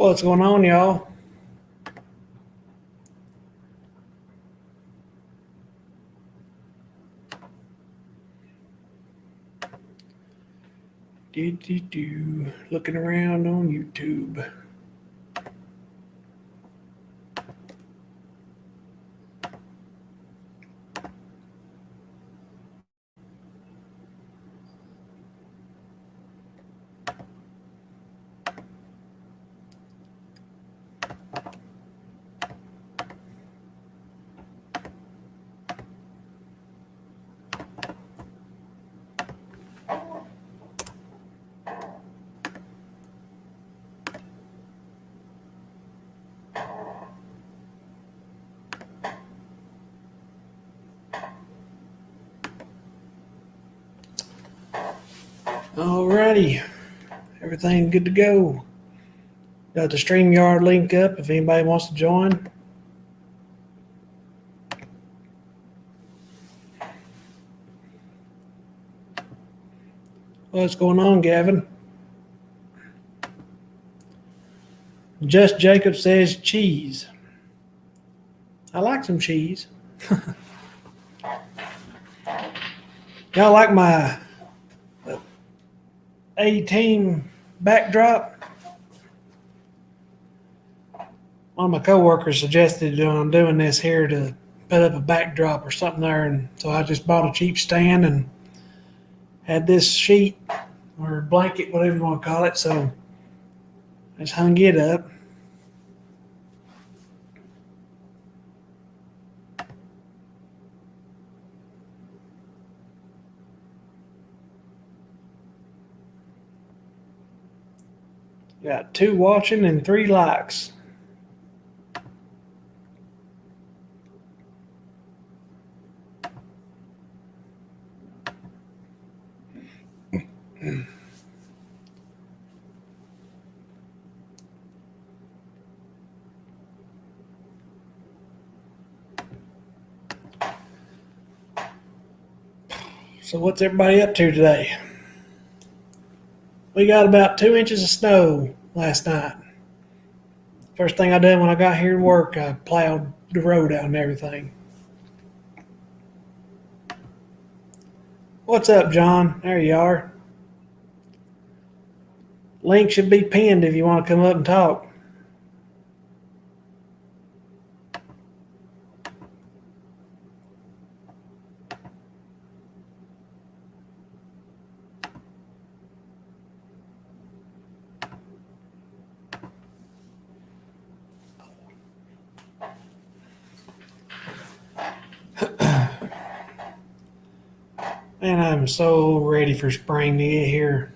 What's going on, y'all? Looking around on YouTube. Alrighty, everything good to go. Got the StreamYard link up if anybody wants to join. What's going on, Gavin? Just Jacob says cheese. I like some cheese. Y'all like my A-team backdrop? One of my coworkers suggested I'm doing this here to put up a backdrop or something there, and so I just bought a cheap stand and had this sheet or blanket, whatever you want to call it, so I just hung it up. Got 2 watching and 3 likes. So what's everybody up to today? We got about 2 inches of snow last night. First thing I did when I got here to work, I plowed the road out and everything. What's up, John? There you are. Link should be pinned if you want to come up and talk. Man, I'm so ready for spring to get here.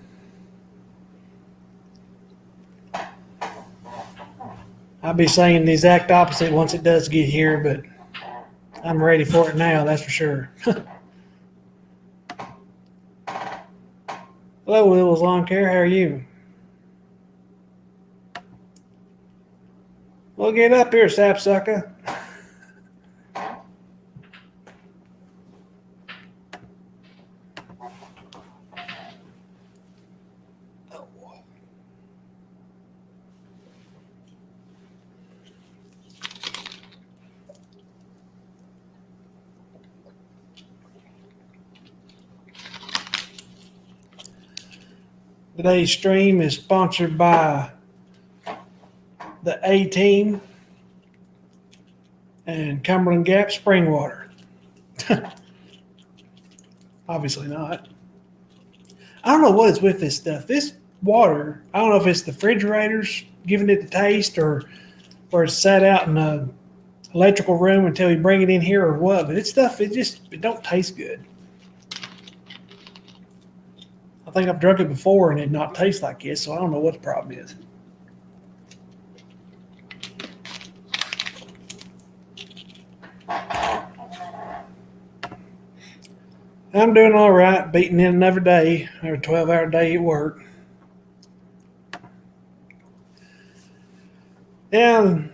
I'll be saying the exact opposite once it does get here, but I'm ready for it now, that's for sure. Hello, Little's Lawn Care. How are you? Well, get up here, sapsucker. Today's stream is sponsored by the A-Team and Cumberland Gap Spring Water. Obviously not. I don't know what is with this stuff. This water, I don't know if it's the refrigerators giving it the taste or it's sat out in the electrical room until you bring it in here or what, but this stuff, it don't taste good. I think I've drunk it before and it not taste like this, so I don't know what the problem is. I'm doing all right, beating in another day, or a 12-hour day at work. Yeah, the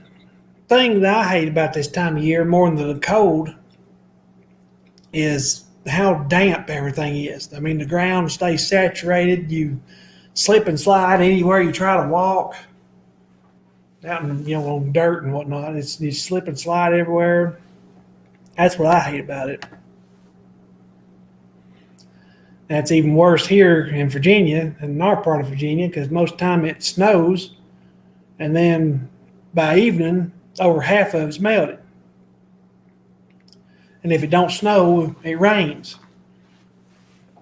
thing that I hate about this time of year more than the cold is how damp everything is. I mean, the ground stays saturated. You slip and slide anywhere you try to walk. out in, on dirt and whatnot. It's you slip and slide everywhere. That's what I hate about it. That's even worse here in Virginia, in our part of Virginia, because most of the time it snows, and then by evening, over half of it's melted. And if it don't snow, it rains.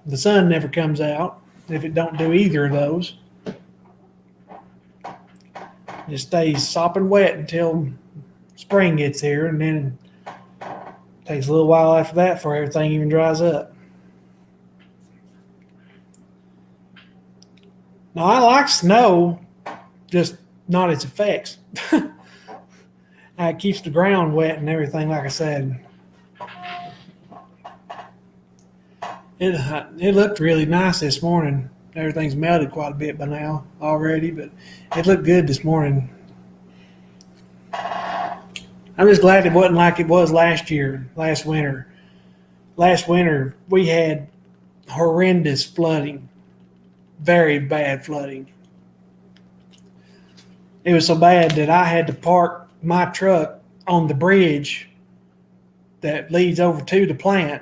The sun never comes out if it don't do either of those. It stays sopping wet until spring gets here, and then it takes a little while after that before everything even dries up. Now, I like snow, just not its effects. It keeps the ground wet and everything, like I said. It looked really nice this morning. Everything's melted quite a bit by now already, but it looked good this morning. I'm just glad it wasn't like it was last winter. Last winter, we had horrendous flooding, very bad flooding. It was so bad that I had to park my truck on the bridge that leads over to the plant,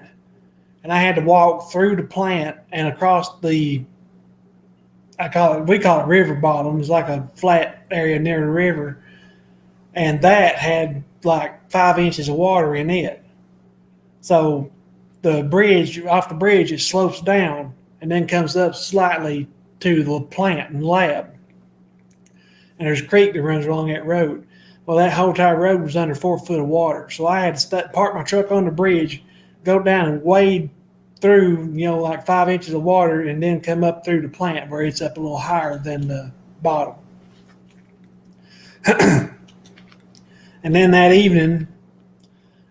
and I had to walk through the plant and across we call it river bottom. It's like a flat area near the river, and that had like 5 inches of water in it. So the bridge, off the bridge, it slopes down and then comes up slightly to the plant and lab. And there's a creek that runs along that road. Well, that whole entire road was under 4 foot of water. So I had to park my truck on the bridge, go down and wade through, like 5 inches of water, and then come up through the plant where it's up a little higher than the bottom. And then that evening,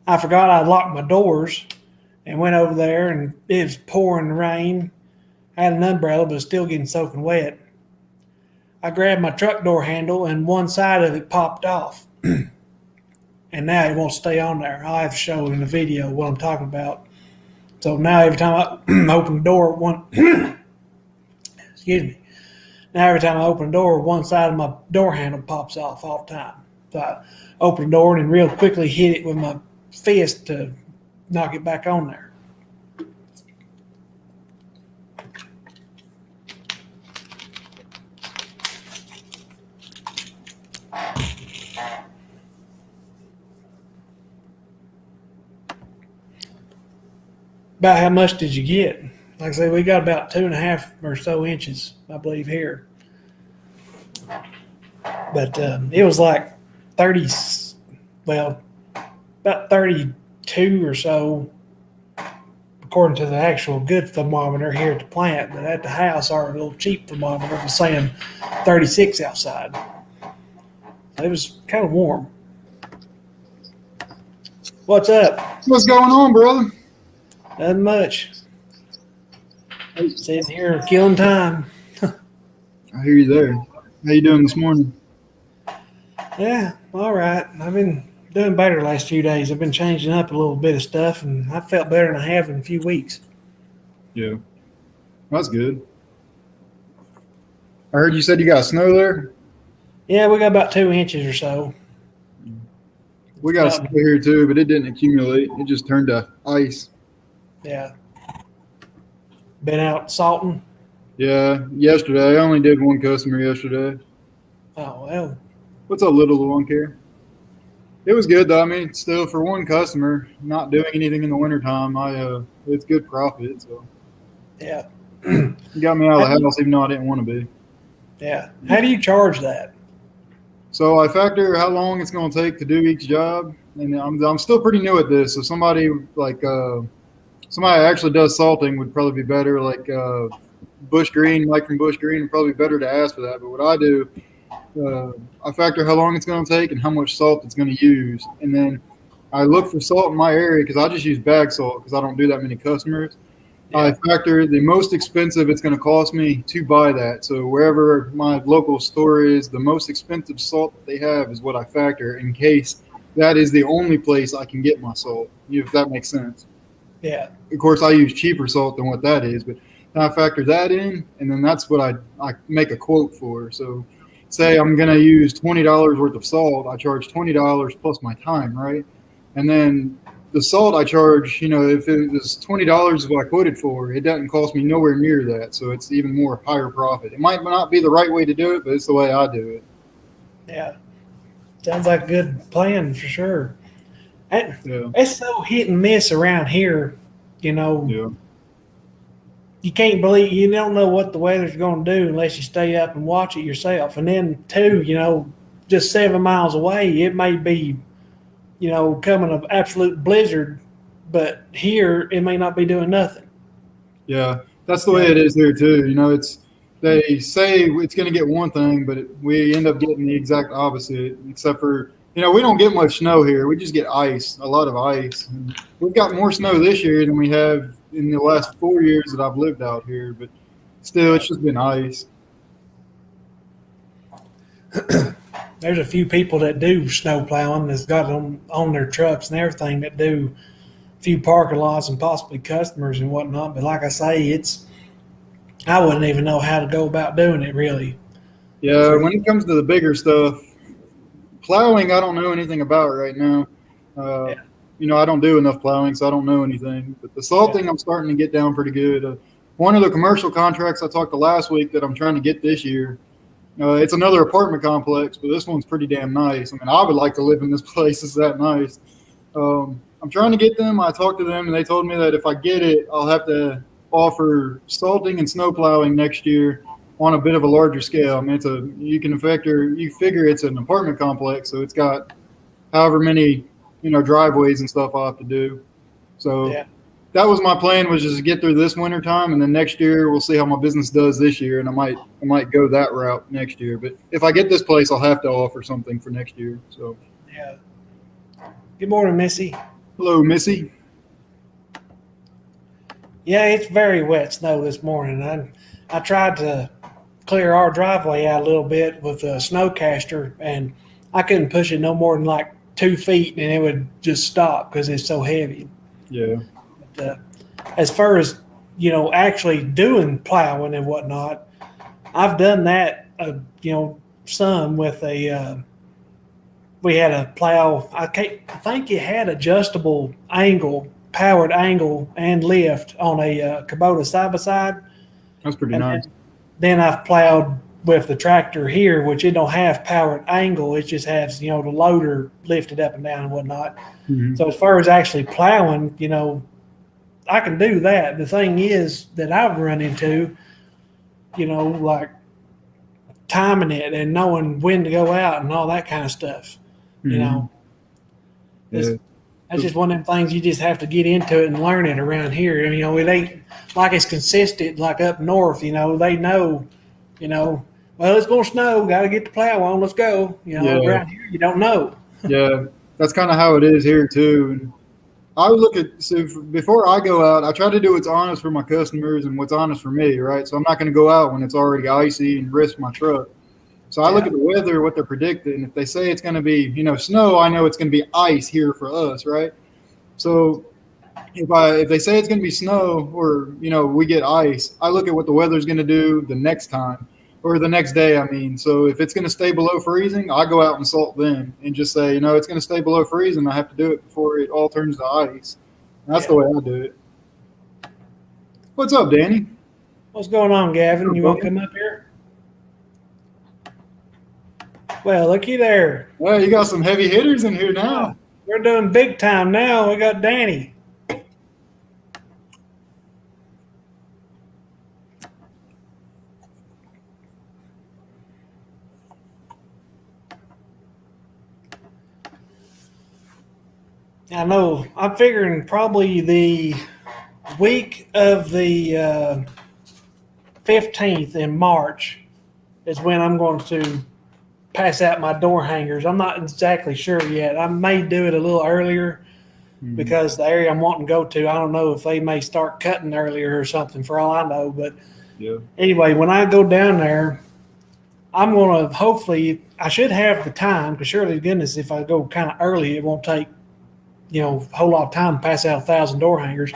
I forgot I'd locked my doors and went over there, and it was pouring rain. I had an umbrella, but it was still getting soaking wet. I grabbed my truck door handle, and one side of it popped off. And now it won't stay on there. I'll have to show in the video what I'm talking about. So now every time I open the door, excuse me. Now every time I open the door, one side of my door handle pops off all the time. So I open the door and then real quickly hit it with my fist to knock it back on there. About how much did you get? Like I say, we got about 2.5 or so inches, I believe, here. But it was like about 32 or so, according to the actual good thermometer here at the plant. But at the house, our little cheap thermometer was saying 36 outside. So it was kind of warm. What's up? What's going on, brother? Nothing much. Sitting here killing time. I hear you there. How you doing this morning? Yeah, all right. I've been doing better the last few days. I've been changing up a little bit of stuff, and I felt better than I have in a few weeks. Yeah, that's good. I heard you said you got snow there? Yeah, we got about 2 inches or so. We got snow here too, but it didn't accumulate. It just turned to ice. Yeah. Been out salting? Yeah, yesterday. I only did one customer yesterday. Oh, well. What's up, little lawn care? It was good, though. I mean, still, for one customer, not doing anything in the wintertime, it's good profit. So yeah. You got me out of the house even though I didn't want to be. Yeah. How do you charge that? So I factor how long it's going to take to do each job. And I'm still pretty new at this. So somebody somebody that actually does salting would probably be better, like Bush Green, Mike from Bush Green, would probably be better to ask for that. But what I do, I factor how long it's going to take and how much salt it's going to use. And then I look for salt in my area because I just use bag salt because I don't do that many customers. Yeah. I factor the most expensive it's going to cost me to buy that. So wherever my local store is, the most expensive salt that they have is what I factor in case that is the only place I can get my salt, if that makes sense. Yeah. Of course, I use cheaper salt than what that is, but I factor that in, and then that's what I make a quote for. So say I'm going to use $20 worth of salt, I charge $20 plus my time, right? And then the salt I charge, if it was $20 what I quoted for, it doesn't cost me nowhere near that. So it's even more higher profit. It might not be the right way to do it, but it's the way I do it. Yeah. Sounds like a good plan for sure. Yeah. It's so hit and miss around here, Yeah. You can't believe, you don't know what the weather's going to do unless you stay up and watch it yourself. And then, too, just 7 miles away, it may be, coming an absolute blizzard, but here it may not be doing nothing. Yeah, that's the way it is here too. They say it's going to get one thing, but we end up getting the exact opposite. Except for we don't get much snow here. We just get ice, a lot of ice. And we've got more snow this year than we have in the last 4 years that I've lived out here. But still, it's just been ice. There's a few people that do snow plowing that's got them on their trucks and everything that do a few parking lots and possibly customers and whatnot. But like I say, I wouldn't even know how to go about doing it really. Yeah, when it comes to the bigger stuff, plowing I don't know anything about right now. I don't do enough plowing, so I don't know anything. But the salting I'm starting to get down pretty good. One of the commercial contracts I talked to last week that I'm trying to get this year, it's another apartment complex, but this one's pretty damn nice. I mean, I would like to live in this place. It's that nice. I'm trying to get them. I talked to them, and they told me that if I get it, I'll have to offer salting and snow plowing next year on a bit of a larger scale. I mean, you figure it's an apartment complex, so it's got however many, driveways and stuff I'll have to do. So that was my plan, was just to get through this winter time, and then next year we'll see how my business does this year, and I might go that route next year. But if I get this place, I'll have to offer something for next year. So yeah. Good morning, Missy. Hello, Missy. Yeah, it's very wet snow this morning. I tried to clear our driveway out a little bit with a snowcaster, and I couldn't push it no more than like 2 feet, and it would just stop because it's so heavy. Yeah. But, as far as actually doing plowing and whatnot, I've done that. Some with a. We had a plow. I think it had adjustable angle, powered angle, and lift on a Kubota side by side. That's pretty nice. Then I've plowed with the tractor here, which it don't have powered angle. It just has the loader lifted up and down and whatnot. Mm-hmm. So as far as actually plowing, I can do that. The thing is that I've run into, like timing it and knowing when to go out and all that kind of stuff. Mm-hmm. That's just one of them things you just have to get into it and learn it around here. And, it ain't like it's consistent like up north. They know, well, it's going to snow. Got to get the plow on. Let's go. Around here, you don't know. Yeah, that's kind of how it is here too. And I would look at, before I go out, I try to do what's honest for my customers and what's honest for me, right? So I'm not going to go out when it's already icy and risk my truck. So I look at the weather, what they're predicting. If they say it's going to be, snow, I know it's going to be ice here for us, right? So if they say it's going to be snow or, we get ice, I look at what the weather's going to do the next time or the next day, I mean. So if it's going to stay below freezing, I go out and salt then and just say, it's going to stay below freezing. I have to do it before it all turns to ice. And that's the way I do it. What's up, Danny? What's going on, Gavin? You want to come up here? Well, looky there. Well, you got some heavy hitters in here now. Yeah, we're doing big time now. We got Danny. I know. I'm figuring probably the week of the 15th in March is when I'm going to pass out my door hangers. I'm not exactly sure yet. I may do it a little earlier because the area I'm wanting to go to, I don't know if they may start cutting earlier or something for all I know. But anyway, when I go down there, I'm going to hopefully, I should have the time because surely to goodness, if I go kind of early, it won't take, a whole lot of time to pass out 1,000 door hangers.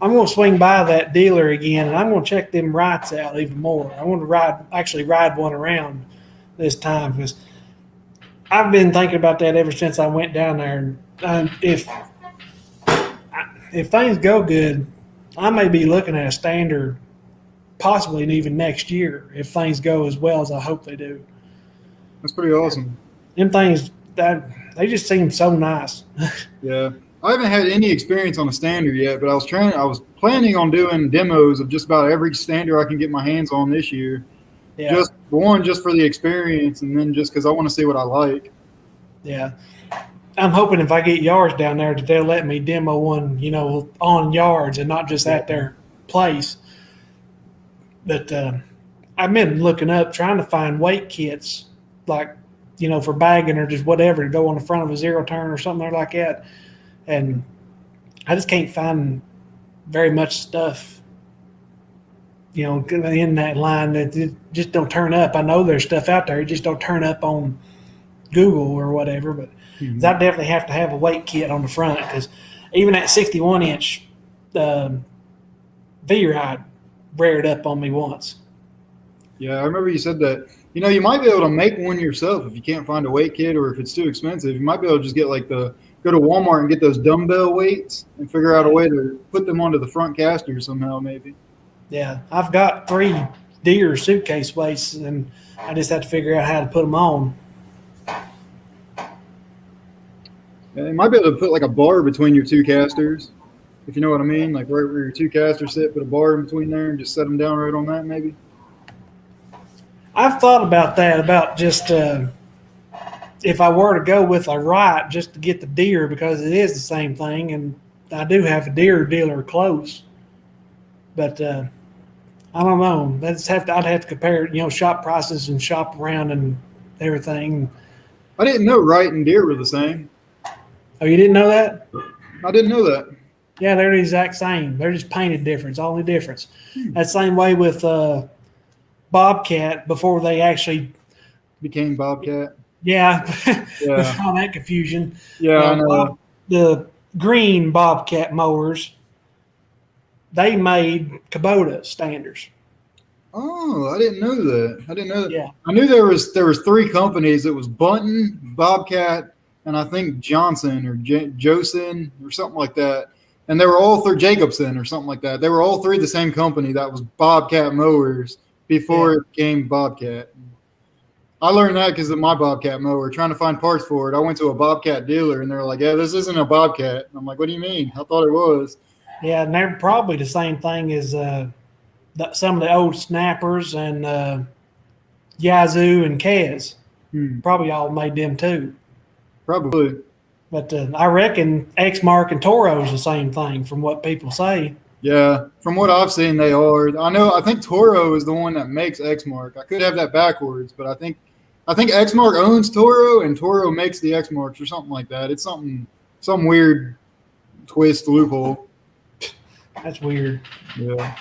I'm going to swing by that dealer again, and I'm going to check them rights out even more. I want to ride one around this time, because I've been thinking about that ever since I went down there. If things go good, I may be looking at a standard possibly even next year if things go as well as I hope they do. That's pretty awesome. Them things, that they just seem so nice. Yeah. I haven't had any experience on a standard yet, but I was planning on doing demos of just about every standard I can get my hands on this year. Yeah. Just for the experience, and then just because I want to see what I like. Yeah. I'm hoping if I get yards down there that they'll let me demo one, on yards and not just at their place. But I've been looking up, trying to find weight kits, like, for bagging or just whatever to go on the front of a zero turn or something like that. And I just can't find very much stuff, in that line that just don't turn up. I know there's stuff out there. It just don't turn up on Google or whatever, but I definitely have to have a weight kit on the front, because even that 61-inch V-Ride reared up on me once. Yeah, I remember you said that. You might be able to make one yourself if you can't find a weight kit, or if it's too expensive. You might be able to just get go to Walmart and get those dumbbell weights and figure out a way to put them onto the front caster somehow, maybe. Yeah, I've got 3 Deere suitcase weights, and I just have to figure out how to put them on. Yeah, you might be able to put like a bar between your 2 casters, if you know what I mean. Like right where your 2 casters sit, put a bar in between there and just set them down right on that, maybe. I've thought about that, about just if I were to go with a right, just to get the Deere, because it is the same thing, and I do have a Deere dealer close. But I don't know. I'd have to compare, shop prices and shop around and everything. I didn't know Wright and Deere were the same. Oh, you didn't know that? I didn't know that. Yeah, they're the exact same. They're just painted different. Only difference. That same way with Bobcat before they actually became Bobcat. Yeah, with all that confusion. Yeah, I know. The green Bobcat mowers, they made Kubota standards. Oh, I didn't know that. I didn't know that. Yeah. I knew there was 3 companies. It was Bunton, Bobcat, and I think Johnson or Josen or something like that. And they were all 3 Jacobson or something like that. They were all 3 the same company that was Bobcat mowers before it became Bobcat. I learned that because of my Bobcat mower, trying to find parts for it. I went to a Bobcat dealer, and they're like, yeah, this isn't a Bobcat. And I'm like, what do you mean? I thought it was. Yeah, and they're probably the same thing as some of the old Snappers and Yazoo and Kez. Probably all made them too. Probably. But I reckon Exmark and Toro is the same thing from what people say. Yeah, from what I've seen, they are. I think Toro is the one that makes Exmark. I could have that backwards, but I think Exmark owns Toro, and Toro makes the Exmarks or something like that. It's some weird twist loophole. That's weird. Yeah.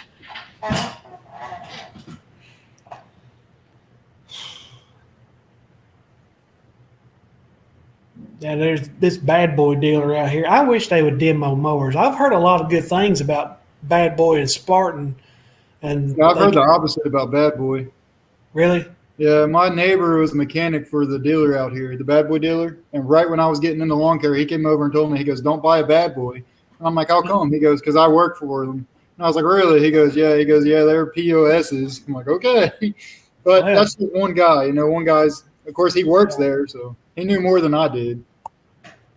Yeah, there's this Bad Boy dealer out here. I wish they would demo mowers. I've heard a lot of good things about Bad Boy and Spartan. And I've heard the opposite about Bad Boy. Really? Yeah, my neighbor was a mechanic for the dealer out here, the Bad Boy dealer. And right when I was getting into lawn care, he came over and told me, he goes, don't buy a Bad Boy. And I'm like, how come? He goes, because I work for them. And I was like, really? He goes, yeah. They're POSs. I'm like, okay. But that's just one guy. One guy's, of course, he works there, so he knew more than I did.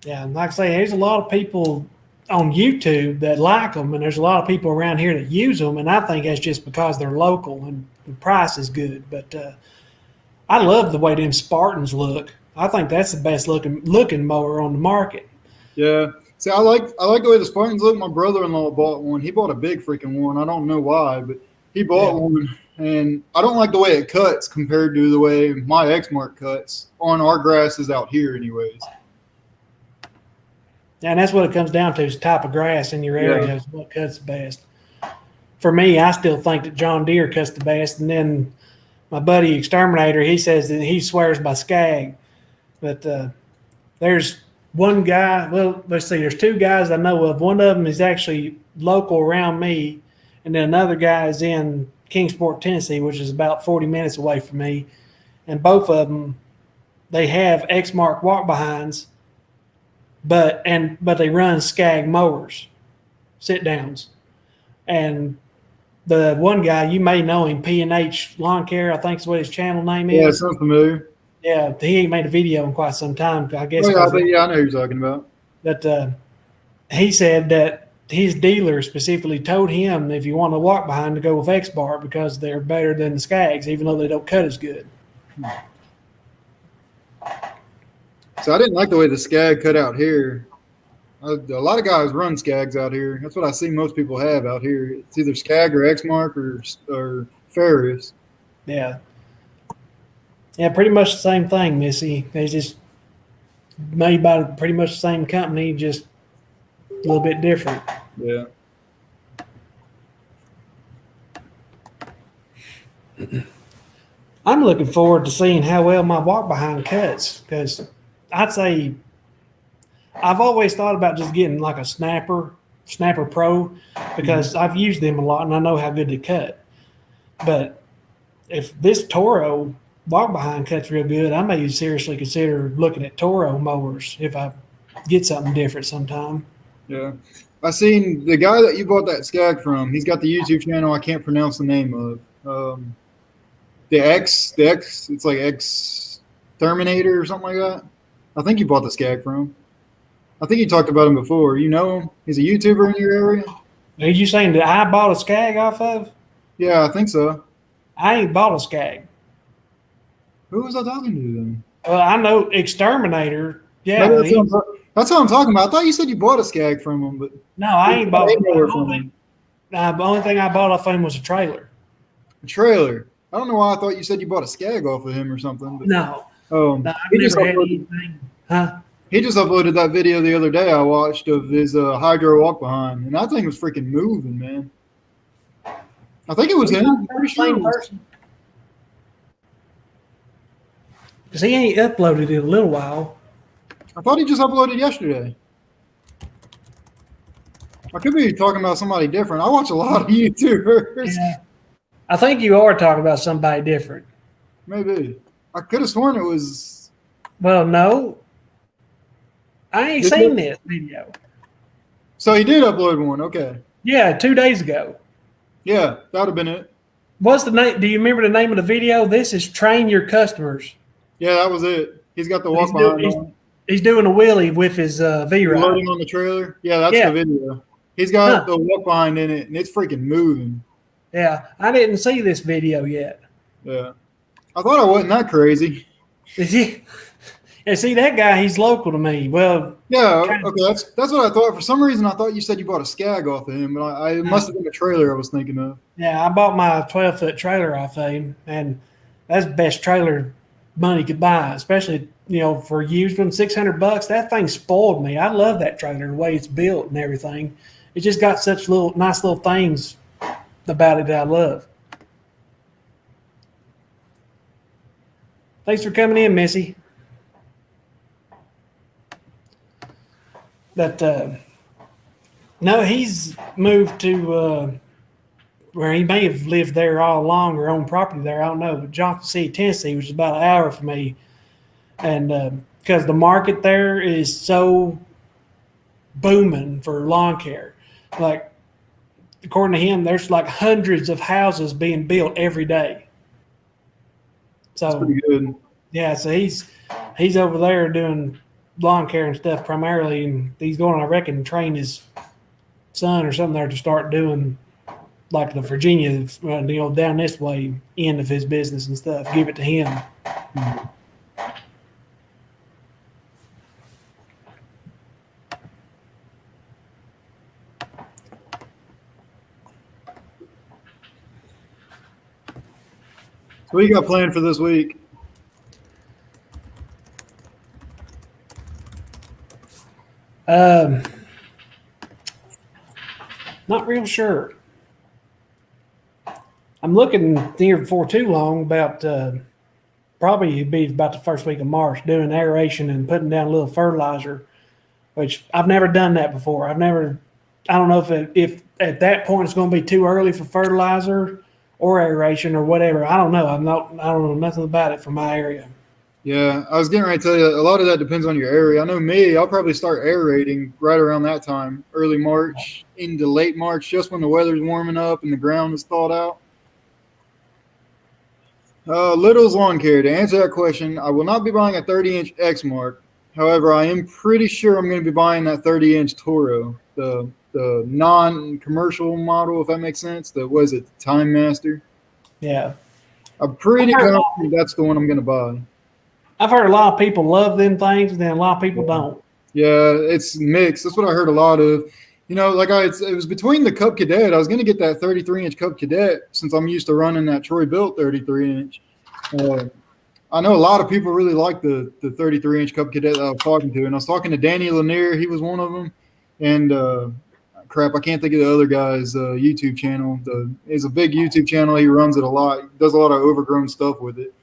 Yeah, and like I say, there's a lot of people on YouTube that like them, and there's a lot of people around here that use them, and I think that's just because they're local and the price is good. But I love the way them Spartans look. I think that's the best looking mower on the market. Yeah. See, I like the way the Spartans look. My brother-in-law bought one. He bought a big freaking one. I don't know why, but he bought one, and I don't like the way it cuts compared to the way my Exmark cuts on our grasses out here anyways. And that's what it comes down to, is the type of grass in your area is what cuts the best. For me, I still think that John Deere cuts the best. And then my buddy Exterminator, he says that he swears by Skag. But there's one guy, well, let's see, there's 2 guys I know of. One of them is actually local around me, and then another guy is in Kingsport, Tennessee, which is about 40 minutes away from me. and both of them, they have X-Mark walk behinds, but they run Skag mowers, sit downs. And the one guy, you may know him, P&H Lawn Care, I think is what his channel name is. Yeah, it sounds familiar. Yeah, he ain't made a video in quite some time, I guess. Oh, yeah, I know who you're talking about. But he said that his dealer specifically told him if you want to walk behind to go with X-Bar because they're better than the Skags, even though they don't cut as good. So I didn't like the way the Skag cut out here. A lot of guys run Skags out here. That's what I see most people have out here. It's either Skag or X-Mark or Ferris. Yeah. Yeah, pretty much the same thing, Missy. They just made by pretty much the same company, just a little bit different. Yeah. I'm looking forward to seeing how well my walk behind cuts, because I'd say I've always thought about just getting like a Snapper Pro, because I've used them a lot and I know how good they cut. But if this Toro walk behind cuts real good, I may seriously consider looking at Toro mowers if I get something different sometime. Yeah. I seen the guy that you bought that Skag from. He's got the YouTube channel I can't pronounce the name of. The X, it's like X Terminator or something like that. I think you bought the Skag from. I think you talked about him before. You know him? He's a YouTuber in your area? Are you saying that I bought a Skag off of? Yeah, I think so. I ain't bought a Skag. Who was I talking to then? I know Exterminator. Yeah. That's what I'm talking about. I thought you said you bought a Skag from him, but no, I ain't bought it from him. The only thing I bought off of him was a trailer. A trailer? I don't know why I thought you said you bought a Skag off of him or something. But, no. No, I've never had anything. Huh? He just uploaded that video the other day I watched of his hydro walk behind, and that thing was freaking moving, man. I think it was him. I'm pretty sure it was. Because he ain't uploaded in a little while. I thought he just uploaded yesterday. I could be talking about somebody different. I watch a lot of YouTubers. Yeah. I think you are talking about somebody different. Maybe. I could have sworn it was. Well, no. I ain't seen this video. So he did upload one. Okay. Yeah, 2 days ago. Yeah, that would have been it. What's the name? Do you remember the name of the video? This is Train Your Customers. Yeah, that was it. He's got the walk behind. He's doing a wheelie with his V-Ride. Loading on the trailer. Yeah, that's the video. He's got the walk behind in it, and it's freaking moving. Yeah, I didn't see this video yet. Yeah. I thought I wasn't that crazy. And see, that guy, he's local to me. Well, yeah, okay, that's what I thought. For some reason, I thought you said you bought a Skag off of him, but it must have been a trailer I was thinking of. Yeah, I bought my 12-foot trailer off of him, and that's the best trailer money could buy, especially, for used one, $600. That thing spoiled me. I love that trailer, the way it's built and everything. It just got such nice little things about it that I love. Thanks for coming in, Missy. No, he's moved to where he may have lived there all along or owned property there. I don't know. But Johnson City, Tennessee, which is about an hour from me. And because the market there is so booming for lawn care. Like, according to him, there's like hundreds of houses being built every day. So, that's pretty good. Yeah, so he's over there doing lawn care and stuff primarily, and he's going, I reckon, train his son or something there to start doing like the Virginia, down this way end of his business and stuff. Give it to him. Mm-hmm. So what you got planned for this week? Not real sure. I'm looking here before too long about probably it'd be about the first week of March doing aeration and putting down a little fertilizer, which I've never done that before. I don't know if at that point it's going to be too early for fertilizer, or aeration or whatever. I don't know. I don't know nothing about it from my area. Yeah, I was getting ready to tell you, a lot of that depends on your area. I know me, I'll probably start aerating right around that time, early March into late March, just when the weather's warming up and the ground is thawed out. Little's Lawn Care. To answer that question, I will not be buying a 30-inch Exmark. However, I am pretty sure I'm going to be buying that 30-inch Toro, the non-commercial model, if that makes sense. What is it, Time Master? Yeah. I'm pretty confident that's the one I'm going to buy. I've heard a lot of people love them things, and then a lot of people don't. Yeah, it's mixed. That's what I heard a lot of. You know, it was between the Cub Cadet. I was going to get that 33-inch Cub Cadet since I'm used to running that Troy Built 33-inch. I know a lot of people really like the 33-inch Cub Cadet that I was talking to, and I was talking to Danny Lanier. He was one of them, and I can't think of the other guy's YouTube channel. It's a big YouTube channel. He runs it a lot. He does a lot of overgrown stuff with it.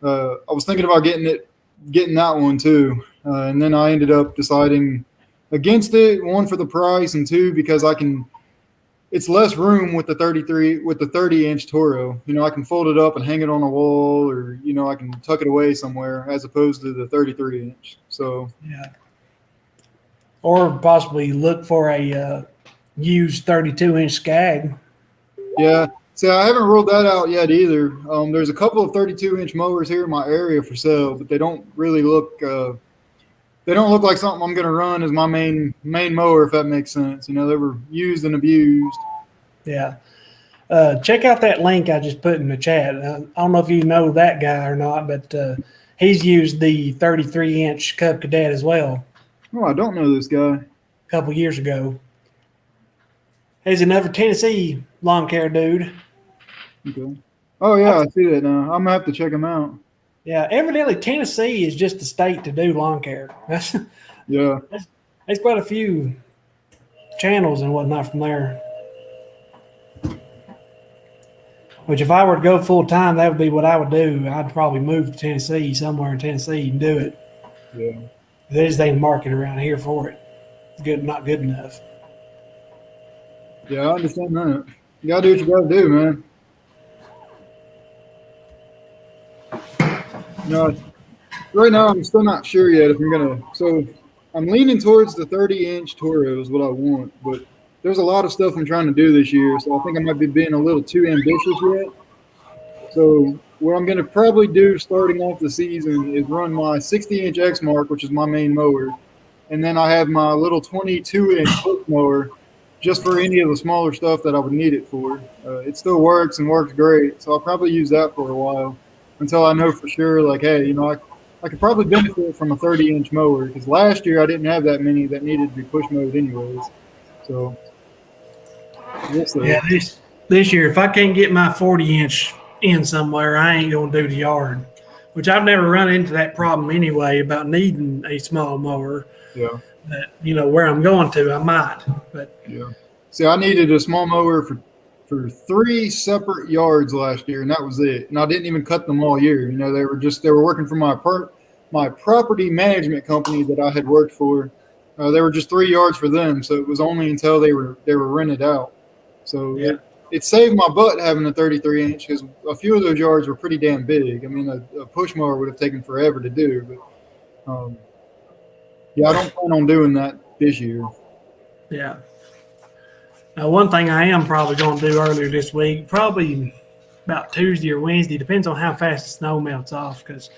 I was thinking about getting that one too, and then I ended up deciding against it. One, for the price, and two, because it's less room with the 30-inch Toro. You know, I can fold it up and hang it on a wall, or you know, I can tuck it away somewhere, as opposed to the 33-inch. So yeah, or possibly look for a used 32-inch Skag. Yeah. See, I haven't ruled that out yet either. There's a couple of 32-inch mowers here in my area for sale, but they don't really look. They don't look like something I'm going to run as my main mower, if that makes sense. You know, they were used and abused. Yeah. Check out that link I just put in the chat. I don't know if you know that guy or not, but he's used the 33-inch Cub Cadet as well. Oh, I don't know this guy. A couple years ago. He's another Tennessee lawn care dude. Okay. Oh, yeah, I see that now. I'm going to have to check him out. Yeah, evidently Tennessee is just the state to do lawn care. Yeah. There's quite a few channels and whatnot from there. Which if I were to go full time, that would be what I would do. I'd probably move to Tennessee, somewhere in Tennessee, and do it. Yeah. There just ain't a market around here for it. Not good enough. Yeah, I understand that. You got to do what you got to do, man. No, right now I'm still not sure yet if I'm gonna. So I'm leaning towards the 30-inch Toro is what I want, but there's a lot of stuff I'm trying to do this year, so I think I might be being a little too ambitious yet. So what I'm gonna probably do starting off the season is run my 60-inch Exmark, which is my main mower, and then I have my little 22-inch push mower just for any of the smaller stuff that I would need it for. It still works and works great, so I'll probably use that for a while. Until I know for sure, like, hey, you know, I could probably benefit from a 30-inch mower, because last year I didn't have that many that needed to be push mowed anyways. So, we'll see. Yeah, this year, if I can't get my 40-inch in somewhere, I ain't going to do the yard, which I've never run into that problem anyway about needing a small mower. Yeah. But, you know, where I'm going to, I might. But yeah. See, I needed a small mower for 3 separate yards last year, and that was it. And I didn't even cut them all year. You know, they were working for my property management company that I had worked for. They were just 3 yards for them, so it was only until they were rented out. So yeah. It saved my butt having a 33-inch, because a few of those yards were pretty damn big. I mean, a push mower would have taken forever to do, but yeah, I don't plan on doing that this year. Yeah. Now, one thing I am probably going to do earlier this week, probably about Tuesday or Wednesday, depends on how fast the snow melts off, because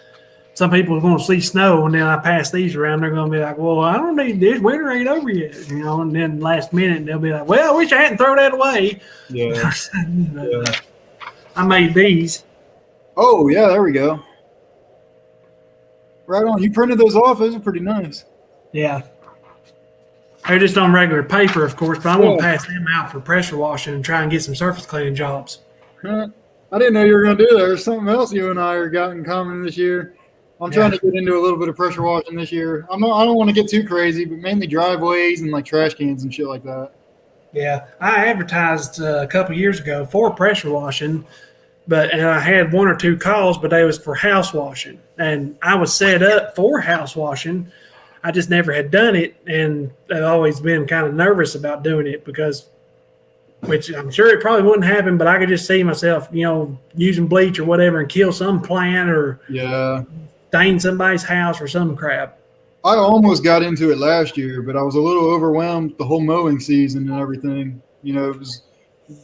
some people are going to see snow, and then I pass these around, they're going to be like, well, I don't need this. Winter ain't over yet, you know, and then last minute they'll be like, well, I wish I hadn't thrown that away. Yeah. Yeah. I made these. Oh, yeah, there we go. Right on. You printed those off. Those are pretty nice. Yeah. They're just on regular paper, of course, but I'm going to pass them out for pressure washing and try and get some surface cleaning jobs. I didn't know you were going to do that. There's something else you and I got in common this year. I'm trying to get into a little bit of pressure washing this year. I don't want to get too crazy, but mainly driveways and like trash cans and shit like that. Yeah. I advertised a couple years ago for pressure washing, and I had 1 or 2 calls, but they was for house washing. And I was set up for house washing. I just never had done it, and I've always been kind of nervous about doing it because which I'm sure it probably wouldn't happen, but I could just see myself, using bleach or whatever and kill some plant or Yeah. stain somebody's house or some crap. I almost got into it last year, but I was a little overwhelmed with the whole mowing season and everything. It was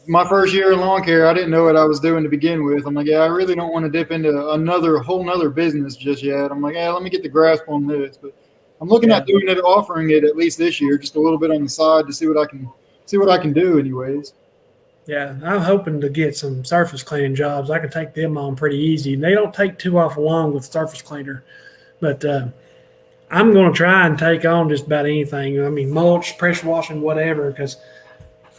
my first year in lawn care. I didn't know what I was doing to begin with. I'm like, yeah, I really don't want to dip into whole nother business just yet. I'm like, yeah, let me get the grasp on this. But I'm looking at doing it, offering it at least this year, just a little bit on the side to see what I can do anyways. Yeah, I'm hoping to get some surface cleaning jobs. I can take them on pretty easy. They don't take too awful long with surface cleaner, but I'm going to try and take on just about anything. I mean, mulch, pressure washing, whatever, because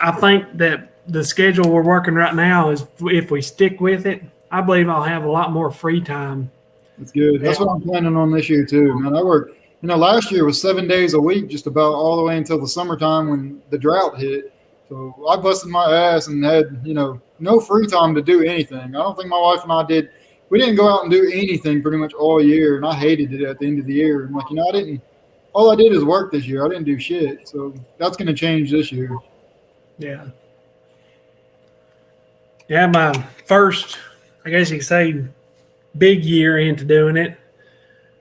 I think that the schedule we're working right now is if we stick with it, I believe I'll have a lot more free time. That's good. That's what I'm planning on this year too, man. I worked, last year was 7 days a week, just about all the way until the summertime when the drought hit. So I busted my ass and had, no free time to do anything. I don't think my wife and I did. We didn't go out and do anything pretty much all year, and I hated it at the end of the year. I'm like, all I did is work this year. I didn't do shit. So that's going to change this year. Yeah. Yeah, my first, I guess you could say, big year into doing it.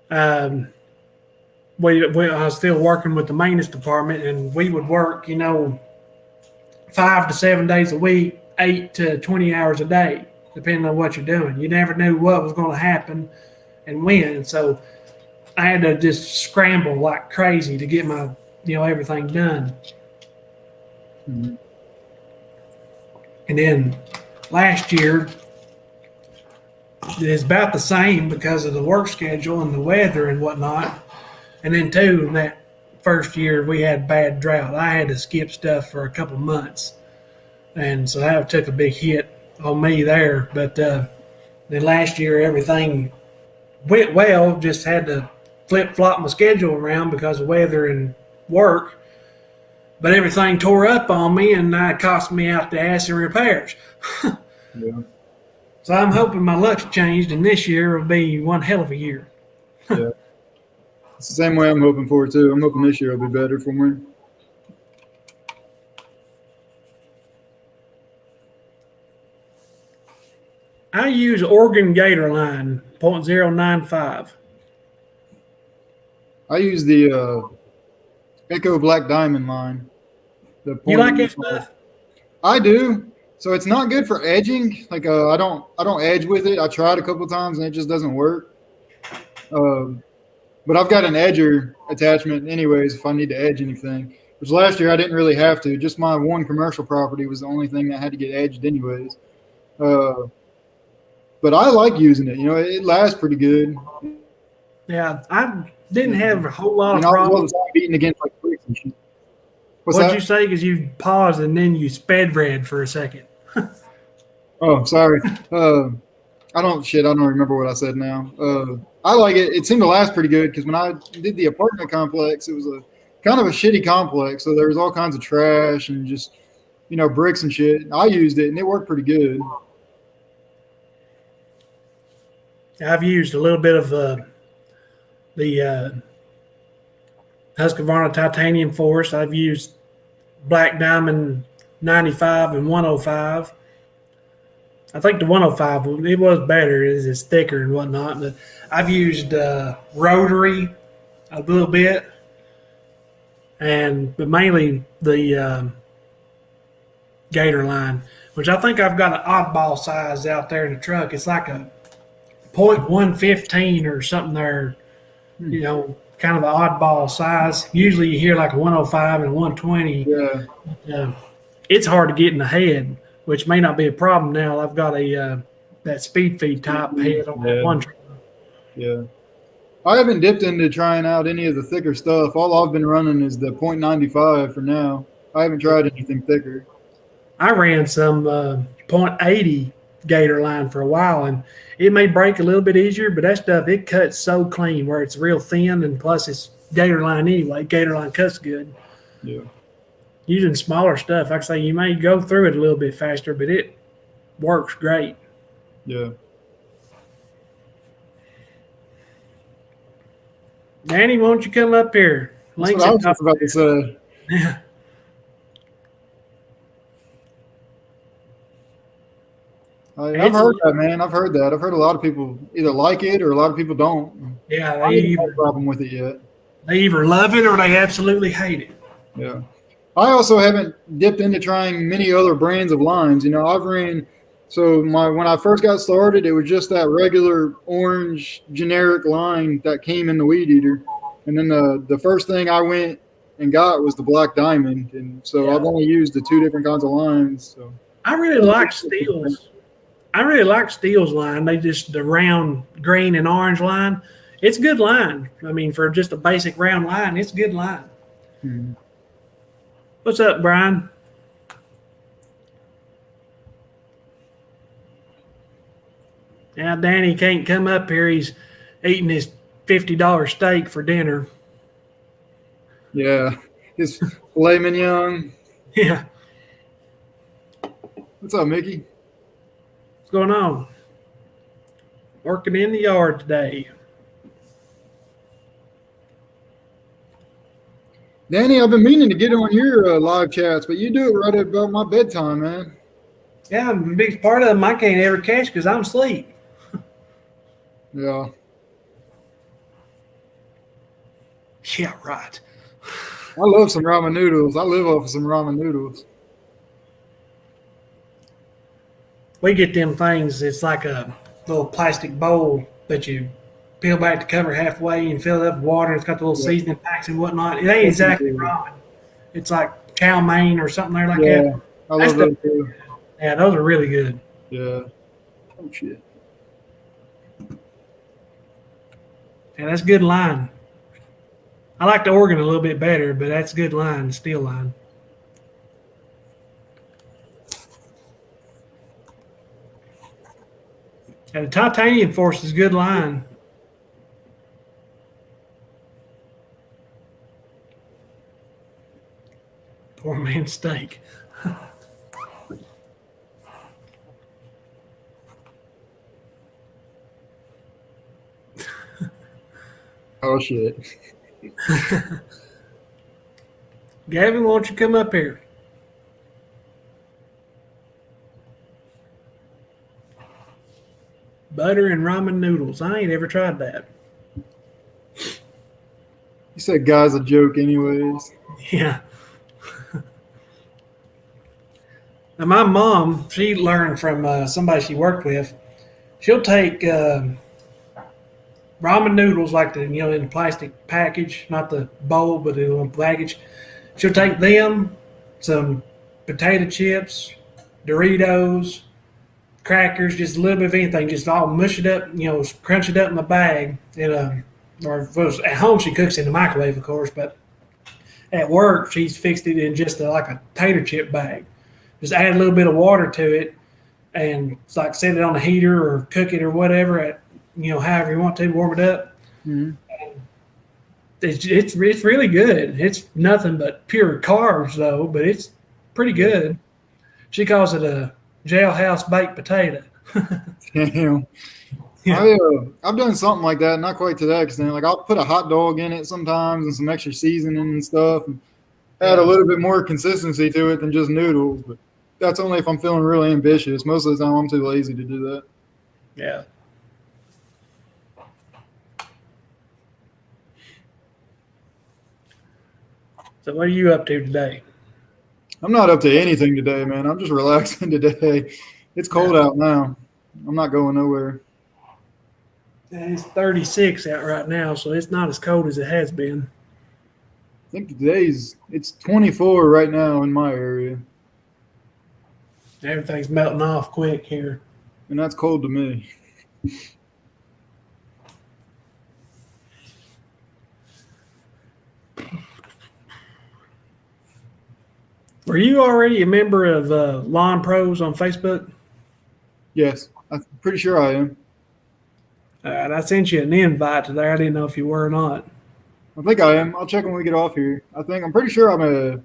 I was still working with the maintenance department, and we would work, 5 to 7 days a week, 8 to 20 hours a day, depending on what you're doing. You never knew what was going to happen and when. So I had to just scramble like crazy to get my, everything done. Mm-hmm. And then last year, it's about the same because of the work schedule and the weather and whatnot. And then, too, in that first year, we had bad drought. I had to skip stuff for a couple months. And so that took a big hit on me there. But then last year, everything went well. Just had to flip-flop my schedule around because of weather and work. But everything tore up on me, and that cost me out the ass in repairs. Yeah. So I'm hoping my luck's changed, and this year will be one hell of a year. Yeah. It's the same way I'm hoping for it, too. I'm hoping this year will be better for me. I use Oregon Gator line, 0.095. I use the Echo Black Diamond line. You like that stuff? I do. So it's not good for edging. Like I don't edge with it. I tried a couple of times and it just doesn't work. But I've got an edger attachment anyways if I need to edge anything. Which last year I didn't really have to. Just my one commercial property was the only thing that had to get edged anyways. But I like using it. It lasts pretty good. Yeah, I didn't have a whole lot of problems. I was beating against like bricks and shit. What'd you say? Because you paused and then you sped read for a second. Oh, sorry. I don't remember what I said now. I like it. It seemed to last pretty good because when I did the apartment complex, it was a kind of a shitty complex. So there was all kinds of trash and just, bricks and shit. I used it and it worked pretty good. I've used a little bit of the Husqvarna Titanium Force. I've used Black Diamond 95 and 105. I think the 105, it was better. It's thicker and whatnot. But I've used rotary a little bit, but mainly the Gator line, which I think I've got an oddball size out there in the truck. It's like a .115 or something there, kind of an oddball size. Usually you hear like a 105 and a 120. Yeah. It's hard to get in the head, which may not be a problem now. I've got that speed feed type head on that one truck. Yeah. I haven't dipped into trying out any of the thicker stuff. All I've been running is the .95 for now. I haven't tried anything thicker. I ran some .80 Gator line for a while, and it may break a little bit easier, but that stuff, it cuts so clean where it's real thin, and plus it's Gator line anyway. Gator line cuts good. Yeah. Using smaller stuff, like I say, you may go through it a little bit faster, but it works great. Yeah. Danny, why don't you come up here? That's what I was just about to say. Yeah. I've heard that, man. I've heard that. I've heard a lot of people either like it or a lot of people don't. Yeah, I haven't had a problem with it yet. They either love it or they absolutely hate it. Yeah. I also haven't dipped into trying many other brands of lines. You know, I've ran when I first got started, it was just that regular orange generic line that came in the weed eater. And then the first thing I went and got was the Black Diamond. And so I've only used the two different kinds of lines. So I really like Stihl's. Line. The round green and orange line. It's a good line. I mean, for just a basic round line, it's a good line. Hmm. What's up, Brian? Now, Danny can't come up here. He's eating his $50 steak for dinner. Yeah. His filet mignon. Yeah. What's up, Mickey? What's going on? Working in the yard today. Danny, I've been meaning to get on your live chats, but you do it right about my bedtime, man. Yeah, a big part of them I can't ever catch because I'm asleep. Yeah. Yeah, right. I love some ramen noodles. I live off of some ramen noodles. We get them things, it's like a little plastic bowl that you peel back the cover halfway and fill it up with water. It's got the little seasoning packs and whatnot. It ain't exactly ramen. It's like cow mein or something there like that. Yeah, I love those too. Yeah, those are really good. Yeah. Oh, shit. Yeah, that's a good line. I like the organ a little bit better, but that's a good line, the Stihl line. And the titanium force is a good line. Poor man's steak. Oh, shit. Gavin, why don't you come up here? Butter and ramen noodles. I ain't ever tried that. You said guy's a joke anyways. Yeah. Now, my mom, she learned from somebody she worked with. She'll take ramen noodles like in the plastic package, not the bowl, but in a little package. She'll take them, some potato chips, Doritos, crackers, just a little bit of anything, just all mush it up, crunch it up in a bag. Or if it was at home, she cooks in the microwave, of course, but at work, she's fixed it in just like a tater chip bag. Just add a little bit of water to it and it's like set it on the heater or cook it or whatever at, however you want to, warm it up. Mm-hmm. It's really good. It's nothing but pure carbs, though, but it's pretty good. She calls it a jailhouse baked potato. Damn. Yeah. I've done something like that, not quite to that extent. Like I'll put a hot dog in it sometimes and some extra seasoning and stuff, and add a little bit more consistency to it than just noodles. But that's only if I'm feeling really ambitious. Most of the time, I'm too lazy to do that. Yeah. So what are you up to today? I'm not up to anything today, man. I'm just relaxing today. It's cold out now. I'm not going nowhere. It's 36 out right now, so it's not as cold as it has been. I think it's 24 right now in my area. Everything's melting off quick here. And that's cold to me. Were you already a member of Lawn Pros on Facebook? Yes, I'm pretty sure I am. I sent you an invite to there. I didn't know if you were or not. I think I am. I'll check when we get off here. I'm pretty sure I'm a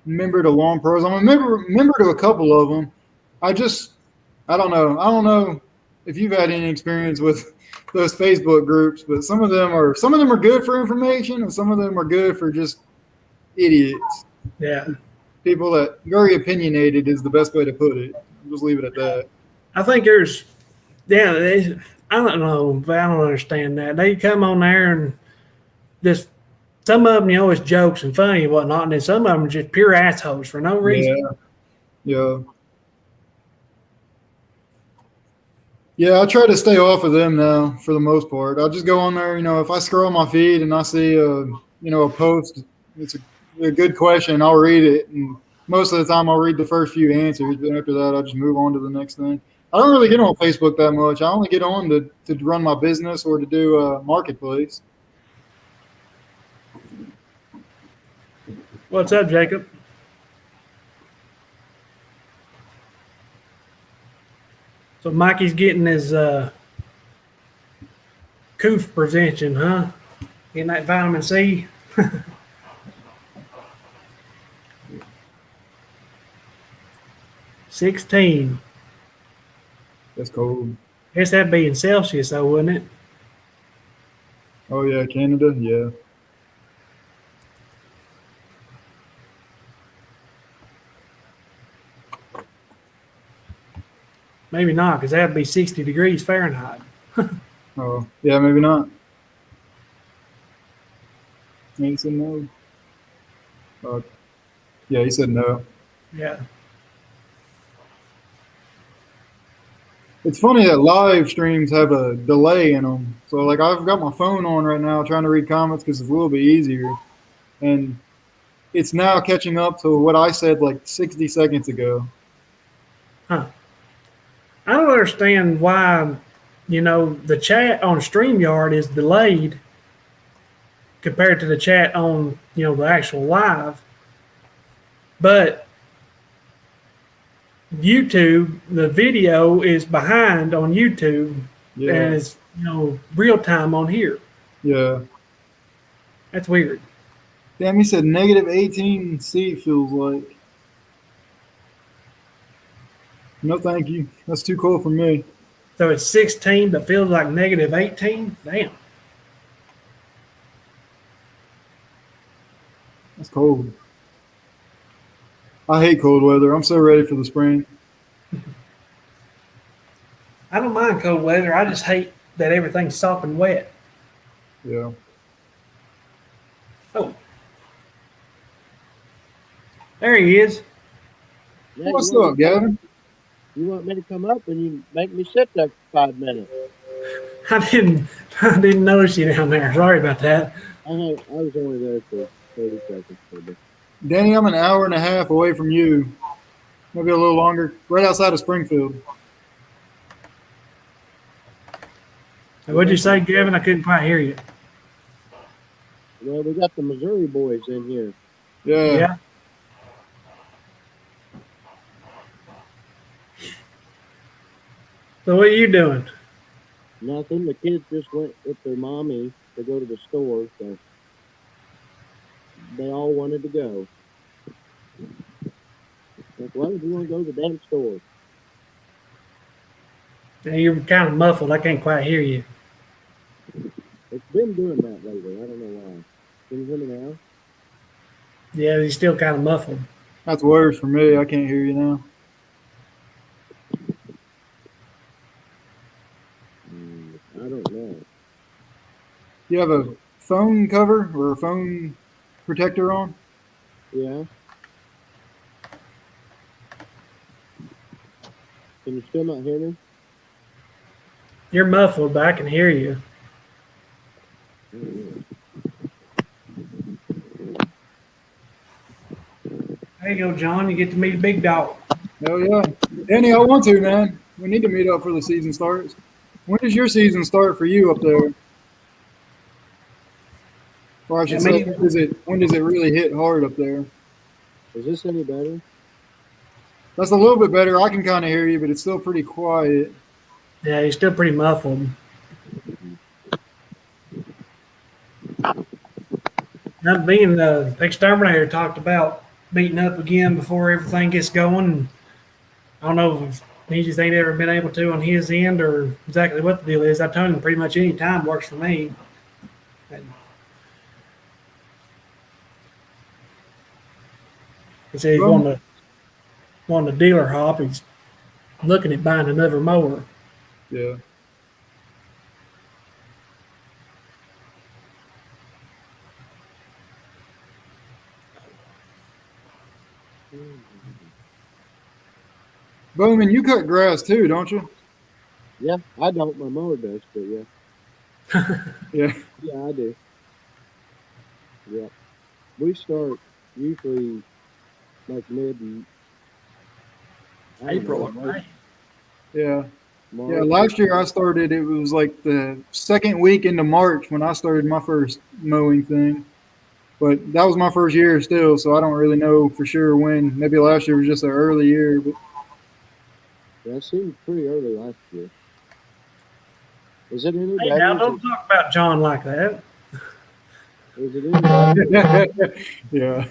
member to Lawn Pros. I'm a member to a couple of them. I don't know. I don't know if you've had any experience with those Facebook groups, but some of them are good for information and some of them are good for just idiots. Yeah. People that very opinionated is the best way to put it. I'll just leave it at that. I think there's, yeah, I don't know. I don't understand that. They come on there and just, some of them, it's jokes and funny and whatnot, and then some of them are just pure assholes for no reason. Yeah. Yeah, I try to stay off of them now for the most part. I'll just go on there, if I scroll my feed and I see a post, it's a good question, I'll read it. And most of the time I'll read the first few answers. Then after that, I'll just move on to the next thing. I don't really get on Facebook that much. I only get on to run my business or to do marketplace. What's up, Jacob? So Mikey's getting his coof prevention, huh? Getting that vitamin C. 16. That's cold. Guess that'd be in Celsius, though, wouldn't it? Oh, yeah, Canada? Yeah. Maybe not, because that'd be 60 degrees Fahrenheit. Oh, yeah, maybe not. He said no. Yeah, he said no. Yeah. It's funny that live streams have a delay in them. So, like, I've got my phone on right now trying to read comments because it's a little bit easier. And it's now catching up to what I said like 60 seconds ago. Huh. I don't understand why, the chat on StreamYard is delayed compared to the chat on, the actual live. But YouTube, the video is behind on YouTube, and it's real time on here. Yeah. That's weird. Damn, he said -18C feels like. No, thank you. That's too cold for me. So it's 16, but feels like -18. Damn. That's cold. I hate cold weather. I'm so ready for the spring. I don't mind cold weather. I just hate that everything's sopping wet. Yeah. Oh. There he is. Yeah, What's up, Gavin? You want me to come up and you make me sit there for 5 minutes? I didn't notice you down there. Sorry about that. I was only there for 30 seconds. Maybe. Danny, I'm an hour and a half away from you. Maybe a little longer. Right outside of Springfield. What'd you say, Gavin? I couldn't quite hear you. Well, we got the Missouri boys in here. Yeah. So what are you doing? Nothing. The kids just went with their mommy to go to the store, so they all wanted to go. Like, why would you want to go to the damn store? Yeah, you're kind of muffled. I can't quite hear you. It's been doing that lately. I don't know why. Can you hear me now? Yeah, you're still kind of muffled. That's worse for me. I can't hear you now. I don't know. You have a phone cover or a phone protector on? Yeah. Can you still not hear me? You're muffled, but I can hear you. There you go, John. You get to meet a big dog. Hell yeah. Danny, I want to, man. We need to meet up before the season starts. When does your season start for you up there? Or I should say, when does it really hit hard up there? Is this any better? That's a little bit better. I can kind of hear you, but it's still pretty quiet. Yeah, you're still pretty muffled. Not being the exterminator talked about meeting up again before everything gets going. I don't know if he just ain't ever been able to on his end or exactly what the deal is. I told him pretty much any time works for me. He said he's wanting a dealer hop. He's looking at buying another mower. Yeah. Bowman, you cut grass too, don't you? Yeah, I don't. My mower does, but yeah. Yeah. Yeah, I do. Yeah. We start usually like mid I don't April or know, late May. Yeah. Yeah. March. Last year I started, it was like the second week into March when I started my first mowing thing. But that was my first year still, so I don't really know for sure when. Maybe last year was just an early year, but Yeah, it seemed pretty early last year. Is it any Hey, better? now don't talk about John like that. Is it any better? yeah.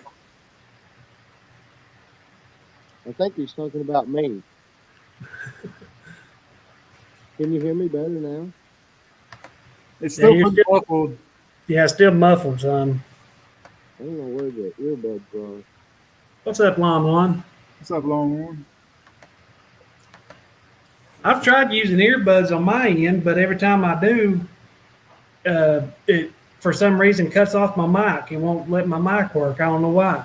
I think he's talking about me. Can you hear me better now? It's Yeah, still you're pretty still, muffled. yeah, still muffled, son. I don't know where the earbuds are. What's up, Lon One? What's up, Longhorn? I've tried using earbuds on my end, but every time I do, it for some reason cuts off my mic. It won't let my mic work. I don't know why.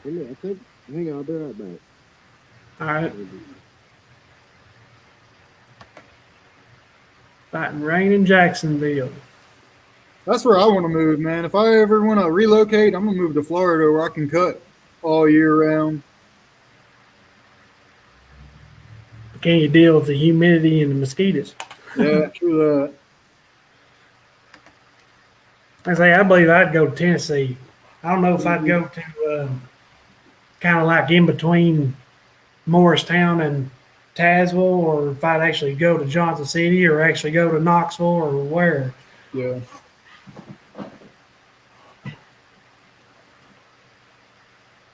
I think, hang on, I'll be right back. All right, fighting rain in Jacksonville. That's where I want to move, man. If I ever want to relocate, I'm going to move to Florida where I can cut all year round. Can you deal with the humidity and the mosquitoes? Yeah, true that. I say, I believe I'd go to Tennessee. I don't know if I'd go to kind of like in between Morristown and Tazewell, or if I'd actually go to Johnson City or actually go to Knoxville or where. Yeah.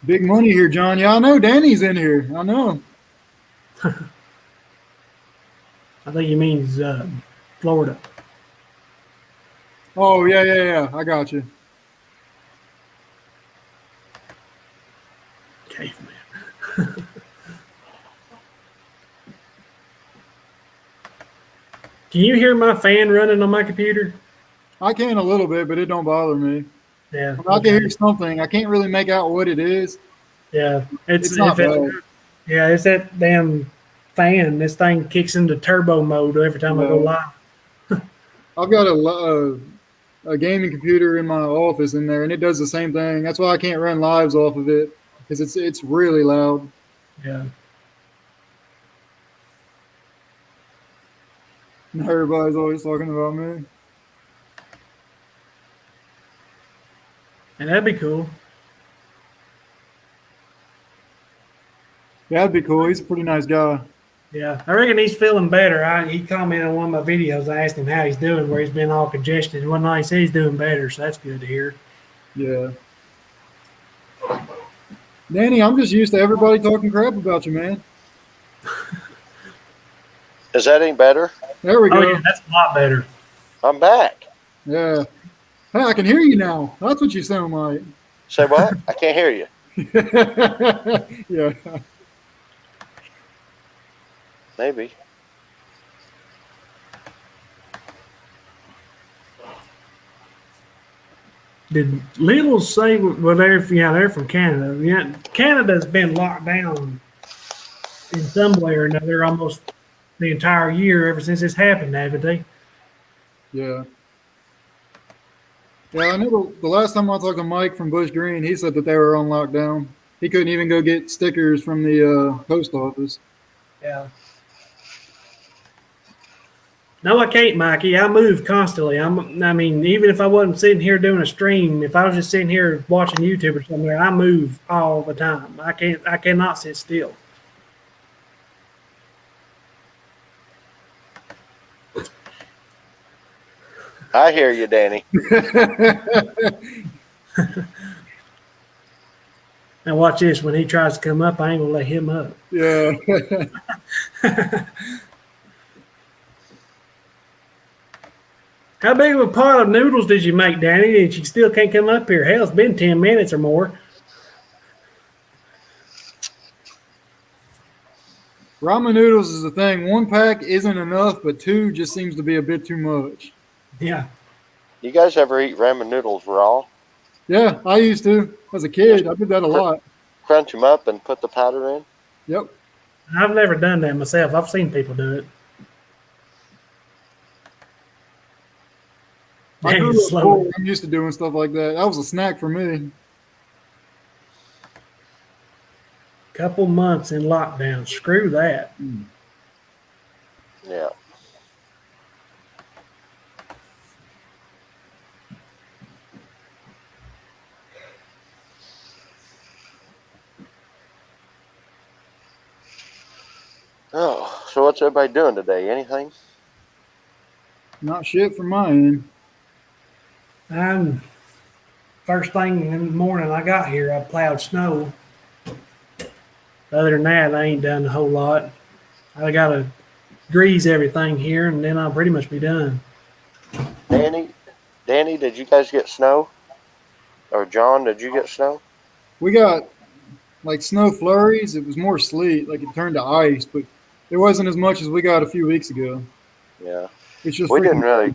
Big money here, John. Yeah, I know. Danny's in here. I know. I think he means Florida. Oh, yeah. I got you. Caveman. Can you hear my fan running on my computer? I can a little bit, but it don't bother me. Yeah. I can hear something. I can't really make out what it is. Yeah. It's not bad. Yeah, it's that damn fan. This thing kicks into turbo mode every time I go live. I've got a gaming computer in my office in there, and it does the same thing. That's why I can't run lives off of it, because it's really loud. Yeah. And everybody's always talking about me. And that'd be cool. Yeah, that'd be cool. He's a pretty nice guy. Yeah, I reckon he's feeling better. He commented on one of my videos. I asked him how he's doing, where he's been all congested. And one night he said he's doing better, so that's good to hear. Yeah. Danny, I'm just used to everybody talking crap about you, man. Is that any better? There we go. Oh, yeah, that's a lot better. I'm back. Yeah. Hey, I can hear you now. That's what you sound like. Say what? I can't hear you. Yeah. Maybe. Did Littles say, well, they're from Canada. Yeah, Canada's been locked down in some way or another almost the entire year ever since this happened, haven't they? Yeah. Yeah, I know the last time I talked to Mike from Bush Green, he said that they were on lockdown. He couldn't even go get stickers from the post office. Yeah. No, I can't, Mikey. I move constantly. I mean, even if I wasn't sitting here doing a stream, if I was just sitting here watching YouTube or something, I move all the time. I cannot sit still. I hear you, Danny. Now watch this. When he tries to come up, I ain't gonna let him up. Yeah. How big of a pot of noodles did you make, Danny? And you still can't come up here? Hell, it's been 10 minutes or more. Ramen noodles is the thing. One pack isn't enough, but two just seems to be a bit too much. Yeah. You guys ever eat ramen noodles raw? Yeah, I used to. As a kid, I did that a lot. Crunch them up and put the powder in? Yep. I've never done that myself. I've seen people do it. I Dang, grew up slow. poor. I'm used to doing stuff like that. That was a snack for me. Couple months in lockdown. Screw that. Yeah. Oh, so what's everybody doing today? Anything? Not shit from my end. First thing in the morning I got here, I plowed snow. Other than that, I ain't done a whole lot. I got to grease everything here, and then I'll pretty much be done. Danny, did you guys get snow? Or John, did you get snow? We got like snow flurries. It was more sleet, like it turned to ice, but it wasn't as much as we got a few weeks ago. Yeah. It's just We didn't freaking-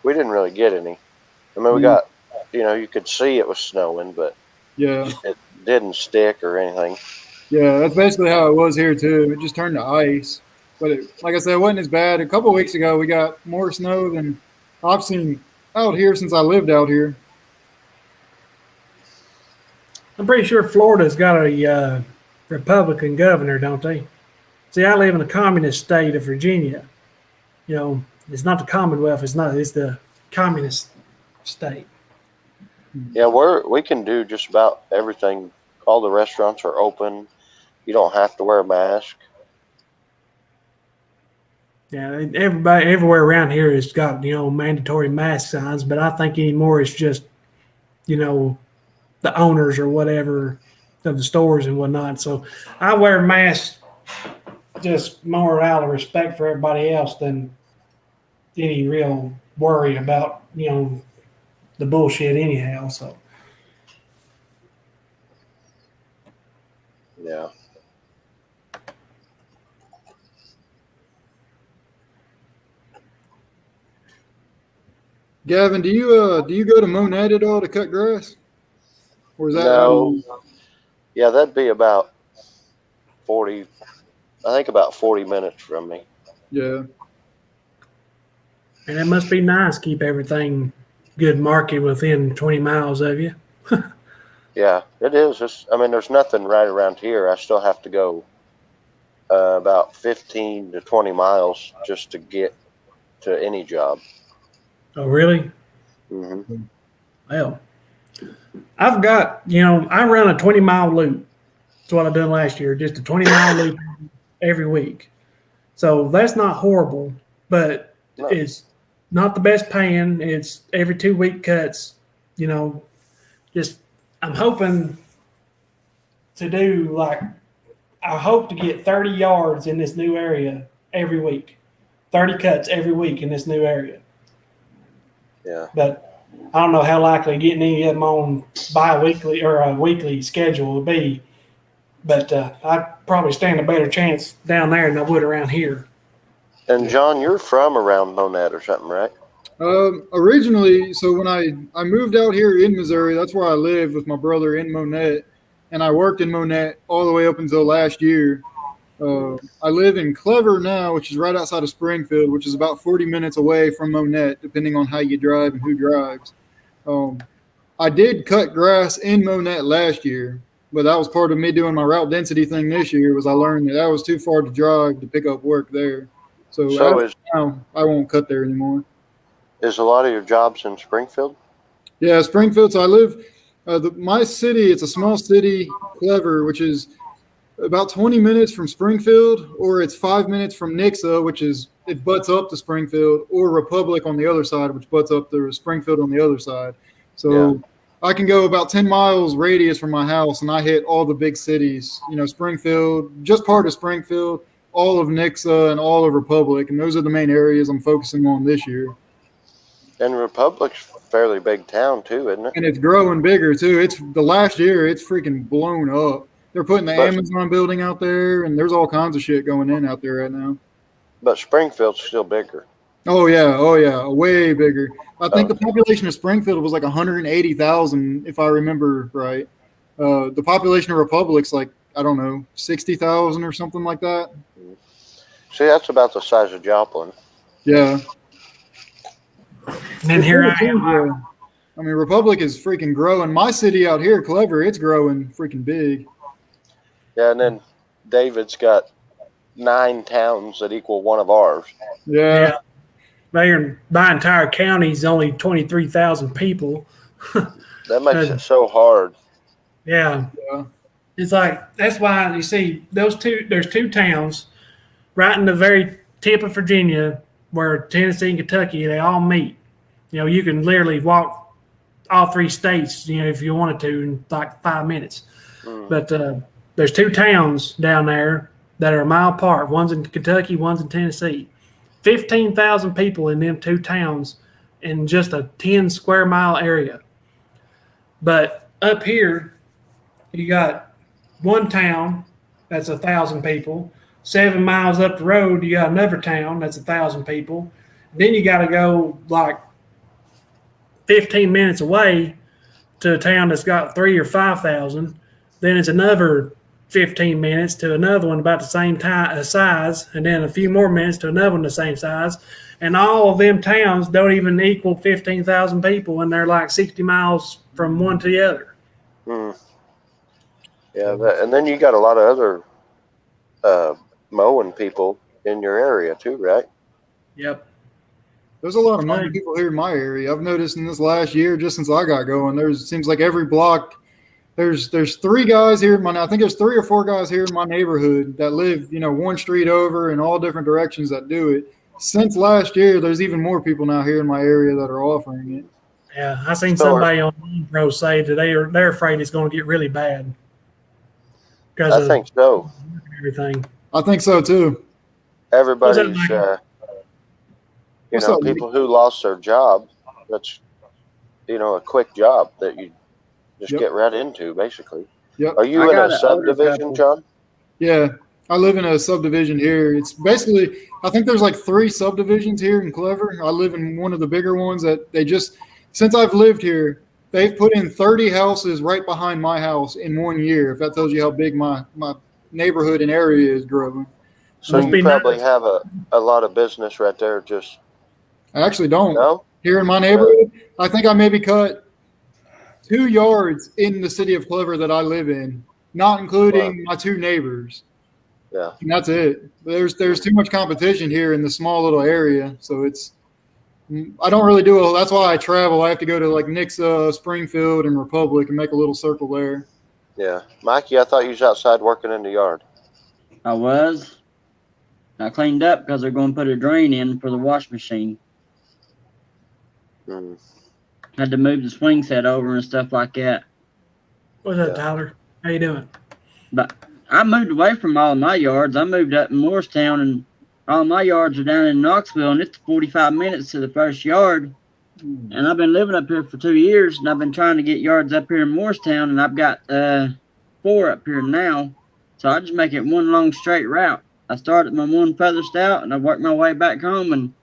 really get any. I mean, we got, you could see it was snowing, but yeah. it didn't stick or anything. Yeah, that's basically how it was here too. It just turned to ice. But like I said, it wasn't as bad. A couple of weeks ago, we got more snow than I've seen out here since I lived out here. I'm pretty sure Florida's got a Republican governor, don't they? See, I live in a communist state of Virginia. It's not the Commonwealth. It's the communist state. Yeah, we can do just about everything. All the restaurants are open. You don't have to wear a mask. Yeah, everybody everywhere around here has got mandatory mask signs, but I think anymore it's just the owners or whatever of the stores and whatnot. So I wear masks just more out of respect for everybody else than any real worry about the bullshit anyhow. So Yeah. Gavin, do you go to Monad at all to cut grass? Or is that No. Yeah, that'd be about 40 minutes from me. Yeah. and it must be nice to keep everything good market within 20 miles of you. Yeah, it is. There's nothing right around here. I still have to go about 15 to 20 miles just to get to any job. Oh, really? Mm-hmm. Well, I've got, I run a 20-mile loop. That's what I done last year, just a 20-mile loop every week. So that's not horrible, but No. it's not the best paying. It's every 2-week cuts, just I'm hoping to do I hope to get 30 yards in this new area every week, 30 cuts every week in this new area. Yeah. But I don't know how likely getting any of them on bi-weekly or a weekly schedule will be. But I'd probably stand a better chance down there than I would around here. And John, you're from around Monad or something, right? Originally, so when I moved out here in Missouri, that's where I lived with my brother in Monette, and I worked in Monette all the way up until last year. I live in Clever now, which is right outside of Springfield, which is about 40 minutes away from Monette, depending on how you drive and who drives. I did cut grass in Monette last year, but that was part of me doing my route density thing this year. Was I learned that was too far to drive to pick up work there, so now I won't cut there anymore. Is a lot of your jobs in Springfield? Yeah, Springfield. So I live, my city, it's a small city, Clever, which is about 20 minutes from Springfield, or it's 5 minutes from Nixa, which it butts up to Springfield, or Republic on the other side, which butts up to Springfield on the other side. So I can go about 10 miles radius from my house, and I hit all the big cities, Springfield, just part of Springfield, all of Nixa, and all of Republic. And those are the main areas I'm focusing on this year. And Republic's a fairly big town too, isn't it? And it's growing bigger too. It's the last year, it's freaking blown up. They're putting the But- Amazon building out there, and there's all kinds of shit going in out there right now. But Springfield's still bigger. Oh yeah, way bigger. I think the population of Springfield was like 180,000, if I remember right. The population of Republic's like, I don't know, 60,000 or something like that. See, that's about the size of Joplin. Yeah. And then here I am. I mean, Republic is freaking growing. My city out here, Clever, it's growing freaking big. Yeah, and then David's got 9 towns that equal one of ours. Yeah. My entire county's only 23,000 people. That makes it so hard. Yeah. It's like, that's why you see there's 2 towns right in the very tip of Virginia where Tennessee and Kentucky, they all meet. You know, you can literally walk all 3 states, you know, if you wanted to in like 5 minutes. But there's 2 towns down there that are a mile apart. One's in Kentucky, one's in Tennessee. 15,000 people in them 2 towns in just a 10 square mile area. But up here, you got 1 town that's 1,000 people. 7 miles up the road, you got another town that's 1,000 people. Then you got to go like 15 minutes away to a town that's got 3,000 or 5,000. Then it's another 15 minutes to another one about the same size, and then a few more minutes to another one the same size. And all of them towns don't even equal 15,000 people, and they're like 60 miles from one to the other. Yeah, and then you got a lot of other mowing people in your area too, right? Yep. There's a lot of mowing people here in my area. I've noticed in this last year, just since I got going, it seems like every block, there's 3 guys here. I think there's 3 or 4 guys here in my neighborhood that live, 1 street over in all different directions that do it. Since last year, there's even more people now here in my area that are offering it. Yeah, I seen somebody on Pro say that they're afraid it's going to get really bad. I think so. Everything. I think so too. Everybody's, people who lost their job. That's, a quick job that you just get right into, basically. Yep. Are you in a subdivision, John? Yeah, I live in a subdivision here. It's basically, I think there's like 3 subdivisions here in Clever. I live in one of the bigger ones that since I've lived here, they've put in 30 houses right behind my house in 1 year, if that tells you how big my neighborhood and area is growing. So you probably have a lot of business right there. Just I actually don't. No? Here in my neighborhood, I think I maybe cut 2 yards in the city of Clever that I live in, not including my 2 neighbors. Yeah. And that's it. There's too much competition here in the small little area, so I don't really do that's why I travel. I have to go to like Nixa, Springfield, and Republic and make a little circle there. Yeah. Mikey, I thought you was outside working in the yard. I was. I cleaned up because they're going to put a drain in for the wash machine. Had to move the swing set over and stuff like that. What's up, Tyler? How you doing? But I moved away from all of my yards. I moved up in Morristown, and all of my yards are down in Knoxville, and it's 45 minutes to the first yard. And I've been living up here for 2 years, and I've been trying to get yards up here in Morristown, and I've got 4 up here now. So I just make it one long straight route. I start at my one furthest out, and I work my way back home, and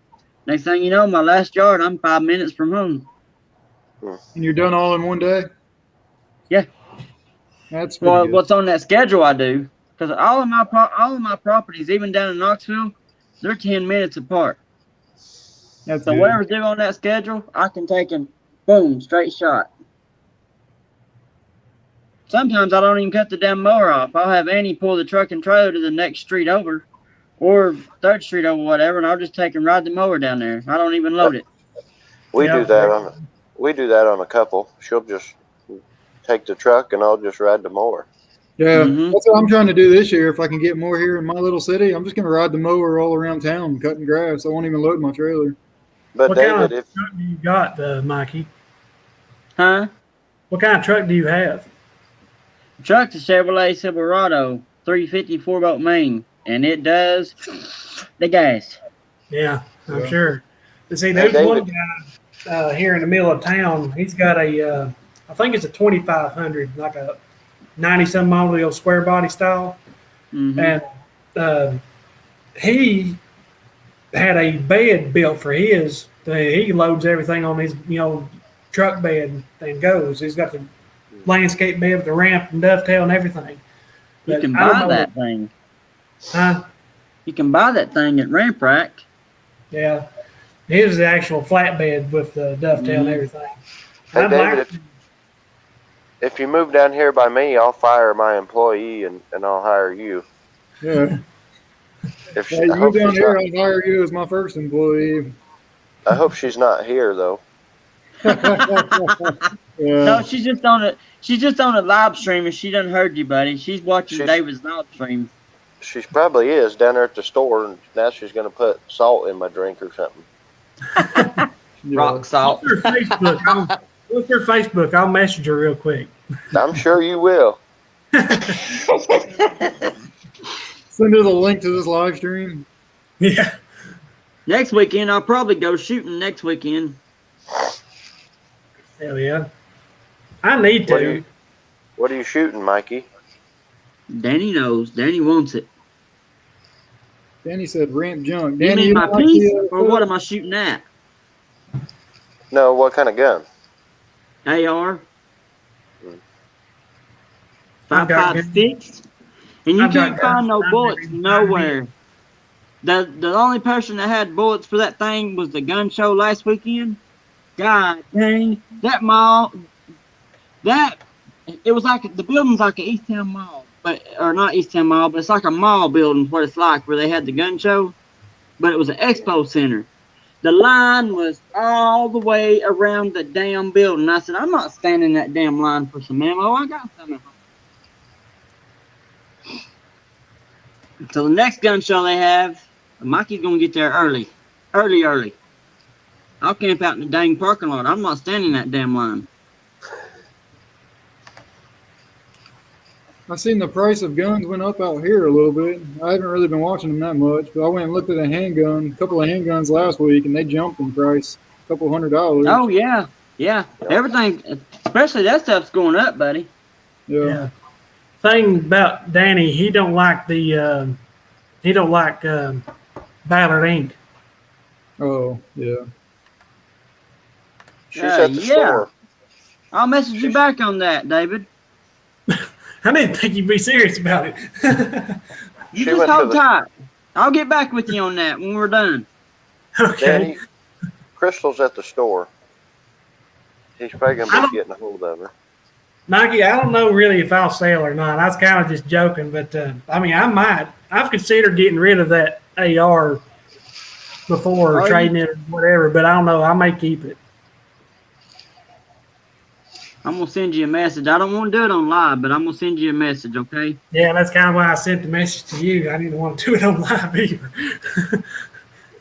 next thing you know, my last yard, I'm 5 minutes from home. And you're done all in one day? Yeah. That's pretty good. What's on that schedule I do, because all of my properties, even down in Knoxville, they're 10 minutes apart. That's So good. whatever's due on that schedule, I can take and boom, straight shot. Sometimes I don't even cut the damn mower off. I'll have Annie pull the truck and trailer to the next street over, or 3rd Street over, whatever, and I'll just take and ride the mower down there. I don't even load it. We do that on a couple. She'll just take the truck and I'll just ride the mower. Yeah, Mhm. that's what I'm trying to do this year. If I can get more here in my little city, I'm just going to ride the mower all around town, cutting grass. I won't even load my trailer. But What David, kind of truck do you got, Mikey? Huh? What kind of truck do you have? Truck's a Chevrolet Silverado 350 4-bolt main, and it does the gas. Yeah, I'm Yeah. sure. But see, Hey, there's David. one guy here in the middle of town. He's got I think it's a 2500, like a 90-some model, the old square body style. Mhm. And he had a bed built for his. He loads everything on his, truck bed and goes. He's got the landscape bed with the ramp and dovetail and everything. You But can I don't buy know that thing. Huh? You can buy that thing at Ramp Rack. Yeah. His is the actual flatbed with the dovetail and everything. Hey, I'd David, like- if you move down here by me, I'll fire my employee and I'll hire you. Yeah. If Hey, you move down here, I'll hire you as my first employee. I hope she's not here though. Yeah. No, she's just on a live stream and she done heard you, buddy. She's watching David's live stream. She probably is down there at the store, and now she's going to put salt in my drink or something. Rock salt. What's her Facebook? I'll message her real quick. I'm sure you will. Send her the link to this live stream. Yeah. Next weekend, I'll probably go shooting next weekend. Hell yeah. I need to. What are you shooting, Mikey? Danny knows. Danny wants it. Danny said ramp junk. You Danny, mean my don't like piece, the, or what am I shooting at? No, what kind of gun? AR. I've got 5.56. And you I've got can't find no guns. bullets nowhere. The only person that had bullets for that thing was the gun show last weekend. God dang, that mall, it was like, the building's like an East Town Mall, or not East Town Mall, but it's like a mall building is what it's like, where they had the gun show, but it was an expo center. The line was all the way around the damn building. I said, I'm not standing in that damn line for some ammo. I got some at home. So the next gun show they have, Mikey's going to get there early. Early. I'll camp out in the dang parking lot. I'm not standing in that damn line. I seen the price of guns went up out here a little bit. I haven't really been watching them that much, but I went and looked at a couple of handguns last week, and they jumped in price, a couple $100. Oh, yeah. Yeah. Everything, especially that stuff's going up, buddy. Yeah. Thing about Danny, he don't like Ballard ink. Oh, yeah. She's at the store. I'll message you back on that, David. I didn't think you'd be serious about it. You just hold tight. I'll get back with you on that when we're done. Okay. Danny, Crystal's at the store. He's probably going to be getting a hold of her. Mikey, I don't know really if I'll sell or not. I was kind of just joking, but I mean, I might. I've considered getting rid of that AR before trading it or whatever, but I don't know. I may keep it. I'm going to send you a message. I don't want to do it on live, but I'm going to send you a message, okay? Yeah, that's kind of why I sent the message to you. I didn't want to do it on live either.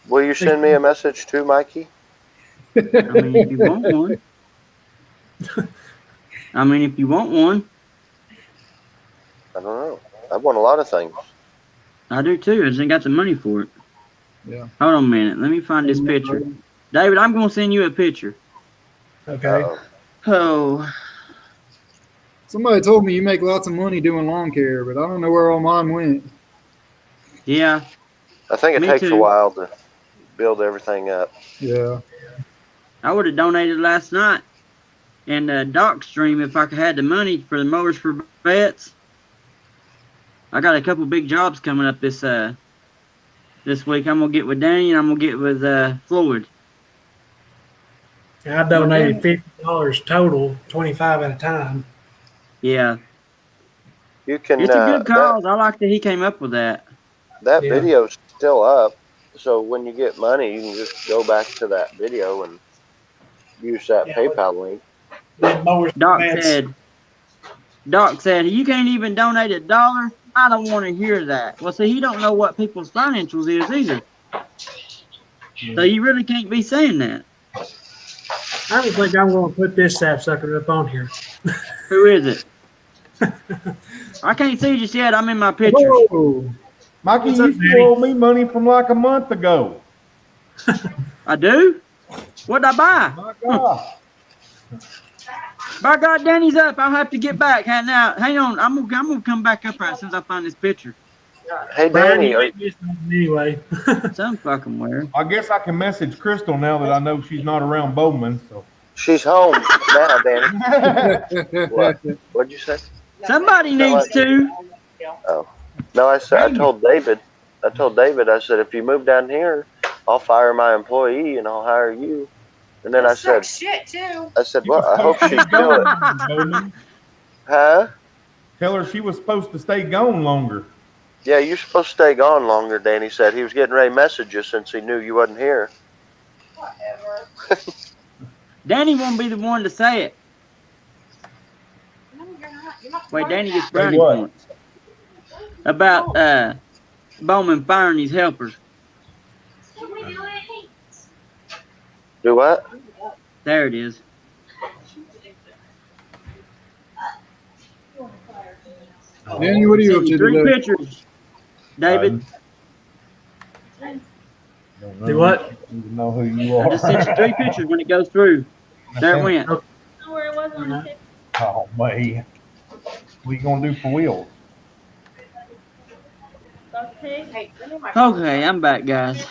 Will you send me a message too, Mikey? I mean, if you want one. I don't know. I want a lot of things. I do too. I just ain't got the money for it. Yeah. Hold on a minute. Let me find this picture. David, I'm going to send you a picture. Okay. Oh. Somebody told me you make lots of money doing lawn care, but I don't know where all mine went. Yeah. I think it takes a while to build everything up. Yeah. I would have donated last night in Doc Stream if I could had the money for the mowers for vets. I got a couple big jobs coming up this week. I'm gonna get with Danny and I'm gonna get with Floyd. I donated $50 total, $25 at a time. Yeah. You can. It's a good cause. I like that he came up with that. That video's still up, so when you get money, you can just go back to that video and use that PayPal link. Doc said, you can't even donate $1. I don't want to hear that. Well, see, he don't know what people's financials is either. So you really can't be saying that. I don't think I'm going to put this sapsucker up on here. Who is it? I can't see just yet. I'm in my pictures. Whoa. Mikey, you owe me money from like a month ago. I do? What did I buy? My God. By God, Danny's up. I'll have to get back. Hang on. I'm gonna come back up right as soon as I find this picture. Hey, Brian, Danny, you ain't missed nothing anyway. Some fucking where. I guess I can message Crystal now that I know she's not around Bowman. So she's home now, Danny. What? What'd you say? Somebody needs to. Oh, no, I told David, I said, if you move down here, I'll fire my employee and I'll hire you. And then I said, shit too. I said, well, I hope she'd do it. Bowman. Huh? Tell her she was supposed to stay gone longer. Yeah, you're supposed to stay gone longer, Danny said. He was getting ready to message you since he knew you wasn't here. Whatever. Danny won't be the one to say it. No, you're not. You're not. Wait, Danny gets Say brownie what? points. About Bowman firing his helpers. Do what? There it is. Danny, what are you up to Three today? pictures. David, Don't Do what? You know who you I are. just sent you 3 pictures when it goes through. There it went. Where it was on the tip. Oh, man. What you gonna do for wheels? Okay. Okay, I'm back, guys.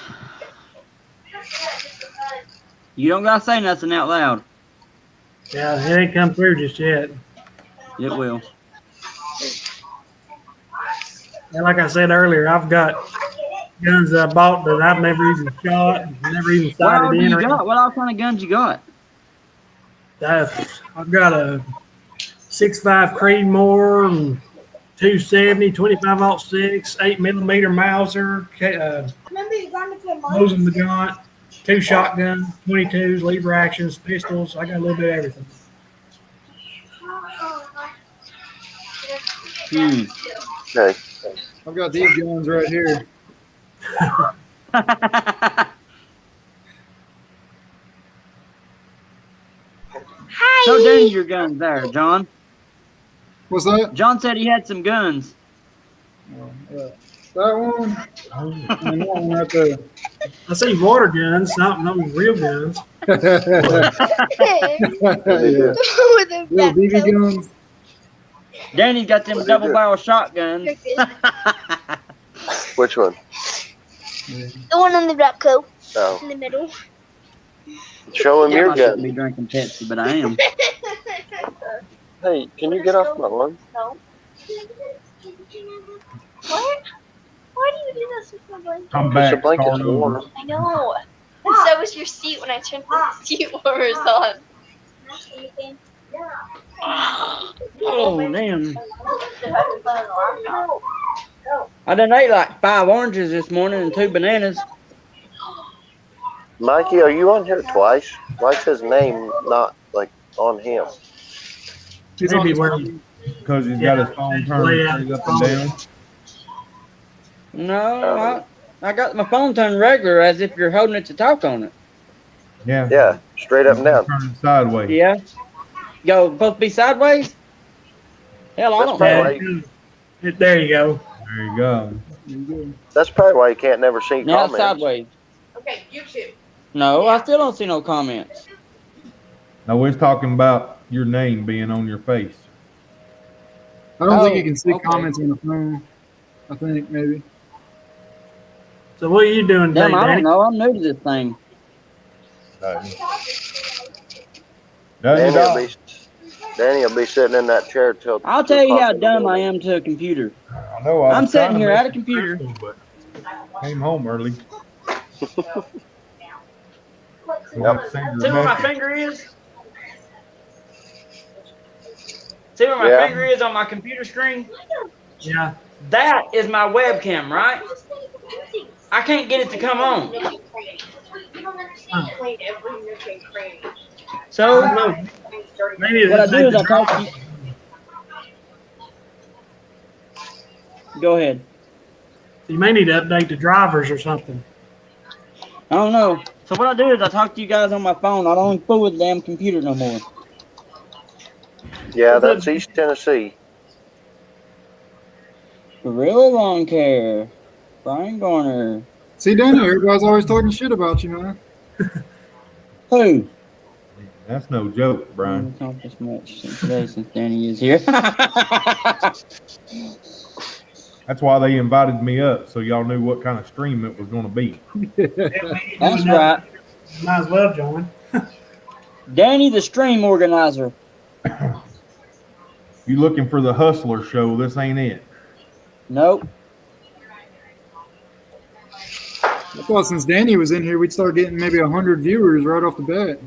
You don't gotta say nothing out loud. Yeah, it ain't come through just yet. It will. And like I said earlier, I've got guns that I bought that I've never even shot, never even What all sighted do in. you Or got? What all kind of guns you got? I've got a 6.5 Creedmoor and 270, 25-06, 8mm Mauser, Remember you got me to a Mosin the Gaunt, 2 shotguns, 22s, lever actions, pistols. I got a little bit of everything. Okay. I've got these guns right here. Show Danny your guns there, John. What's that? John said he had some guns. That one. And that one right there. I see water guns, not no real guns. Yeah. With a Little BB backpack. guns. Danny's got them What did he do? double barrel shotguns. Which one? The one on the black coat Oh, in the middle. show him Damn, your I shouldn't be gun. drinking Pepsi, but I am. Hey, can you get off my lawn? No. What? Why do you do this with my blanket? Come Your back, blanket's start over. warm. I know. And so was your seat when I turned the seat warmers on. Oh, damn. I done ate like 5 oranges this morning and 2 bananas. Mikey, are you on here twice? Why's his name not like on him? He's on Maybe his where phone. Because he's got his phone turned straight up and down. No, I got my phone turned regular as if you're holding it to talk on it. Yeah. Yeah, straight up and down. Turn it sideways. Yeah. Go, supposed to be sideways? Hell, I don't That's know. probably- There you go. There you go. That's probably why you can't never see Now it's comments. sideways. Okay, YouTube. No, I still don't see no comments. Now we're talking about your name being on your face. I don't think Oh, you can see okay. comments on the phone. I think maybe. So what are you doing today, Damn, I don't Danny? know. I'm new to this thing. Danny will be sitting in that chair till. I'll tell you how dumb I am to a computer. I know. I was I'm sitting trying to here at a message computer. Crystal, but came home early. See where my finger is? See where my Yeah. finger is on my computer screen? Yeah. That is my webcam, right? I can't get it to come on. So I don't know. Maybe what I do is I the talk to you. Go ahead. You may need to update the drivers or something. I don't know. So what I do is I talk to you guys on my phone. I don't even fool with the damn computer no more. Yeah, that's East Tennessee. Really long care. Brian Garner. See, Danny, everybody's always talking shit about you, man. Who? That's no joke, Brian. Accomplished much today since Danny is here. That's why they invited me up, so y'all knew what kind of stream it was going to be. That's right. Might as well join. Danny, the stream organizer. You looking for the Hustler show? This ain't it. Nope. I thought since Danny was in here, we'd start getting maybe 100 viewers right off the bat.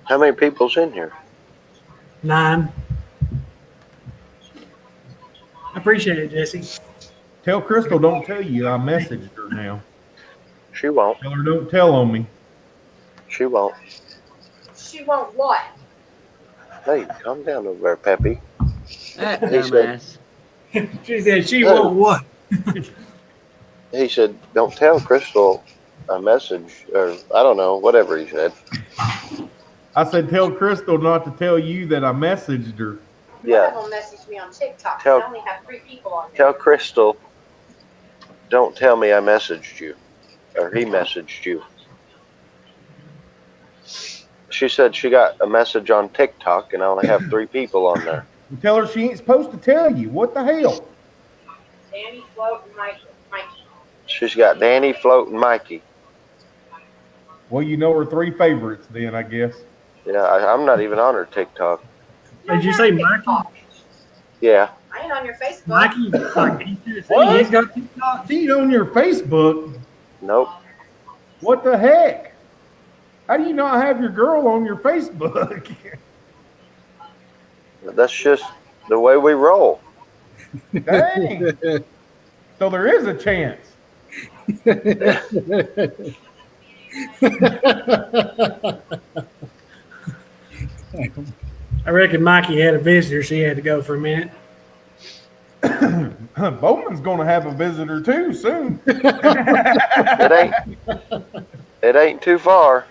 How many people's in here? 9. I appreciate it, Jesse. Tell Crystal don't tell you I messaged her now. She won't. Tell her don't tell on me. She won't. She won't what? Hey, calm down over there, Peppy. That He said- dumbass. She said she won't what? He said, don't tell Crystal a message, or I don't know, whatever he said. I said tell Crystal not to tell you that I messaged her. Yeah. One of them messaged me on TikTok. Tell- I only have 3 people on there. Tell Crystal, don't tell me I messaged you, or he messaged you. She said she got a message on TikTok, and I only have 3 people on there. And tell her she ain't supposed to tell you. What the hell? Danny, Float, and Mikey. She's got Danny, Float, and Mikey. Well, you know her 3 favorites then, I guess. Yeah, I'm not even on her TikTok. Did you say Mikey? Yeah. I ain't on your Facebook. Mikey, like, What? he's got TikTok. She's on your Facebook. Nope. What the heck? How do you not have your girl on your Facebook? That's just the way we roll. Dang. So there is a chance. I reckon Mikey had a visitor, so he had to go for a minute. Bowman's going to have a visitor too soon. It ain't too far.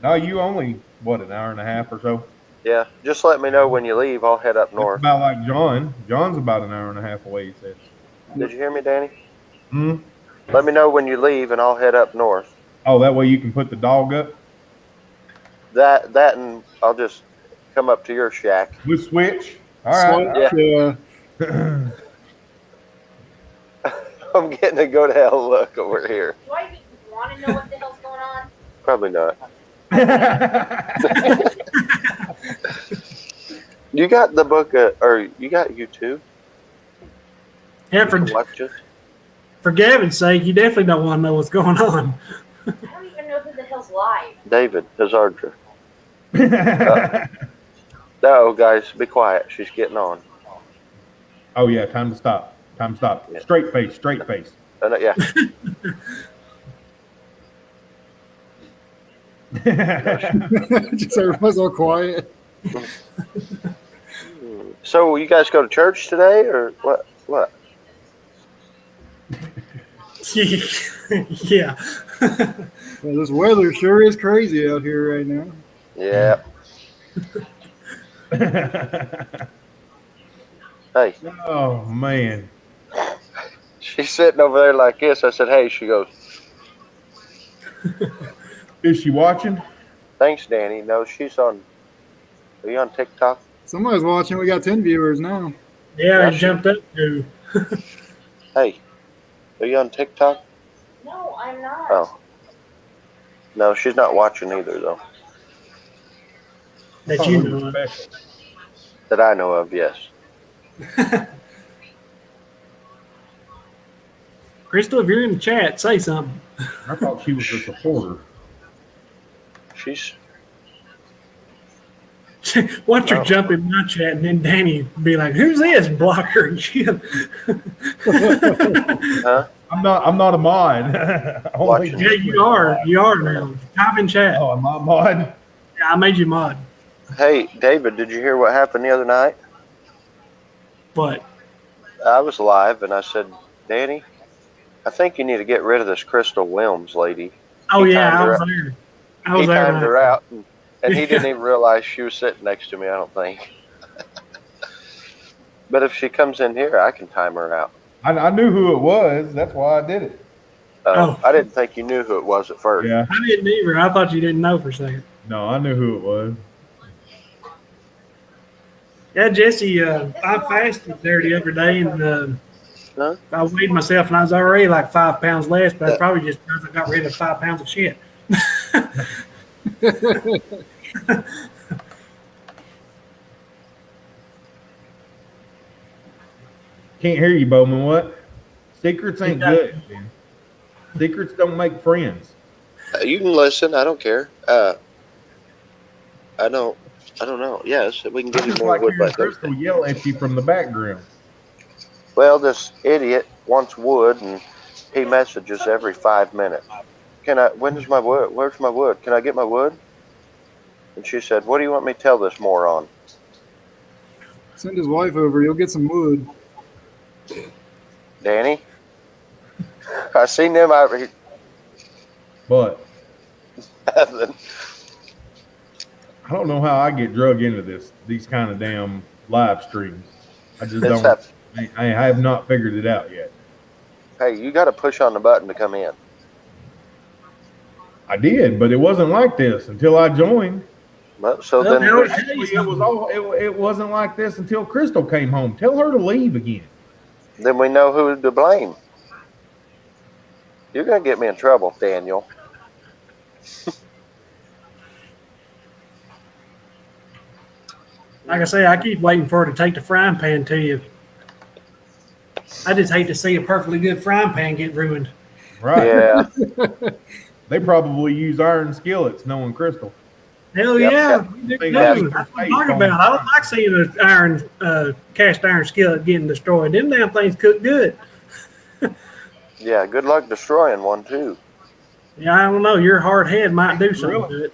No, you only, what, an hour and a half or so? Yeah, just let me know when you leave. I'll head up That's north. about like John. John's about an hour and a half away, he said. Did you hear me, Danny? Hmm? Let me know when you leave, and I'll head up north. Oh, that way you can put the dog up? That and I'll just come up to your shack. We switch? All right. Yeah. I'm getting a go to hell look over here. Do I even want to know what the hell's going on? Probably not. You got the book, or you got YouTube? Yeah, You can watch it. for Gavin's sake, you definitely don't want to know what's going on. I don't even know who the hell's live. David Hazardra. No, guys, be quiet. She's getting on. Oh, yeah, time to stop. Time to stop. Yeah. Straight face, straight face. Yeah. Just everybody's all quiet. So you guys go to church today, or what? What? Yeah. Well, this weather sure is crazy out here right now. Yeah. Hey, Oh, man. she's sitting over there like this. I said, hey. She goes, Is she watching? thanks, Danny. No, she's on. Are you on TikTok? Somebody's watching. We got 10 viewers now. Yeah, Yeah, he jumped up to. Hey, are you on TikTok? No, I'm not. Oh. No, she's not watching either, though. That you know. of. Special. That I know of, yes. Crystal, if you're in the chat, say something. I thought she was a supporter. She's. Watch her Oh. jump in my chat, and then Danny be like, "Who's this?" and block her again. Huh? I'm not a mod. Only- Watching. Yeah, you are. You are now. Type in chat. Oh, I'm not a mod. Yeah, I made you mod. Hey, David, did you hear what happened the other night? But I was live, and I said, Danny, I think you need to get rid of this Crystal Wilms lady. oh He yeah, timed I her was out. there. I was He there. timed tonight. her out, and he didn't even realize she was sitting next to me, I don't think. But if she comes in here, I can time her out. I knew who it was. That's why I did it. Oh. I didn't think you knew who it was at first. Yeah. I didn't either. I thought you didn't know for a second. No, I knew who it was. Yeah, Jesse, I fasted there the other day, and Huh? I weighed myself, and I was already like 5 pounds less, but that's probably just because I got rid of 5 pounds of shit. Can't hear you, Bowman. What? Secrets ain't good, man. Secrets don't make friends. You can listen. I don't care. I don't know. Yes, we can I get you just more like wood by hearing Crystal Thursday. yell at you from the background. Well, this idiot wants wood, and he messages every 5 minutes. When is my wood? Where's my wood? Can I get my wood? And she said, what do you want me to tell this moron? Send his wife over. You'll get some wood. Danny? I seen them out here. But I don't know how I get drug into these kind of damn live streams. I just don't. I have not figured it out yet. Hey, you got to push on the button to come in. I did, but it wasn't like this until I joined. Well, so Well, then now push- It wasn't like this until Crystal came home. Tell her to leave again. then we know who to blame. You're going to get me in trouble, Daniel. Like I say, I keep waiting for her to take the frying pan to you. I just hate to see a perfectly good frying pan get ruined. Right. Yeah. They probably use iron skillets, knowing Crystal. Hell Yep, yeah. yep. We do. Think That's that's what I'm talking about. I don't like seeing an cast iron skillet getting destroyed. Them damn things cook good. Yeah, good luck destroying one, too. Yeah, I don't know. Your hard head might do something Gorilla. to it.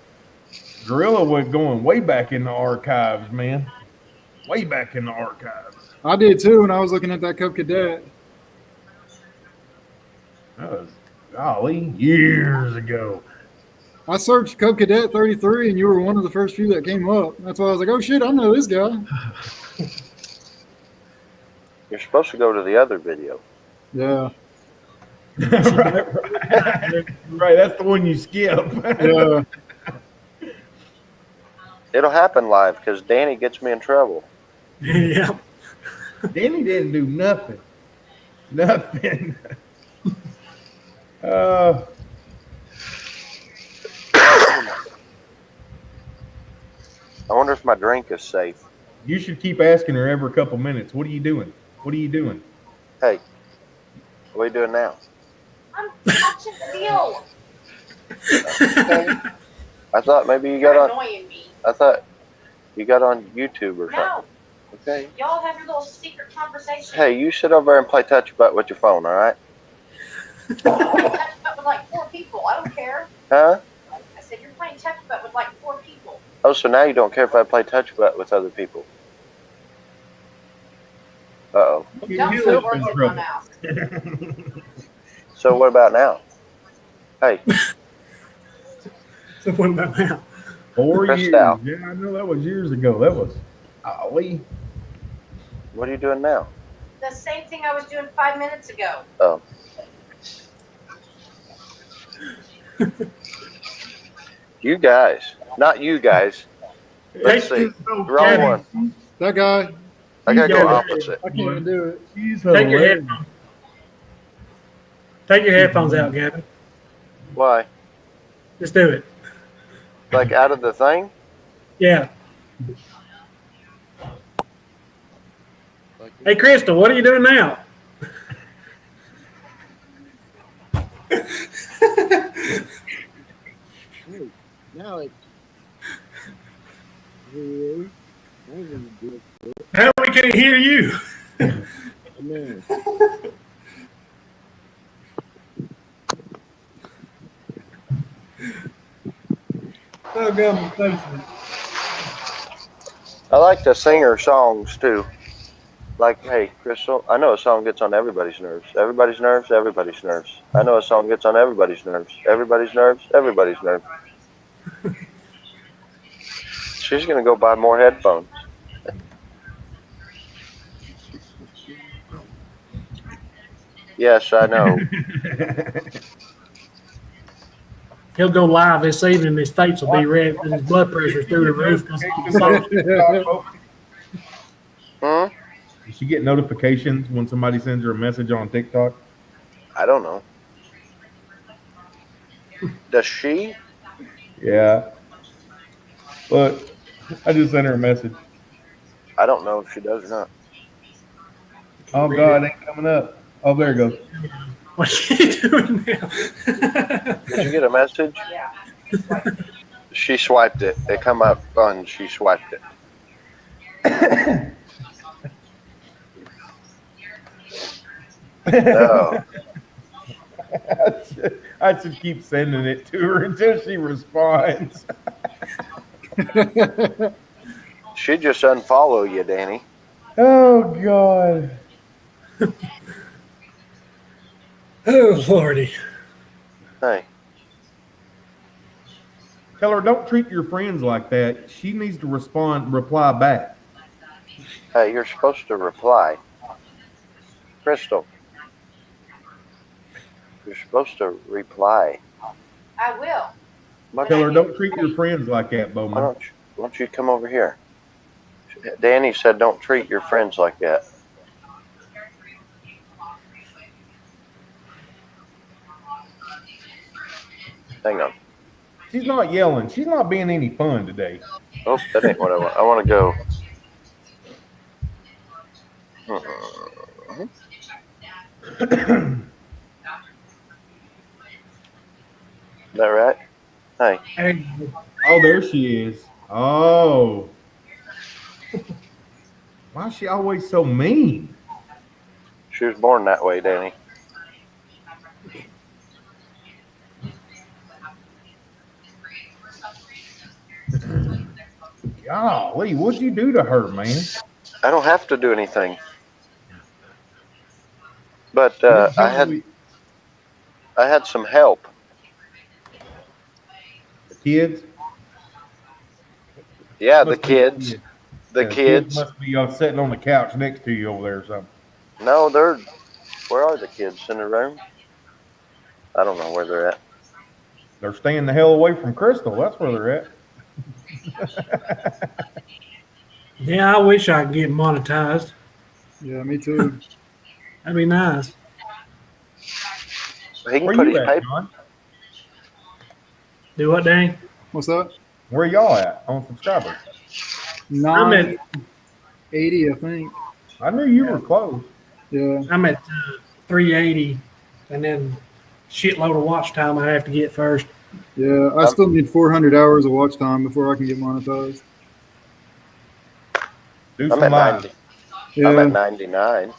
Gorilla was going way back in the archives, man. Way back in the archives. I did too when I was looking at that Cub Cadet. That was, golly, years ago. I searched Cub Cadet 33, and you were one of the first few that came up. That's why I was like, oh shit, I know this guy. You're supposed to go to the other video. Yeah. Right, that's the one you skip. Yeah. It'll happen live because Danny gets me in trouble. Yeah. Danny didn't do nothing. Nothing. I wonder if my drink is safe. You should keep asking her every couple minutes, what are you doing? What are you doing? Hey, what are you doing now? I'm watching the video. Okay. I thought maybe you got You're on. annoying me. I thought you got on YouTube or No, something. Okay. y'all have your little secret conversation. Hey, you sit over there and play touch butt with your phone, all right? You're playing touch butt with like 4 people. I don't care. Huh? I said you're playing touch butt with like 4 people. Oh, so now you don't care if I play touch butt with other people? Uh-oh. Don't You put live words in in my trouble. mouth. So what about now? Hey, So what about now? 4 Pressed years. out. Yeah, I know that was years ago. That was, golly. what are you doing now? The same thing I was doing 5 minutes ago. Oh. You guys. Not you guys. Let's see. Wrong one. That guy, I gotta go Yeah. opposite. I can't do it. He's Take your hilarious. headphones. Take your headphones out, Gavin. Why? Just do it. Like out of the thing? Yeah. Hey, Crystal, what are you doing now? Hey, now it's here. I ain't gonna do it. How we can't hear you? Man, Oh, God, my face. I like to sing her songs too. Like, hey, Crystal, I know a song gets on everybody's nerves. Everybody's nerves, everybody's nerves. I know a song gets on everybody's nerves. Everybody's nerves, everybody's nerves. She's gonna go buy more headphones. Yes, I know. He'll go live this evening. His face will be red because his blood pressure's through the roof. Hmm? Does she get notifications when somebody sends her a message on TikTok? I don't know. Does she? Yeah. Look, I just sent her a message. I don't know if she does or not. Oh God, it ain't coming up. Oh, there it goes. What's she doing now? Did you get a message? Yeah. She swiped it. It come up and she swiped it. No. I should keep sending it to her until she responds. She just unfollow you, Danny. Oh God. Oh Lordy. Hey. Tell her don't treat your friends like that. She needs to reply back. Hey, you're supposed to reply. Crystal. You're supposed to reply. I will. Tell her don't treat your friends like that, Why Bowman. don't you come over here? Danny said don't treat your friends like that. Hang on. She's not yelling. She's not being any fun today. Oh, that ain't what I want. I want to go. Is that right? Hey. Hey, Oh, there she is. Oh. Why is she always so mean? She was born that way, Danny. Golly, what'd you do to her, man? I don't have to do anything. But I had some help. The kids? Yeah, the Must be kids. The Yeah, kids. must be sitting on the couch next to you over there or something. No, where are the kids? In the room? I don't know where they're at. They're staying the hell away from Crystal. That's where they're at. yeah, I wish I could get monetized. Yeah, me too. That'd be nice. He can Where put you his at, paper. John? Do what, Danny? What's that? Where y'all at on subscribers? I'm at 980, I think. I knew you were close. Yeah. I'm at 380, and then shitload of watch time I have to get first. Yeah, I still need 400 hours of watch time before I can get monetized. Do I'm some at live. 90. Yeah, I'm at 99.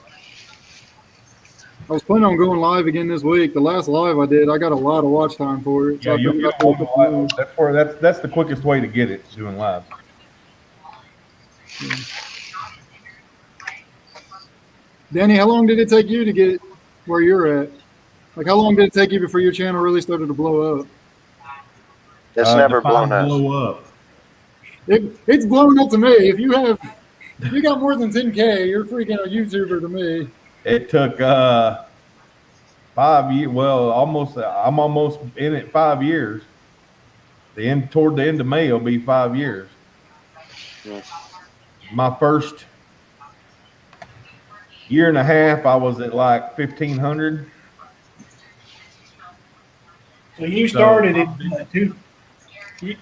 I was planning on going live again this week. The last live I did, I got a lot of watch time for it. So Yeah, I you'll figured get I'd do a home couple live. more. That's the quickest way to get it, doing live. Danny, how long did it take you to get where you're at? Like, how long did it take you before your channel really started to blow up? It's never Define blown up. blow up. It's blown up to me. If you got more than 10K, you're freaking a YouTuber to me. It took 5 years. Well, almost. I'm almost in it 5 years. Toward the end of May will be 5 years. My first year and a half, I was at like 1,500. So you started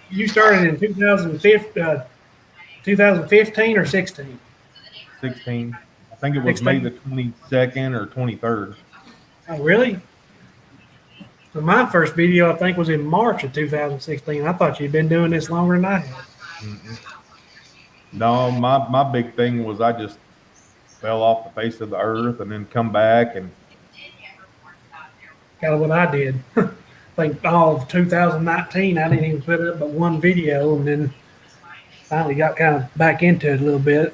you started in 2015 or 16? 16. I think it was May the 22nd or 23rd. Oh, really? So my first video, I think, was in March of 2016. I thought you'd been doing this longer than I had. No, my big thing was I just fell off the face of the earth and then come back and Kind of what I did. I think all of 2019, I didn't even put up but one video, and then finally got kind of back into it a little bit.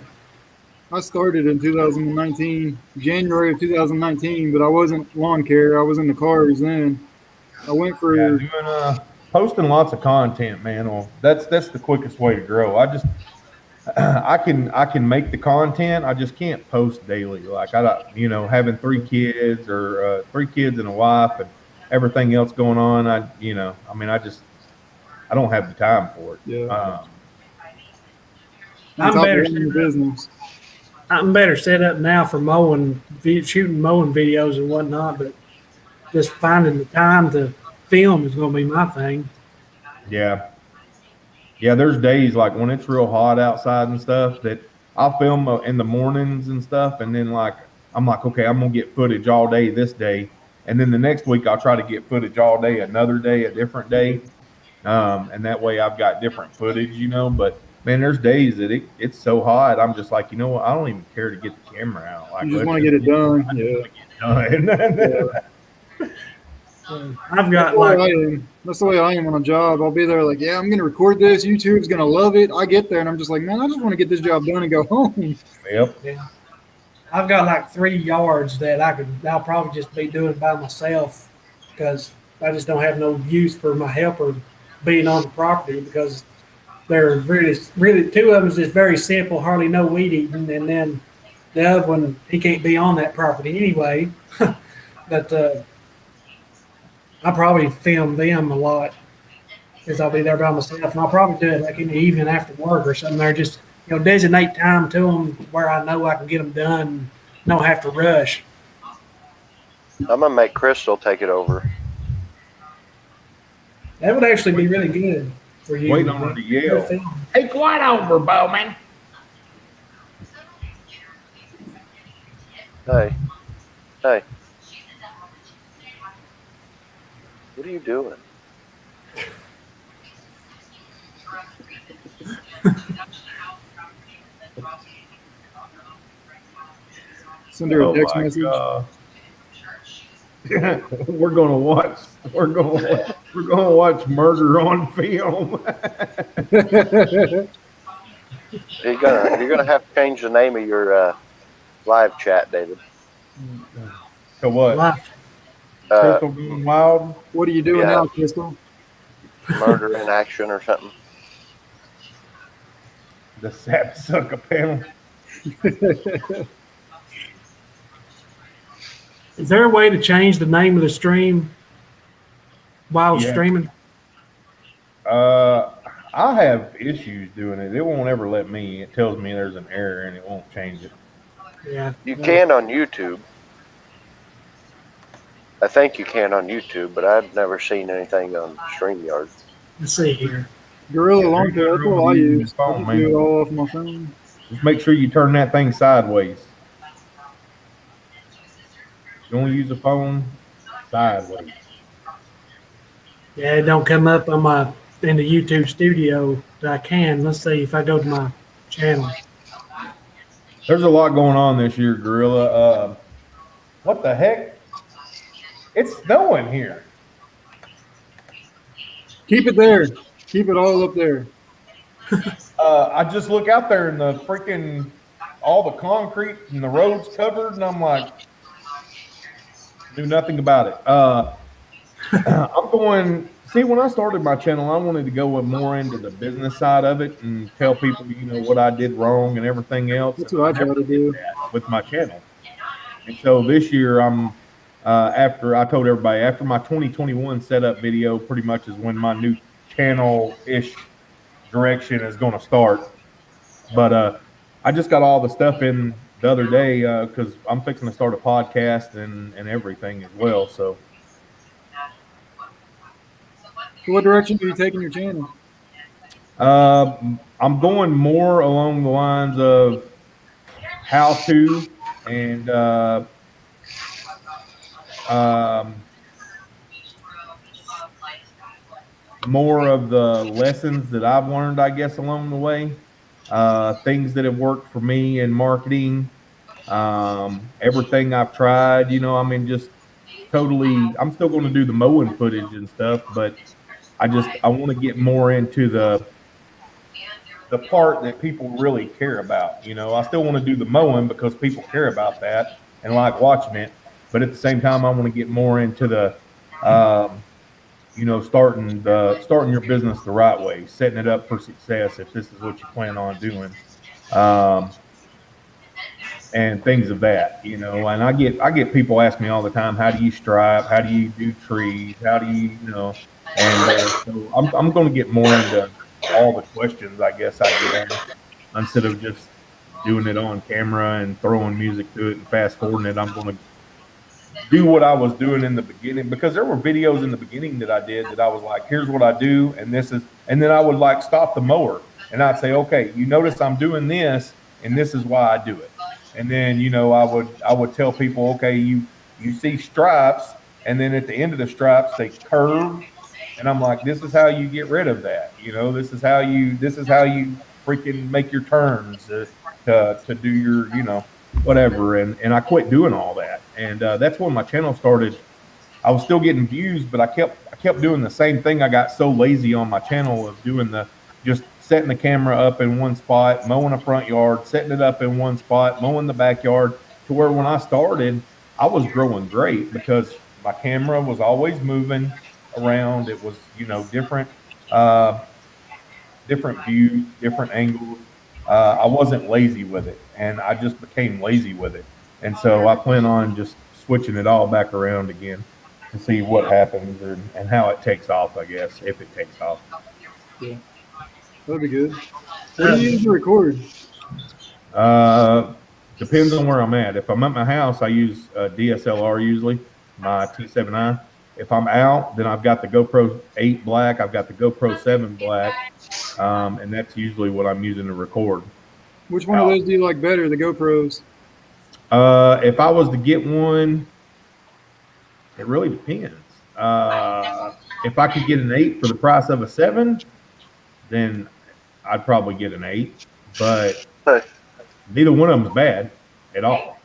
I started in 2019, January of 2019, but I wasn't lawn care. I was in the cars then. I went for doing posting lots of content, man. Well, that's the quickest way to grow. I can make the content. I just can't post daily. Like having 3 kids or 3 kids and a wife, and everything else going on, I don't have the time for it. Yeah. I'm top better one in the business. I'm better set up now for mowing, shooting mowing videos and whatnot, but just finding the time to film is going to be my thing. Yeah. Yeah, there's days like when it's real hot outside and stuff that I'll film in the mornings and stuff, and then like I'm like, okay, I'm gonna get footage all day this day, and then the next week I'll try to get footage all day, another day, a different day, and that way I've got different footage, But man, there's days that it's so hot, I'm just like, you know what? I don't even care to get the camera out. Like, You just want to get it done. Yeah. I've got like That's the way I am on a job. I'll be there like, yeah, I'm going to record this. YouTube's going to love it. I get there and I'm just like, man, I just want to get this job done and go home. Yep. Yeah. I've got like 3 yards that I'll probably just be doing by myself because I just don't have no use for my helper being on the property because they're really 2 of them is just very simple, hardly no weed eating, and then the other one, he can't be on that property anyway. But I probably film them a lot because I'll be there by myself, and I'll probably do it like in the evening after work or something. They're just designate time to them where I know I can get them done, and don't have to rush. I'm gonna make Crystal take it over. That would actually be really good for you. Wait on her to yell. Hey, quiet over, Bowman. Hey. What are you doing? Send her a text message. We're gonna watch murder on film. You're gonna have to change the name of your live chat, David. To what? Crystal going wild. What are you doing now, Crystal? Murder in action or something. The sapsucker panel. Is there a way to change the name of the stream while streaming? I have issues doing it. It won't ever let me. It tells me there's an error and it won't change it. Yeah. You can on YouTube. I think you can on YouTube, but I've never seen anything on StreamYard. Let's see here. Gorilla Launcher, that's what I use. I just do it all off my phone. Just make sure you turn that thing sideways. You want to use a phone sideways. Yeah, it don't come up on in the YouTube studio that I can. Let's see if I go to my channel. There's a lot going on this year, Gorilla. What the heck? It's snowing here. Keep it there. Keep it all up there. I just look out there and the freaking all the concrete and the roads covered, and I'm like, do nothing about it. I'm going. See, when I started my channel, I wanted to go more into the business side of it and tell people, what I did wrong and everything else. That's what I try to do with my channel. And so this year, I'm. After I told everybody, after my 2021 setup video, pretty much is when my new channel-ish direction is going to start. But I just got all the stuff in the other day because I'm fixing to start a podcast and everything as well. So what direction are you taking your channel? I'm going more along the lines of how to and more of the lessons that I've learned, I guess, along the way, things that have worked for me in marketing, everything I've tried, just totally, I'm still going to do the mowing footage and stuff, but I want to get more into the part that people really care about. I still want to do the mowing because people care about that and like watching it. But at the same time, I want to get more into the, starting your business the right way, setting it up for success if this is what you plan on doing. and things of that, you know. And I get people ask me all the time, how do you stripe? How do you do trees? How do you, you know? And so I'm going to get more into all the questions I guess I get asked instead of just doing it on camera and throwing music to it and fast forwarding it. I'm going to do what I was doing in the beginning, because there were videos in the beginning that I did that I was like, here's what I do, and this is, and then I would like stop the mower and I'd say, okay, you notice I'm doing this, and this is why I do it. And then, you know, I would tell people, okay, you see stripes, and then at the end of the stripes they curve, and I'm like, this is how you get rid of that. You know, this is how you freaking make your turns to do your, you know, whatever. And I quit doing all that, and that's when my channel started. I was still getting views, but I kept doing the same thing. I got so lazy on my channel of doing just setting the camera up in one spot, mowing a front yard, setting it up in one spot, mowing the backyard, to where when I started, I was growing great because my camera was always moving around. It was, you know, different views, different angles. I wasn't lazy with it, and I just became lazy with it. And so I plan on just switching it all back around again to see what happens and how it takes off, I guess, if it takes off. Yeah, that'd be good. What do you use to record? Depends on where I'm at. If I'm at my house, I use DSLR usually, my T7i. If I'm out, then I've got the GoPro 8 black. I've got the GoPro 7 black, and that's usually what I'm using to record. Which one of those do you like better, the GoPros? If I was to get one, it really depends. If I could get an 8 for the price of a 7, then I'd probably get an 8. But neither one of them's bad at all.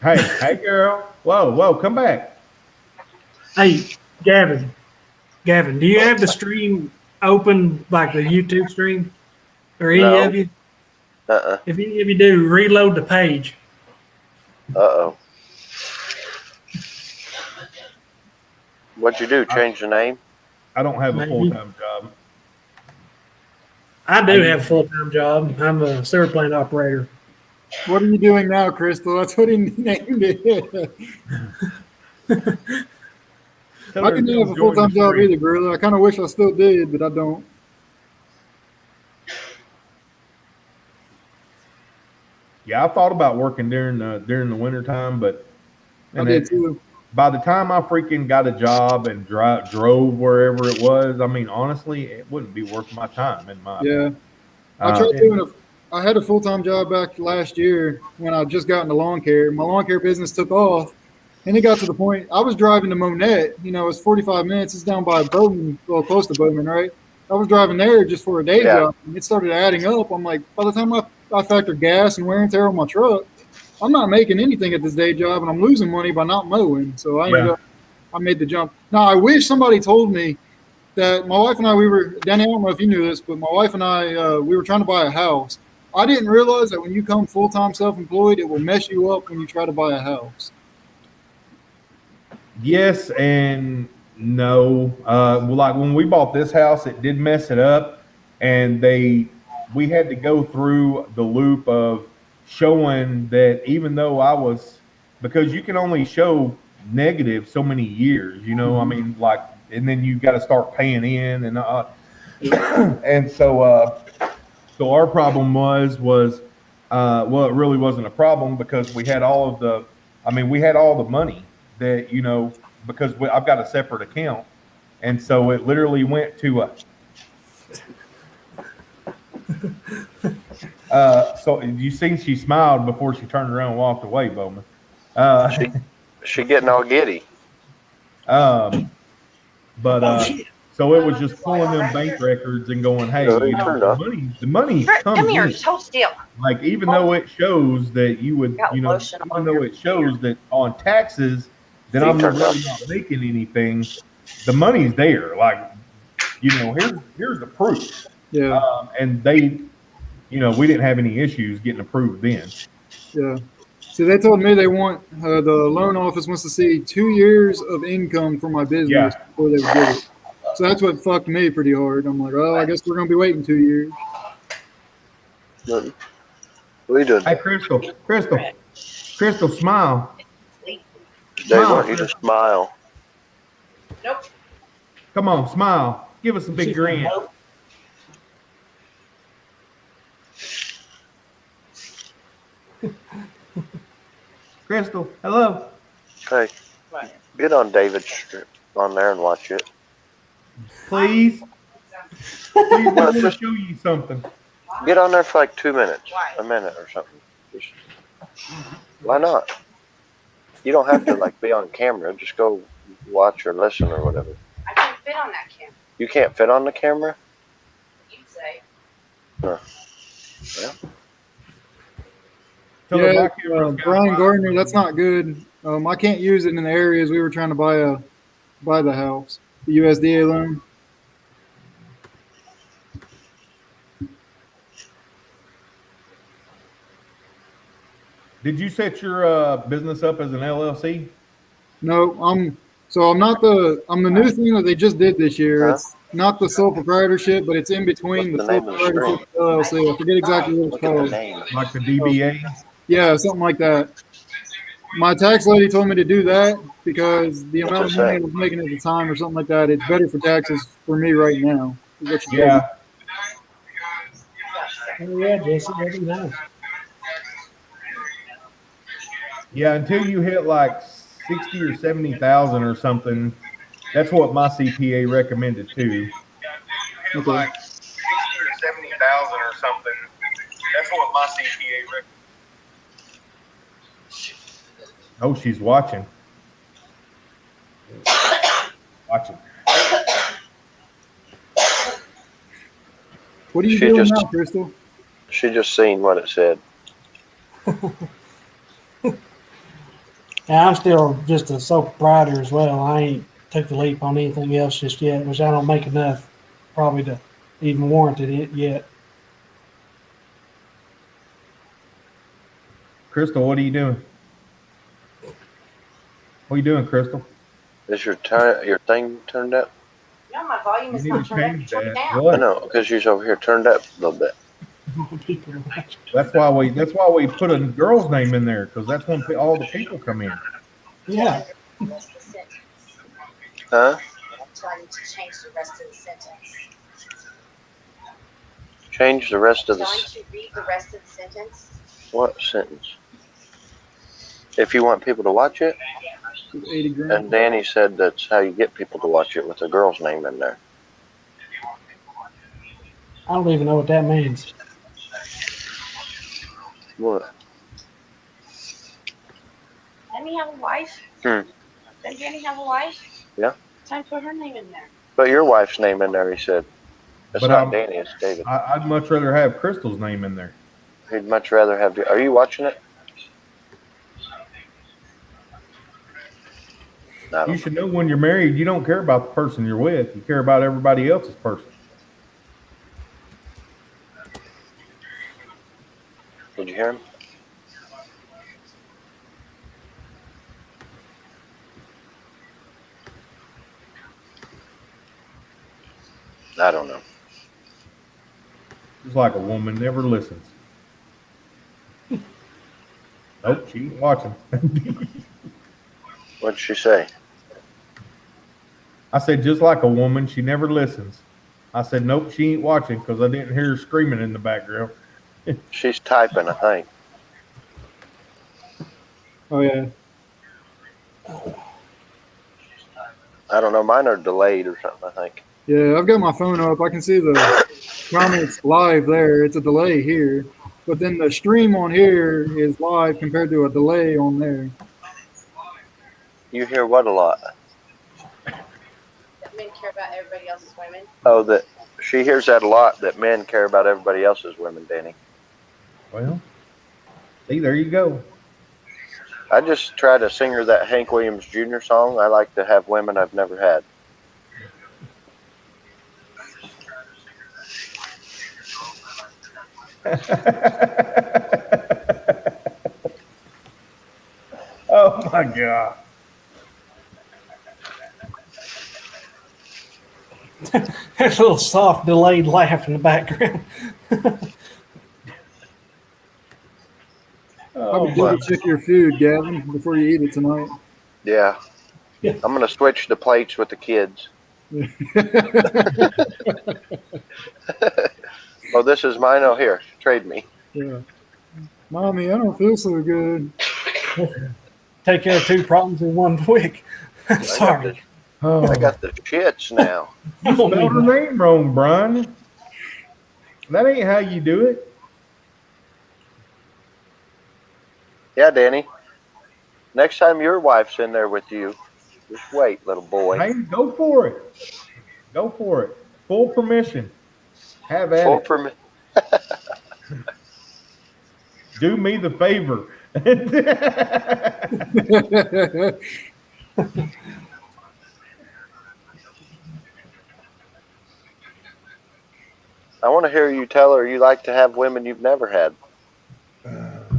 Hey, girl. Whoa, come back. Hey, Gavin, do you have the stream open, like the YouTube stream? Or any of you? If any of you do, reload the page. What'd you do? Change the name? I don't have a full-time job. I do have a full-time job. I'm a sewer plant operator. What are you doing now, Crystal? That's what he named it. I didn't have a full-time job either, brother. I kind of wish I still did, but I don't. Yeah, I thought about working during the winter time, but I did too. By the time I freaking got a job and drove wherever it was, I mean, honestly, it wouldn't be worth my time in my opinion. I had a full-time job back last year when I just got into lawn care. My lawn care business took off, and it got to the point I was driving to Monette. You know, it's 45 minutes. It's down by Bowman, well, close to Bowman, right? I was driving there just for a day job, and it started adding up. I'm like, by the time I factor gas and wear and tear on my truck, I'm not making anything at this day job, and I'm losing money by not mowing. So I made the jump. Now, I wish somebody told me that my wife and I, Danny, I don't know if you knew this, but my wife and I, we were trying to buy a house. I didn't realize that when you come full-time self-employed, it will mess you up when you try to buy a house. Yes and no. Like when we bought this house, it did mess it up, and we had to go through the loop of showing that even though because you can only show negative so many years, you know, I mean, like, and then you got to start paying in and and so our problem was well, it really wasn't a problem because we had all the money that, you know, because I've got a separate account, and so it literally went to so you seen she smiled before she turned around and walked away, Bowman. She getting all giddy. So it was just pulling them bank records and going, hey, you know, the money comes Come here, in. just hold still. Like, even though it shows that you would, you know, even though it shows that on taxes that I'm really not making anything, the money's there. Like, you know, here's the proof. Yeah. And they, you know, we didn't have any issues getting approved then. Yeah. See, they told me they want, the loan office wants to see 2 years of income for my business before they would get it. So that's what fucked me pretty hard. I'm like, oh, I guess we're going to be waiting 2 years. What are you doing? Hey, Crystal, smile. They Smile. want you to smile. Nope. Come on, smile. Give us a big grin. Crystal, hello. Hey, get on David's strip on there and watch it. Please. Please, we want to show you something. Get on there for like 2 minutes, a minute or something. Just, why not? You don't have to like be on camera. Just go watch or listen or whatever. I can't fit on that camera. You can't fit on the camera? You'd say. No. Yeah. Tell her Yeah, back here, Brian Gardner, that's not good. I can't use it in the areas we were trying to buy the house, the USDA loan. Did you set your business up as an LLC? No, I'm not I'm the new thing that they just did this year. Huh? It's not the sole proprietorship, but it's in between What's the the sole name of the proprietorship and LLC. I forget exactly what it's Look at the called. name. Like the DBA? Yeah, something like that. My tax lady told me to do that because the amount of money I was making at the time or something like that, it's better for taxes for me right now. Is what she told me. Yeah. Oh, yeah, Jesse, that'd be nice. Yeah, until you hit like 60 or 70,000 or something, that's what my CPA recommended too. Okay. Like 60 or 70,000 or something, that's what my CPA recommended. Oh, she's watching. Watching. What are you She doing just- now, Crystal? She just seen what it said. Yeah, I'm still just a sole proprietor as well. I ain't took the leap on anything else just yet, which I don't make enough probably to even warrant it yet. Crystal, what are you doing? What are you doing, Crystal? Is your thing turned up? No, my volume You is need not to turned up. change Turn it that. down. I What? know, because she's over here turned up a little bit. People watch. That's why we put a girl's name in there, because that's when all the people come in. Yeah. Huh? So I need to change the rest of the sentence. Change the rest of the Trying to read the rest of the sentence. what sentence? If you want people to watch it, 80 grand. and Danny said that's how you get people to watch it with a girl's name in there. I don't even know what that means. What? Let me have a wife. Hmm. Does Jenny have a wife? Yeah. Time to put her name in there. Put your wife's name in there, he said. It's But, not Danny, it's David. I'd much rather have Crystal's name in there. He'd much rather have. Are you watching it? I You don't should know when you're married, you don't care about the person you're with. You care about everybody else's person. Did you hear him? I don't know. It's like a woman never listens. Nope, she ain't watching. What'd she say? I said, just like a woman, she never listens. I said, nope, she ain't watching because I didn't hear her screaming in the background. She's typing, I think. Oh yeah. I don't know. Mine are delayed or something, I think. Yeah, I've got my phone up. I can see the comments live there. It's a delay here. But then the stream on here is live compared to a delay on there. You hear what a lot? That men care about everybody else's women. Oh, that she hears that a lot, that men care about everybody else's women, Danny. Well, see, there you go. I just try to sing her that Hank Williams Jr. song. I like to have women I've never had. Oh my God. There's a little soft, delayed laugh in the background. would double check your food, Gavin, before you eat it tonight. Yeah. Yeah. I'm gonna switch the plates with the kids. Oh, this is mine. Oh, here, trade me. Yeah. Mommy, I don't feel so good. Take care of 2 problems in 1 week. Sorry. Oh, I got the shits now. you spelled her name wrong, Brian. That ain't how you do it. Yeah, Danny. Next time your wife's in there with you, just wait, little boy. Hey, go for it. Go for it. Full permission. Have at Full it. permit. Do me the favor. I want to hear you tell her you like to have women you've never had.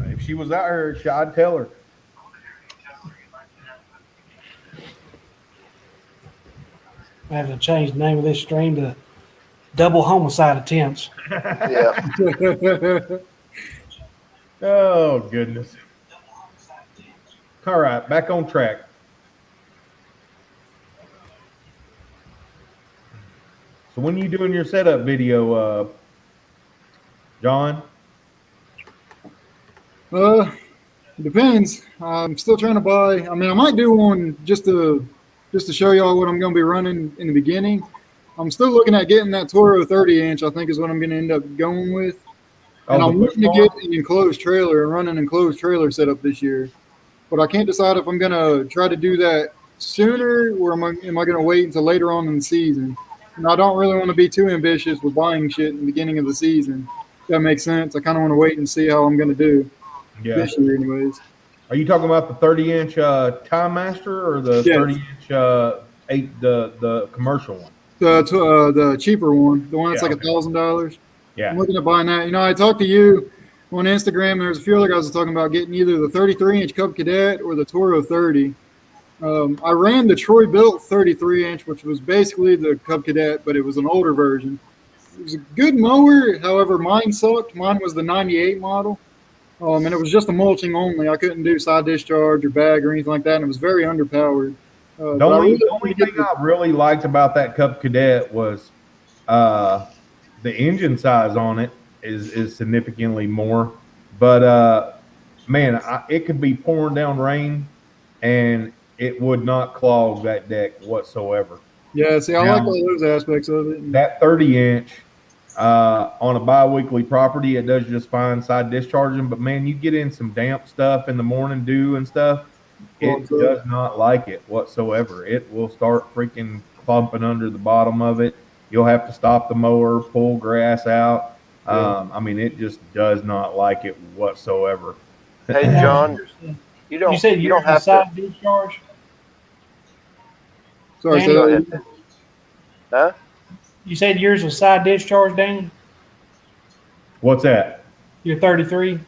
If she was out here, I'd tell her. I have to change the name of this stream to Double Homicide Attempts. Yeah. Oh, goodness. All right, back on track. So when you doing your setup video, John? Depends. I'm still trying to buy. I mean, I might do one just to show y'all what I'm going to be running in the beginning. I'm still looking at getting that Toro 30-inch. I think is what I'm going to end up going with. And I'm looking to get an enclosed trailer and run an enclosed trailer setup this year. But I can't decide if I'm going to try to do that sooner or am I going to wait until later on in the season. And I don't really want to be too ambitious with buying shit in the beginning of the season. If that makes sense. I kind of want to wait and see how I'm going to do this year anyways. Are you talking about the 30-inch Time Master or the 30-inch the commercial one? The cheaper one, the one that's like $1,000. Yeah. I'm looking at buying that. You know, I talked to you on Instagram. There's a few other guys talking about getting either the 33-inch Cub Cadet or the Toro 30. I ran the Troy built 33-inch, which was basically the Cub Cadet, but it was an older version. It was a good mower. However, mine sucked. Mine was the 98 model. And it was just a mulching only. I couldn't do side discharge or bag or anything like that, and it was very underpowered. The only thing I really liked about that Cub Cadet was the engine size on it is significantly more. But, man, it could be pouring down rain, and it would not clog that deck whatsoever. Yeah, see, I like all those aspects of it. That 30-inch on a bi-weekly property, it does just fine side discharging. But, man, you get in some damp stuff in the morning dew and stuff, it does not like it whatsoever. It will start freaking clumping under the bottom of it. You'll have to stop the mower, pull grass out. I mean, it just does not like it whatsoever. Hey, John, you don't have side discharge? Sorry, Danny, go ahead. Huh? You said yours was side discharge, Danny? What's that? You're 33?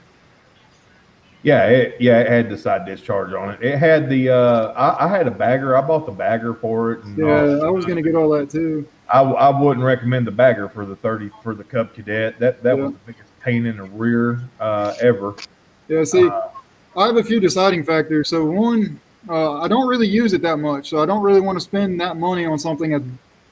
Yeah, it had the side discharge on it. It had the I had a bagger. I bought the bagger for it. And I was gonna get all that too. I wouldn't recommend the bagger for the Cub Cadet. That was the biggest pain in the rear ever. Yeah, see, I have a few deciding factors. So one, I don't really use it that much, so I don't really want to spend that money on something that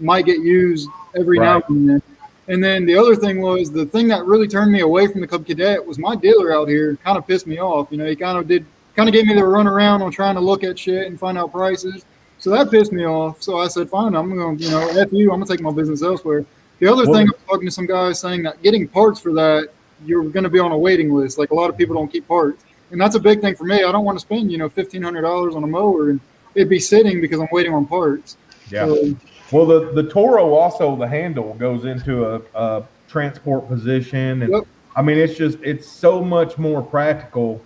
might get used every now and then. And then the other thing was the thing that really turned me away from the Cub Cadet was my dealer out here kind of pissed me off. You know, he kind of gave me the run around on trying to look at shit and find out prices. So that pissed me off. So I said, fine, I'm going to, F you, I'm going to take my business elsewhere. The other thing, I was talking to some guys saying that getting parts for that, you're going to be on a waiting list. Like a lot of people don't keep parts. And that's a big thing for me. I don't want to spend, $1,500 on a mower and it'd be sitting because I'm waiting on parts. Yeah. So, well, the Toro also, the handle goes into a transport position. And I mean, it's so much more practical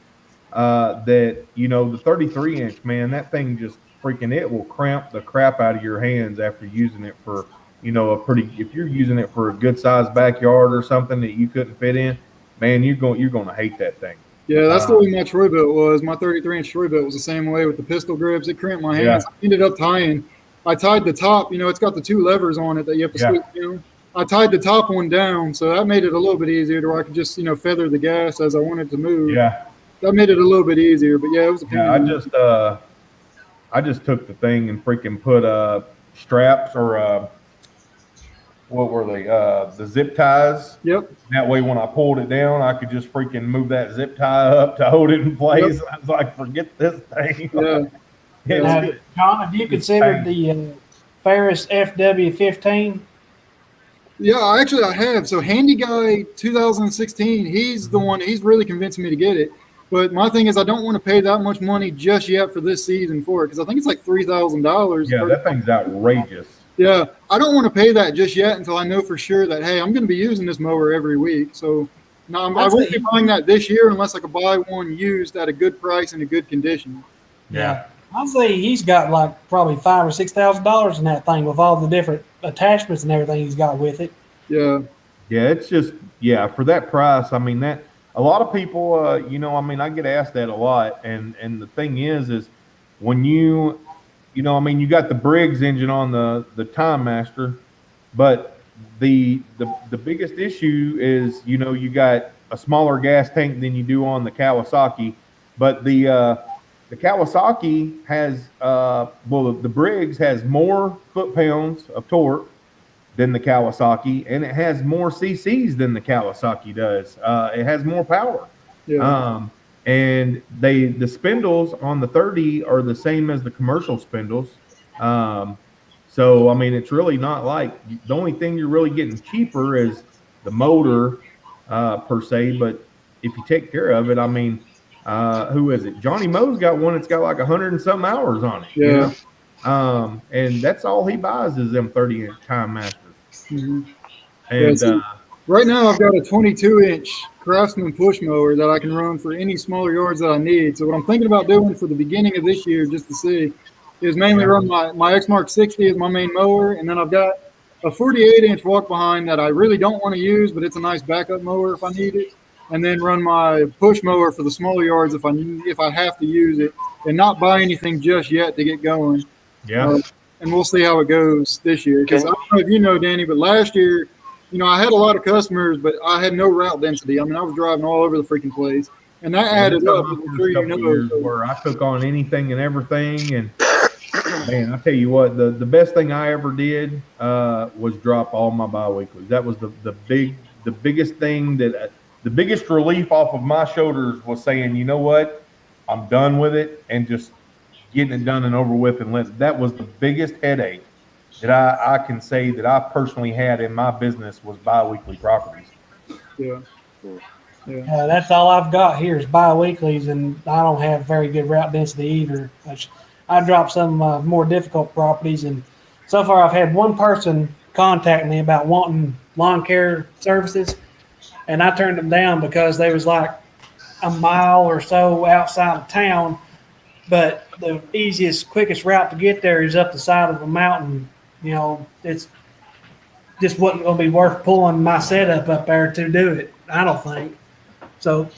that, the 33-inch, man, that thing just freaking, it will cramp the crap out of your hands after using it for, if you're using it for a good sized backyard or something that you couldn't fit in, man, you're going to hate that thing. Yeah, that's the way my Troy built was. My 33-inch Troy built was the same way with the pistol grips. It cramped my hands. I ended up tying. I tied the top. It's got the 2 levers on it that you have to sweep down. I tied the top one down, so that made it a little bit easier to where I could just, feather the gas as I wanted to move. Yeah. that made it a little bit easier. But yeah, it was a pain. Yeah, I just took the thing and freaking put straps or what were they? The zip ties. Yep. That way, when I pulled it down, I could just freaking move that zip tie up to hold it in place. Yep. I was like, forget this thing. Yeah. It's Now, good. John, have you considered the Ferris FW15? Yeah, I have. So Handy Guy 2016, he's the one, he's really convincing me to get it. But my thing is, I don't want to pay that much money just yet for this season for it, because I think it's like $3,000. Yeah, that thing's outrageous. Yeah, I don't want to pay that just yet until I know for sure that, hey, I'm going to be using this mower every week. So no, I won't be buying that this year unless I could buy one used at a good price and a good condition. Yeah. I'll say he's got like probably $5,000 or $6,000 in that thing with all the different attachments and everything he's got with it. Yeah. Yeah, it's just, for that price, I mean, that a lot of people, you know, I mean, I get asked that a lot. And the thing is when you know, I mean, you got the Briggs engine on the Time Master, but the biggest issue is, you know, you got a smaller gas tank than you do on the Kawasaki, but the Kawasaki has, the Briggs has more foot-pounds of torque than the Kawasaki, and it has more CCs than the Kawasaki does. It has more power. Yeah. And the spindles on the 30 are the same as the commercial spindles. So, I mean, it's really not like the only thing you're really getting cheaper is the motor per se. But if you take care of it, I mean, who is it? Johnny Moe's got one that's got like 100 and some hours on it. Yeah. You know? And that's all he buys is them 30-inch Time Masters. Mm-hmm. And right now I've got a 22-inch Craftsman push mower that I can run for any smaller yards that I need. So what I'm thinking about doing for the beginning of this year, just to see, is mainly run my X-Mark 60 as my main mower, and then I've got a 48-inch walk behind that I really don't want to use, but it's a nice backup mower if I need it, and then run my push mower for the smaller yards if I have to use it, and not buy anything just yet to get going. Yeah. And we'll see how it goes this year. Because I don't know if you know, Danny, but last year, you know, I had a lot of customers, but I had no route density. I mean, I was driving all over the freaking place, and that added up. I'm sure you know. Where I took on anything and everything, and man, I tell you what, the best thing I ever did was drop all my biweeklies. That was the biggest thing the biggest relief off of my shoulders was saying, you know what, I'm done with it, and just getting it done and over with. And that was the biggest headache that I can say that I personally had in my business was biweekly properties. Yeah. That's all I've got here is bi-weeklies, and I don't have very good route density either. I dropped some more difficult properties, and so far I've had one person contact me about wanting lawn care services, and I turned them down because they was like a mile or so outside of town, but the easiest, quickest route to get there is up the side of a mountain. You know, it's just wasn't going to be worth pulling my setup up there to do it, I don't think. So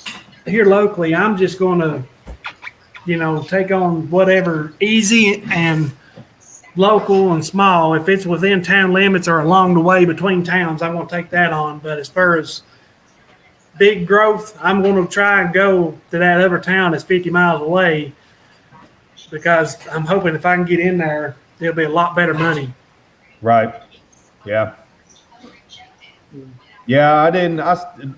here locally, I'm just going to, you know, take on whatever easy and local and small. If it's within town limits or along the way between towns, I'm going to take that on. But as far as big growth, I'm going to try and go to that other town that's 50 miles away, because I'm hoping if I can get in there, there'll be a lot better money. Right. Yeah. Yeah,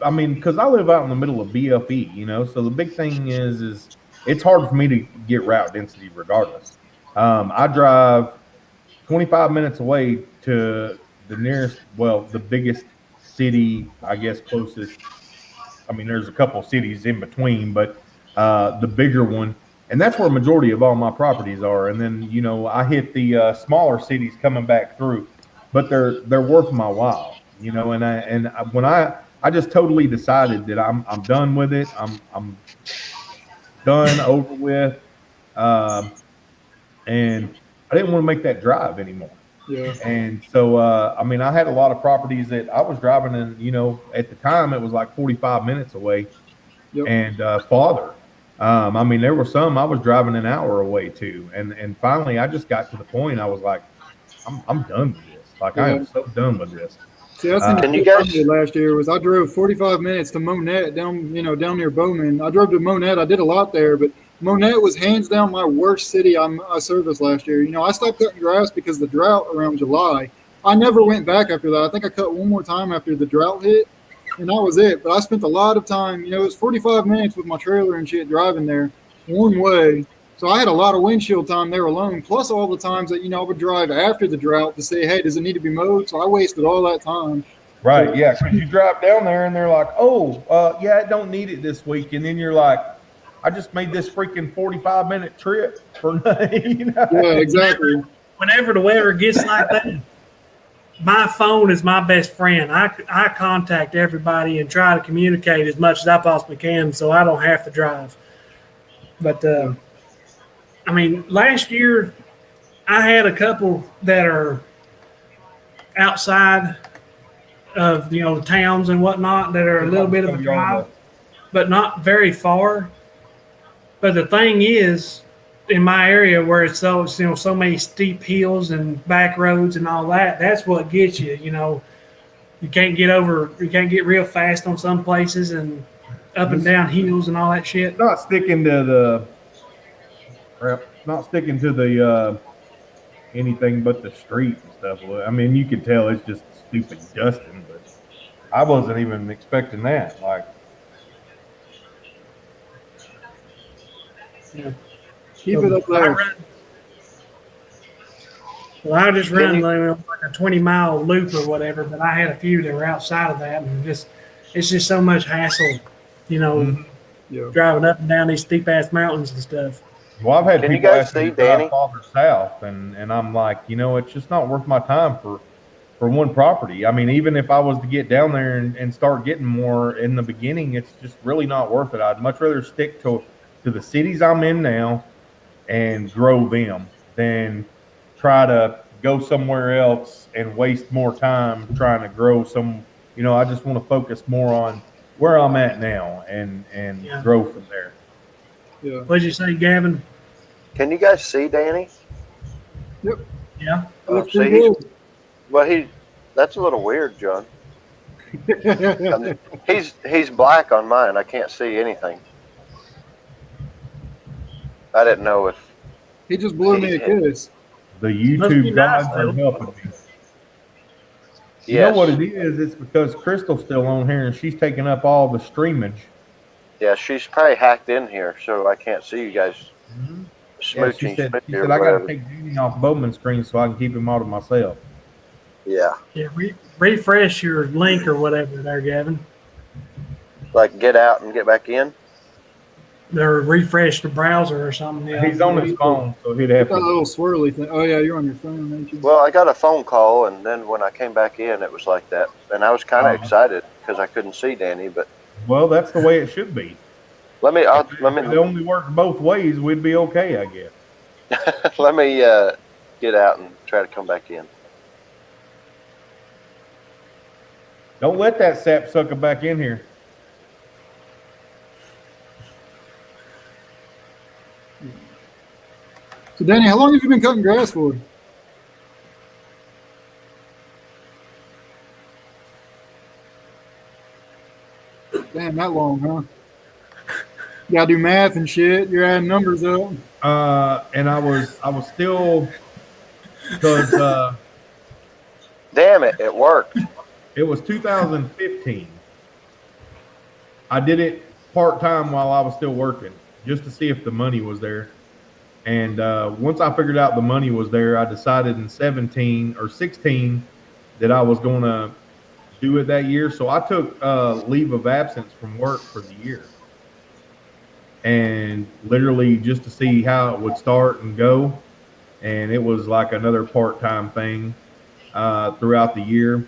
I mean, because I live out in the middle of BFE, you know, so the big thing is it's hard for me to get route density regardless. I drive 25 minutes away to the nearest, the biggest city, I guess, closest. I mean, there's a couple cities in between, but the bigger one, and that's where a majority of all my properties are. And then, you know, I hit the smaller cities coming back through, but they're worth my while, you know. And when I just totally decided that I'm done with it. I'm done, over with, and I didn't want to make that drive anymore. Yeah. And so, I mean, I had a lot of properties that I was driving in, you know, at the time it was like 45 minutes away. Yep. And farther. I mean, there were some I was driving an hour away too. And finally I just got to the point I was like, I'm done with this. Like, I am so done with this. See, that's Can you guys- last year was I drove 45 minutes to Monette down near Bowman. I drove to Monette. I did a lot there, but Monette was hands down my worst city I serviced last year. I stopped cutting grass because of the drought around July. I never went back after that. I think I cut one more time after the drought hit, and that was it. But I spent a lot of time, it was 45 minutes with my trailer and shit driving there one way. So I had a lot of windshield time there alone, plus all the times that, I would drive after the drought to say, hey, does it need to be mowed? So I wasted all that time. Right, So, yeah, because you drive down there and they're like, yeah, I don't need it this week. And then you're like, I just made this freaking 45-minute trip for nothing. Yeah, exactly. Whenever the weather gets like that, my phone is my best friend. I contact everybody and try to communicate as much as I possibly can so I don't have to drive. But, last year I had a couple that are outside of, the towns and whatnot that are a little bit of a drive, but not very far. But the thing is, in my area where it's so many steep hills and back roads and all that, that's what gets you. You can't get real fast on some places and up and down hills and all that shit. Not sticking to the anything but the street and stuff. I mean, you can tell it's just stupid dusting, but I wasn't even expecting that. Like, Yeah. Keep it up there. I just run like a 20-mile loop or whatever, but I had a few that were outside of that, and it's just so much hassle, driving up and down these steep ass mountains and stuff. well, I've had Can you people guys ask me see to drive Danny? farther south, and I'm like, it's just not worth my time for one property. I mean, even if I was to get down there and start getting more in the beginning, it's just really not worth it. I'd much rather stick to the cities I'm in now and grow them than try to go somewhere else and waste more time trying to grow some. I just want to focus more on where I'm at now and grow from there. Yeah. What'd you say, Gavin? Can you guys see Danny? Yep. Yeah. That's See, pretty good. well, that's a little weird, John. I mean, he's black on mine. I can't see anything. I didn't know if He just blew me a kiss. The Must be YouTube nice, gods are though. helping me. You know what it is? It's because Crystal's still on here and she's taking up all the streamage. Yeah, she's probably hacked in here, so I can't see you guys Yeah, smooching. she said or I got to whatever. take Danny off Bowman's screen so I can keep him all to myself. Yeah, Yeah. Refresh your link or whatever there, Gavin. like get out and get back in. Or refresh the browser or something. Yeah. He's on his phone, so he'd have That to. little swirly thing. Oh, yeah, you're on your phone, ain't you? Well, I got a phone call, and then when I came back in, it was like that, and I was kind of excited because I couldn't see Danny. But Well, that's the way it should be. let me If it only worked both ways, we'd be okay, I guess. let me get out and try to come back in. Don't let that sapsucker back in here. So, Danny, how long have you been cutting grass for? Damn, that long, huh? You gotta do math and shit. You're adding numbers up. And I was still, because Damn it, it worked. it was 2015. I did it part-time while I was still working, just to see if the money was there. And once I figured out the money was there, I decided in 17 or 16 that I was going to do it that year. So I took leave of absence from work for the year. And literally just to see how it would start and go. And it was like another part-time thing throughout the year.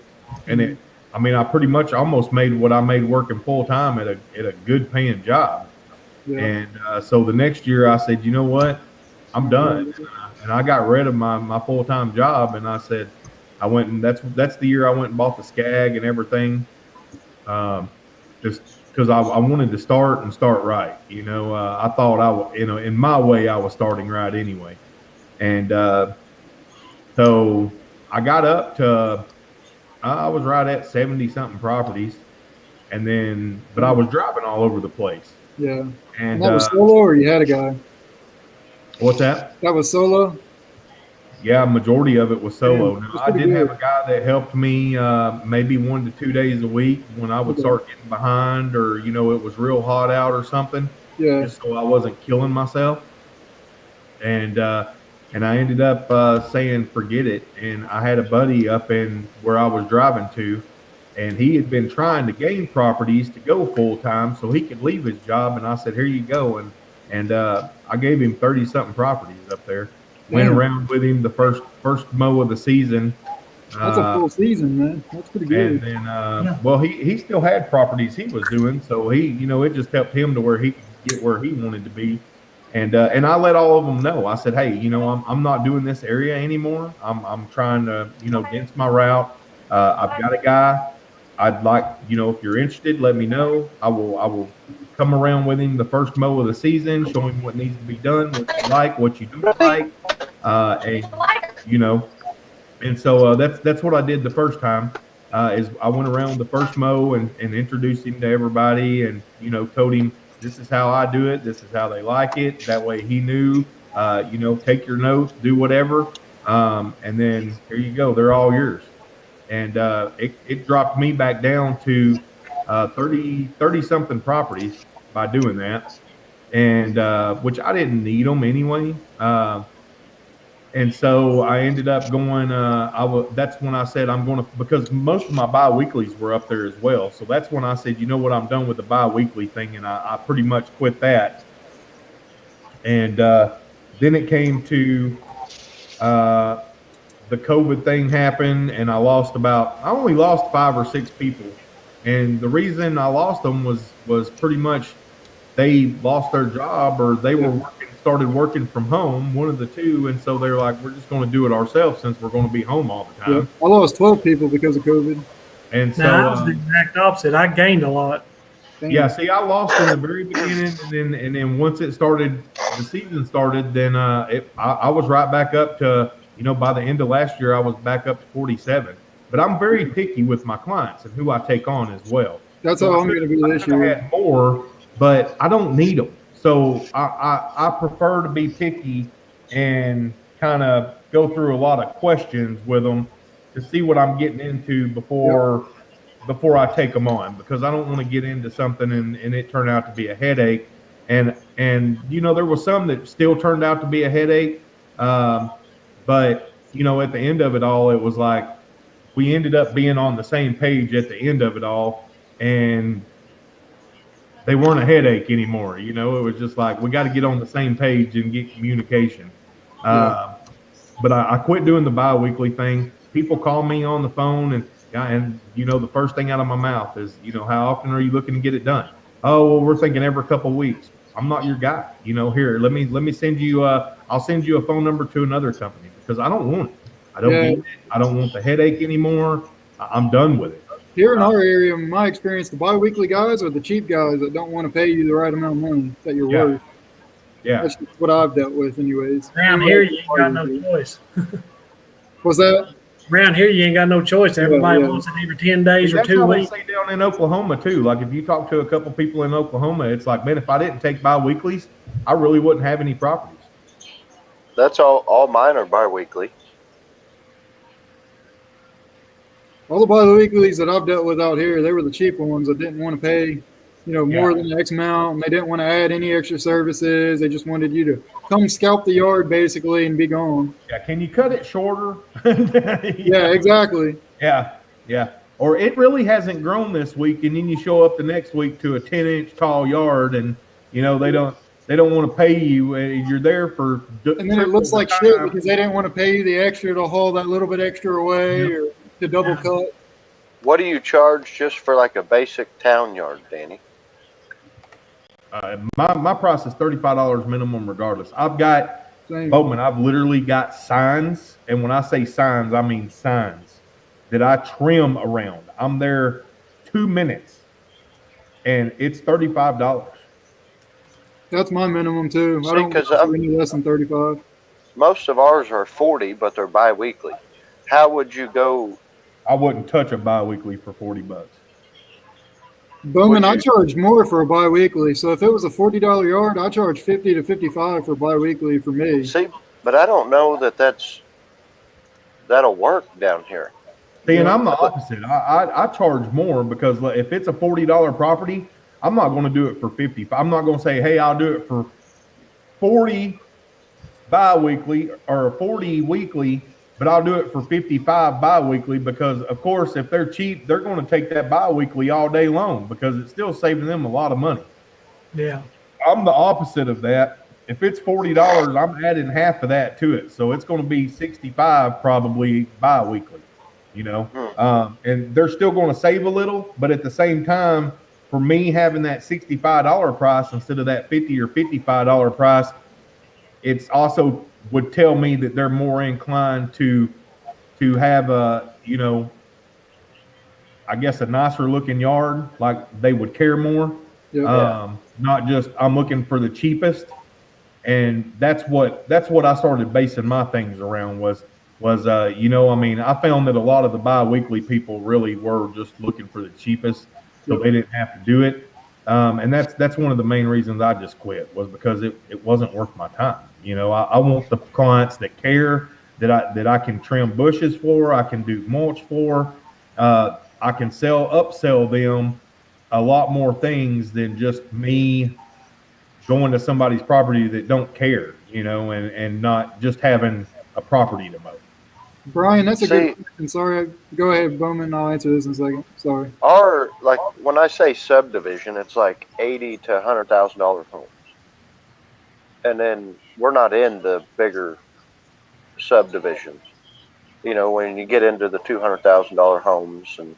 And I pretty much almost made what I made working full-time at a good paying job. Yeah. And so the next year I said, you know what? I'm done. And I got rid of my full-time job. And I said, I went and that's the year I went and bought the Skag and everything. Just because I wanted to start right. I thought in my way, I was starting right anyway. And so I got up to I was right at 70 something properties, and then but I was driving all over the place. Yeah. And that was solo, or you had a guy? what's that? That was solo. Yeah, majority of it was solo. Damn, Now, that's I pretty did have good. a guy that helped me maybe 1 to 2 days a week when I would Okay. start getting behind, or it was real hot out or something, Yeah. just so I wasn't killing myself. And I ended up saying forget it. And I had a buddy up in where I was driving to, and he had been trying to gain properties to go full time so he could leave his job. And I said, here you go. And I gave him 30 something properties up there. Went Damn. around with him the first mow of the season. That's a full season, man. That's pretty And good. then, well, he still had properties he was doing, so he, it just helped him to where he could get where he wanted to be. And I let all of them know. I said, hey, I'm not doing this area anymore. I'm trying to, against my route. I've got a guy. I'd like, if you're interested, let me know. I will come around with him the first mow of the season, show him what needs to be done, what you like, what you don't like, and. And so that's what I did the first time. Is I went around the first mow and introduced him to everybody, and told him this is how I do it, this is how they like it. That way he knew. Take your notes, do whatever, and then here you go. They're all yours. And it dropped me back down to 30 something properties by doing that, and which I didn't need them anyway. And so I ended up going. That's when I said I'm going to, because most of my bi-weeklies were up there as well. So that's when I said, you know what, I'm done with the bi-weekly thing, and I pretty much quit that. And then it came to the COVID thing happened, and I only lost 5 or 6 people, and the reason I lost them was pretty much they lost their job, or they were started working from home, one of the two, and so they're like, we're just going to do it ourselves since we're going to be home all the time. Yeah. I lost 12 people because of COVID. And so I was the exact opposite. I gained a lot. Damn. Yeah, see, I lost in the very beginning, and then once it started, the season started, then I was right back up to, by the end of last year, I was back up to 47. But I'm very picky with my clients and who I take on as well. That's how I'm going to be this year. I had more, but I don't need them. So I prefer to be picky and kind of go through a lot of questions with them to see what I'm getting into before I take them on, because I don't want to get into something and it turned out to be a headache. And there was some that still turned out to be a headache. But at the end of it all, it was like we ended up being on the same page at the end of it all, and they weren't a headache anymore. It was just like, we got to get on the same page and get communication. But I quit doing the bi-weekly thing. People call me on the phone, and the first thing out of my mouth is, how often are you looking to get it done? Oh, well, we're thinking every couple of weeks. I'm not your guy. Here, let me send you. I'll send you a phone number to another company, because I don't want it. I don't need it. I don't want the headache anymore. I'm done with it. Here in our area, in my experience, the bi-weekly guys are the cheap guys that don't want to pay you the right amount of money that you're worth. Yeah. That's what I've dealt with anyways. Around here, you ain't got no choice. What's that? Around here, you ain't got no choice. Everybody wants it every 10 days or 2 weeks. That's how they say down in Oklahoma, too. Like, if you talk to a couple people in Oklahoma, it's like, man, if I didn't take bi-weeklies, I really wouldn't have any properties. That's all mine are bi-weekly. All the bi-weeklies that I've dealt with out here, they were the cheaper ones that didn't want to pay, more than X amount, and they didn't want to add any extra services. They just wanted you to come scalp the yard, basically, and be gone. Yeah, can you cut it shorter? Yeah, exactly. Yeah. Or it really hasn't grown this week, and then you show up the next week to a 10-inch tall yard, and they don't want to pay you, and you're there for. And then it looks like shit because they didn't want to pay you the extra to haul that little bit extra away or to double cut. What do you charge just for like a basic town yard, Danny? My price is $35 minimum regardless. I've got, Bowman, I've literally got signs, and when I say signs, I mean signs that I trim around. I'm there 2 minutes, and it's $35. That's my minimum too. See, I don't do any less than 35. Most of ours are 40, but they're bi-weekly. How would you go I wouldn't touch a bi-weekly for $40. Bowman, Would I you? charge more for a bi-weekly. So if it was a $40 yard, I charge 50 to 55 for bi-weekly for me. See, but I don't know that'll work down here. See, and I'm the opposite. I charge more because if it's a $40 property, I'm not going to do it for 50. I'm not going to say, hey, I'll do it for 40 bi-weekly or 40 weekly, but I'll do it for 55 bi-weekly because, of course, if they're cheap, they're going to take that bi-weekly all day long because it's still saving them a lot of money. Yeah. I'm the opposite of that. If it's $40, I'm adding half of that to it, so it's going to be 65 probably bi-weekly. And they're still going to save a little, but at the same time, for me having that $65 price instead of that $50 or $55 price, it's also would tell me that they're more inclined to have I guess a nicer looking yard, like they would care more. Not just I'm looking for the cheapest. And that's what I started basing my things around was I found that a lot of the bi-weekly people really were just looking for the cheapest, so they didn't have to do it. And that's one of the main reasons I just quit was because it wasn't worth my time. I want the clients that care, that I can trim bushes for, I can do mulch for, I can upsell them a lot more things than just me going to somebody's property that don't care, and not just having a property to mow. Brian, that's a good question. Sorry. Go ahead, Bowman. I'll answer this in a second. Sorry. Like when I say subdivision, it's like $80,000 to $100,000 homes. And then we're not in the bigger subdivisions. When you get into the $200,000 homes, and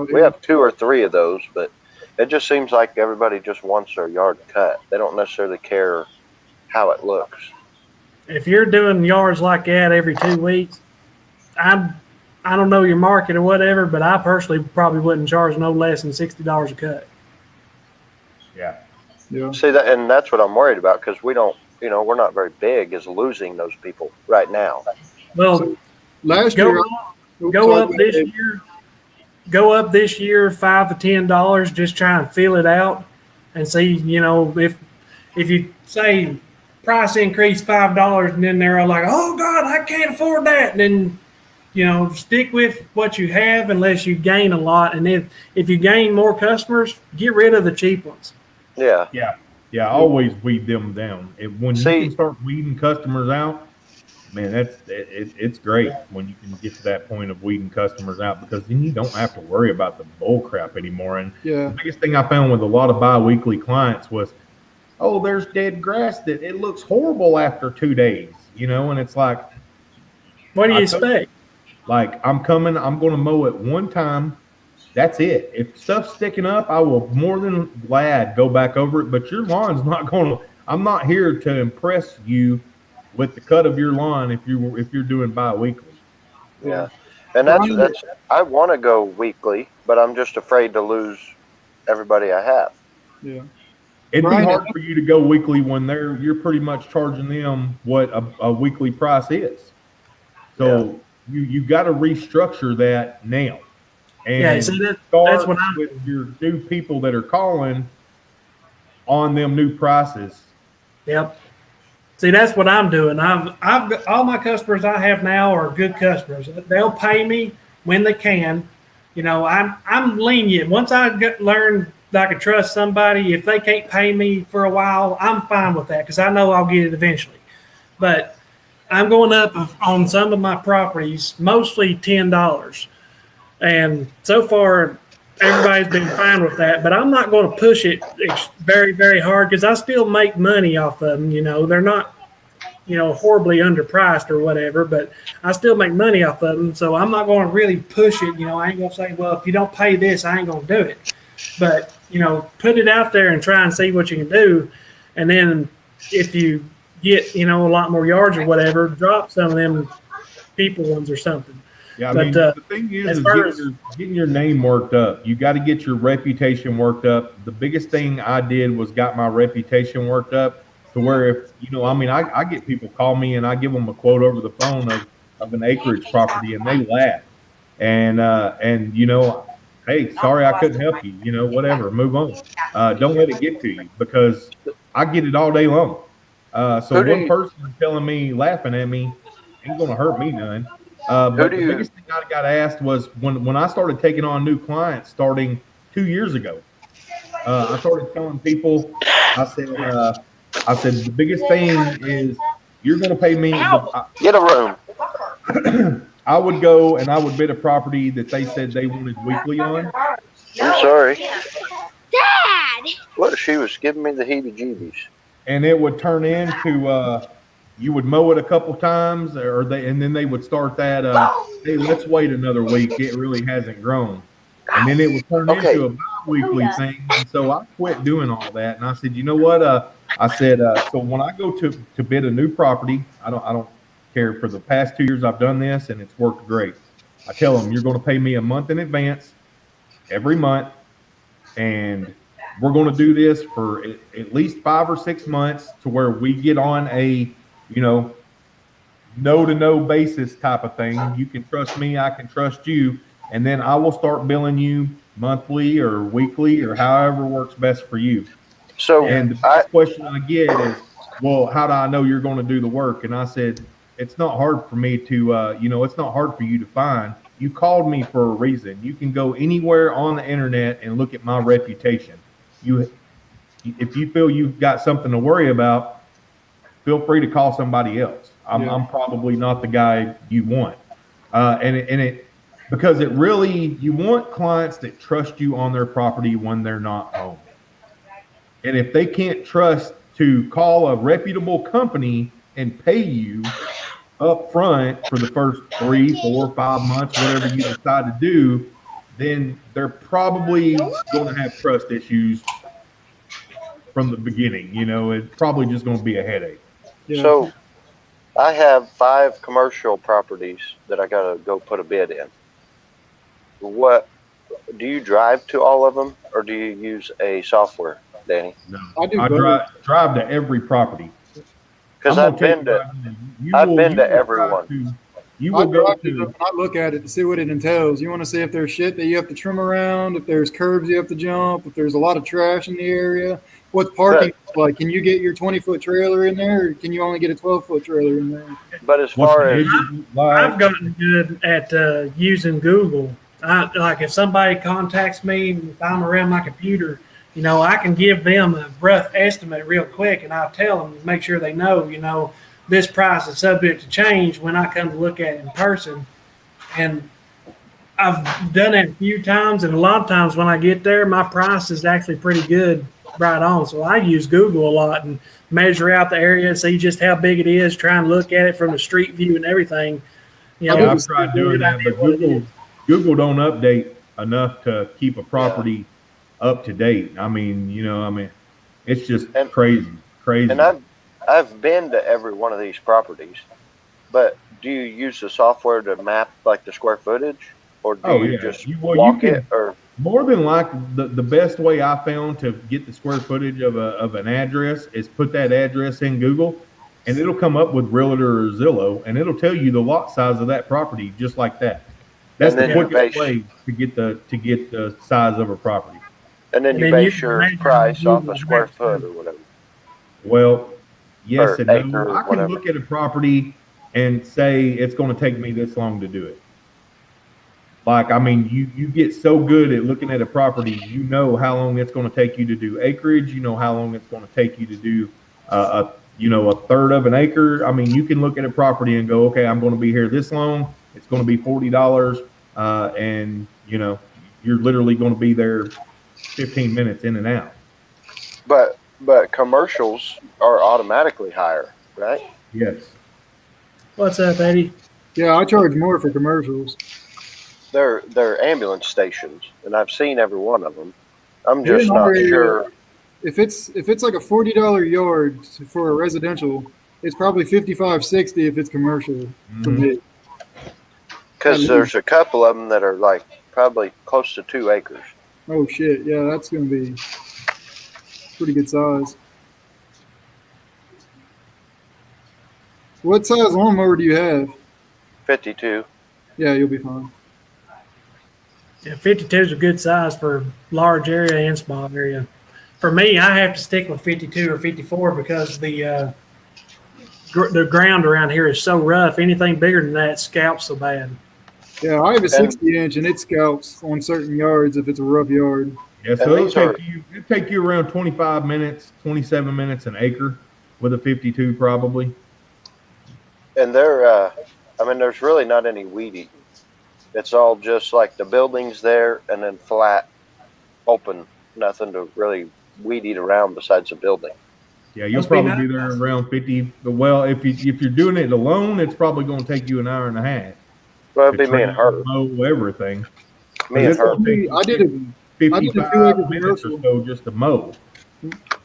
we have 2 or 3 of those, but it just seems like everybody just wants their yard cut. They don't necessarily care how it looks. If you're doing yards like that every 2 weeks, I don't know your market or whatever, but I personally probably wouldn't charge no less than $60 a cut. Yeah. See that, and that's what I'm worried about because we don't, we're not very big as losing those people right now. Well, So last year, go up this year $5 to $10. Just try and feel it out and see. If you say price increase $5 and then they're like, oh God, I can't afford that. And then stick with what you have unless you gain a lot. And if you gain more customers, get rid of the cheap ones. Yeah. Always weed them down. When you can start weeding customers out, man, it's great when you can get to that point of weeding customers out because then you don't have to worry about the bull crap anymore. And the biggest thing I found with a lot of bi-weekly clients was, oh, there's dead grass that it looks horrible after 2 days, and it's like, what do you expect? Like I'm going to mow it one time. That's it. If stuff's sticking up, I will more than glad go back over it. But your lawn's not going to. I'm not here to impress you with the cut of your lawn if you're doing bi-weekly. Yeah, and that's I want to go weekly, but I'm just afraid to lose everybody I have. Yeah. It'd be hard for you to go weekly when you're pretty much charging them what a weekly price is. So you got to restructure that now. And that's what I'm with your new people that are calling on them new prices. Yep. See, that's what I'm doing. I've got, all my customers I have now are good customers. They'll pay me when they can. I'm lenient. Once I learn that I can trust somebody, if they can't pay me for a while, I'm fine with that because I know I'll get it eventually. But I'm going up on some of my properties, mostly $10. And so far, everybody's been fine with that. But I'm not going to push it very, very hard because I still make money off of them. They're not, horribly underpriced or whatever, but I still make money off of them. So I'm not going to really push it. I ain't going to say, well, if you don't pay this, I ain't going to do it. But, put it out there and try and see what you can do. And then if you get, a lot more yards or whatever, drop some of them people ones or something. Yeah, the thing is getting your name worked up. You got to get your reputation worked up. The biggest thing I did was got my reputation worked up to where if, I get people call me and I give them a quote over the phone of an acreage property and they laugh. And you know, hey, sorry I couldn't help you. You know, whatever, move on. Don't let it get to you, because I get it all day long. So Who do one you- person telling me, laughing at me, ain't gonna hurt me none. Who But do the you- biggest thing I got asked was when I started taking on new clients starting 2 years ago. I started telling people, I said the biggest thing is you're going to pay me. Get a room. I would go and I would bid a property that they said they wanted weekly on. I'm sorry. Dad! What? She was giving me the heebie-jeebies. And it would turn into you would mow it a couple times, and then they would start that hey, let's wait another week, it really hasn't grown, and then it would turn into a bi-weekly thing. And so I quit doing all that, and I said, you know what, I said, so when I go to bid a new property, I don't care. For the past 2 years I've done this and it's worked great. I tell them, you're going to pay me a month in advance every month, and we're going to do this for at least 5 or 6 months, to where we get on a, you know, no to no basis type of thing. You can trust me, I can trust you, and then I will start billing you monthly or weekly or however works best for you. So And the biggest question I get is, well, how do I know you're going to do the work? And I said, it's not hard for me to, it's not hard for you to find. You called me for a reason. You can go anywhere on the internet and look at my reputation. If you feel you've got something to worry about, feel free to call somebody else. I'm probably not the guy you want. Because it really, you want clients that trust you on their property when they're not home. And if they can't trust to call a reputable company and pay you up front for the first 3, 4, 5 months, whatever you decide to do, then they're probably going to have trust issues from the beginning. You know, it's probably just going to be a headache. Yeah. So I have 5 commercial properties that I gotta go put a bid in. What do you drive to all of them, or do you use a software, Danny? No, I do I both. drive to every property. Because I'm I've gonna been tell to you right now, I've been to drive everyone. you I will go drive to to. and I look at it to see what it entails. You want to see if there's shit that you have to trim around, if there's curbs you have to jump, if there's a lot of trash in the area, what's parking like. Can you get your 20-foot trailer in there, or can you only get a 12-foot trailer in there? But as What's far the as edges like? I've gotten good at using Google. Like if somebody contacts me, if I'm around my computer, you know, I can give them a rough estimate real quick, and I'll tell them, make sure they know, you know, this price is subject to change when I come to look at it in person. And I've done it a few times, and a lot of times when I get there, my price is actually pretty good right on. So I use Google a lot and measure out the area, see just how big it is, try and look at it from the street view and everything. You know, Yeah, I've tried doing that, but what it is. Google don't update enough to keep a property up to date. I mean, it's just crazy. and I've been to every one of these properties. But do you use the software to map like the square footage, or do you just walk it? Or more than likely, the best way I found to get the square footage of an address is put that address in Google, and it'll come up with Realtor or Zillow, and it'll tell you the lot size of that property just like that. That's the quickest way to get the size of a property. And then you base your price off a square foot or whatever. Well, yes and acre, no. I can look at a property and say it's going to take me this long to do it. Like, I mean, you get so good at looking at a property, you know how long it's going to take you to do acreage. You know how long it's going to take you to do a third of an acre. I mean, you can look at a property and go, okay, I'm going to be here this long. It's going to be $40, and you're literally going to be there 15 minutes in and out. But commercials are automatically higher, right? Yes. What's up, Eddie? Yeah, I charge more for commercials. They're ambulance stations, and I've seen every one of them. I'm just not sure. If it's like a $40 yard for a residential, it's probably $55-$60 if it's commercial for me. Because there's a couple of them that are like probably close to 2 acres. Oh shit! Yeah, that's gonna be pretty good size. What size lawnmower do you have? 52. Yeah, you'll be fine. Yeah, 52 is a good size for large area and small area. For me, I have to stick with 52 or 54 because the ground around here is so rough. Anything bigger than that scalps so bad. Yeah, I have a And- 60-inch, and it scalps on certain yards if it's a rough yard. Yeah, so And it'll these are- take you around 25 minutes, 27 minutes an acre with a 52 probably. And there's really not any weed eating. It's all just like the buildings there and then flat, open, nothing to really weed eat around besides the building. Yeah, you'll Must be probably be there around 50. Well, if you're doing it alone, it's probabably going to take you an hour and a half. Well, it'd to be me and her. mow everything. Me and It's her. gonna take you I did a 55 2-acre minutes or commercial. so just to mow.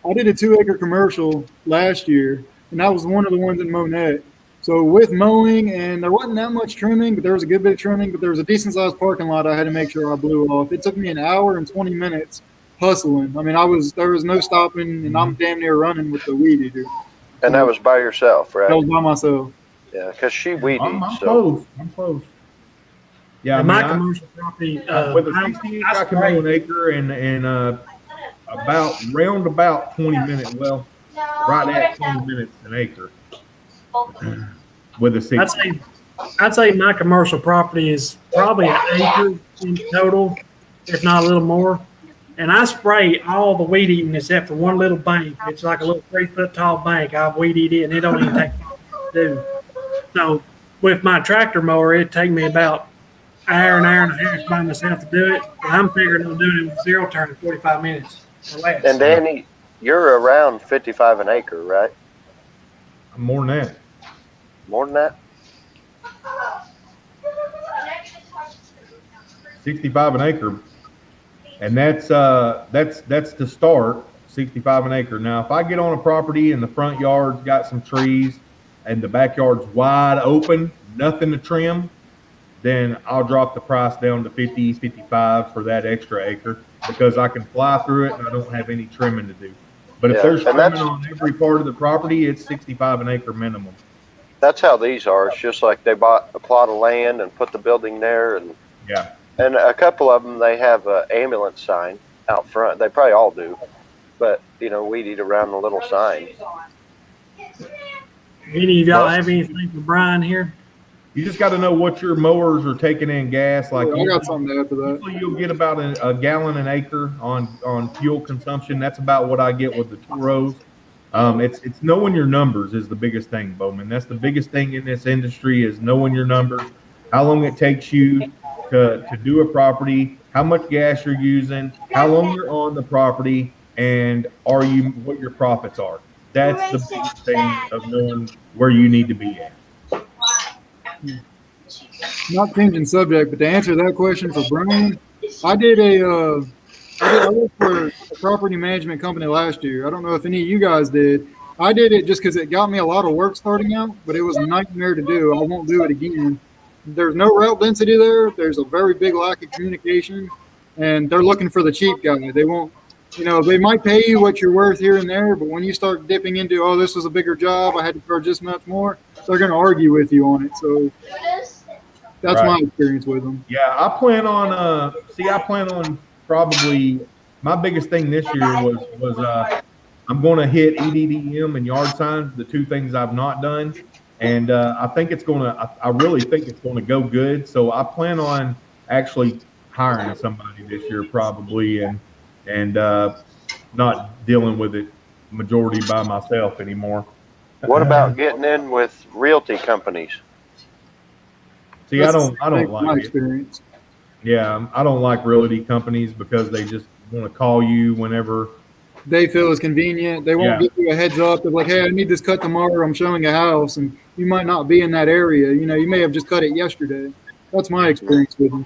I did a 2-acre commercial last year, and that was one of the ones in Monette. So with mowing, and there wasn't that much trimming, but there was a good bit of trimming, but there was a decent-sized parking lot I had to make sure I blew off. It took me an hour and 20 minutes hustling. I mean, there was no stopping, and I'm damn near running with the weed eater. And that was by yourself, I right? was by myself. Yeah, because she weed I'm eats. So close. I'm close. Yeah, I In mean, my I- commercial property, with a 60 inch, I can mow an acre and round about 20 minutes. Well, right at 20 minutes an acre with a 60. I'd say my commercial property is probably an acre in total, if not a little more. And I spray all the weed eating except for one little bank. It's like a little 3-foot tall bank. I've weed eat it, and it don't even take long to do. So with my tractor mower, it'd take me about an hour and a half by myself to do it. But I'm figuring on doing it with zero turn in 45 minutes or less. and Danny, you're around 55 an acre, right? More than that. More than that? 65 an acre. And that's to start 65 an acre. Now, if I get on a property and the front yard's got some trees and the backyard's wide open, nothing to trim, then I'll drop the price down to 50, 55 for that extra acre because I can fly through it and I don't have any trimming to do. But if Yeah, there's and trimming on every part of the property, it's 65 an acre minimum. That's how these are. It's just like they bought a plot of land and put the building there, and Yeah. a couple of them they have an ambulance sign out front. They probably all do, but weed eat around the little sign. Any of y'all have anything for Brian here? You just got to know what your mowers are taking in gas. Like I got something to add to that. usually you'll get about a gallon an acre on fuel consumption. That's about what I get with the Turos. It's knowing your numbers is the biggest thing, Bowman. That's the biggest thing in this industry is knowing your numbers, how long it takes you to do a property, how much gas you're using, how long you're on the property, and what your profits are. That's the biggest thing of knowing where you need to be at. Not changing subject, but to answer that question for Brian, I worked for a property management company last year. I don't know if any of you guys did. I did it just because it got me a lot of work starting out, but it was a nightmare to do. I won't do it again. There's no route density there. There's a very big lack of communication, and they're looking for the cheap guy. They won't, they might pay you what you're worth here and there, but when you start dipping into, oh, this was a bigger job, I had to charge this much more, they're going to argue with you on it. So that's my experience with them. Yeah, I plan on probably my biggest thing this year was I'm going to hit EDDM and yard signs, the two things I've not done, and I really think it's going to go good. So I plan on actually hiring somebody this year probably and not dealing with it majority by myself anymore. What about getting in with realty companies? See, I don't my like it. experience. Yeah, I don't like realty companies because they just want to call you whenever They feel it's convenient. They won't give you a heads up. They're like, hey, I need this cut tomorrow. I'm showing a house, and you might not be in that area. You may have just cut it yesterday. That's my experience with them.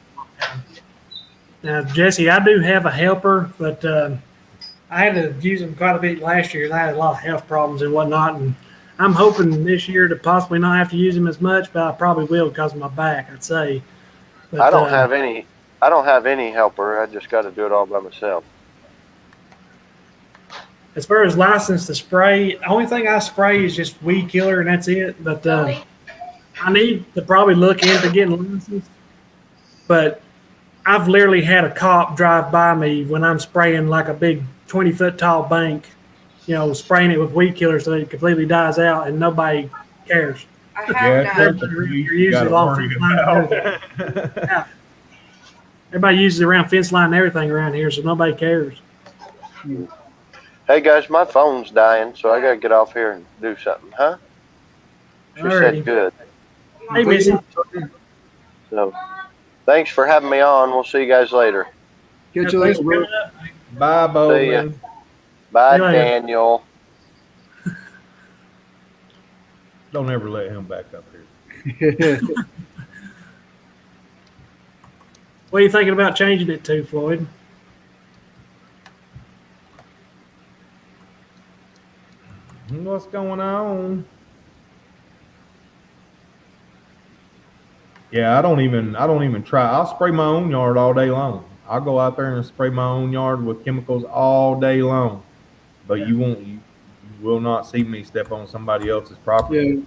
Now, Jesse, I do have a helper, but I had to use him quite a bit last year. I had a lot of health problems and whatnot, and I'm hoping this year to possibly not have to use him as much, but I probably will because of my back, I'd say. But, I don't have any helper. I just got to do it all by myself. As far as license to spray, the only thing I spray is just weed killer, and that's it. But I need to probably look into getting licensed. But I've literally had a cop drive by me when I'm spraying like a big 20-foot tall bank, you know, spraying it with weed killer so it completely dies out, and nobody cares. I Yeah, have it's done. not the police You're you usually gotta along worry fence line and about. Yeah. Everybody uses it around fence line and everything around here, so nobody cares. Hey guys, my phone's dying, so I gotta get off here and do something, huh? She Alrighty. said good. Hey, Missy. So thanks for having me on. We'll see you guys later. Catch you Thanks later, for bro. coming up. Bye, Bo, See ya. man. Bye, See you later. Daniel. Don't ever let him back up here. What are you thinking about changing it to, Floyd? What's going on? Yeah, I don't even try. I'll spray my own yard all day long. I'll go out there and spray my own yard with chemicals all day long. But you will not see me step on somebody else's property. Yeah.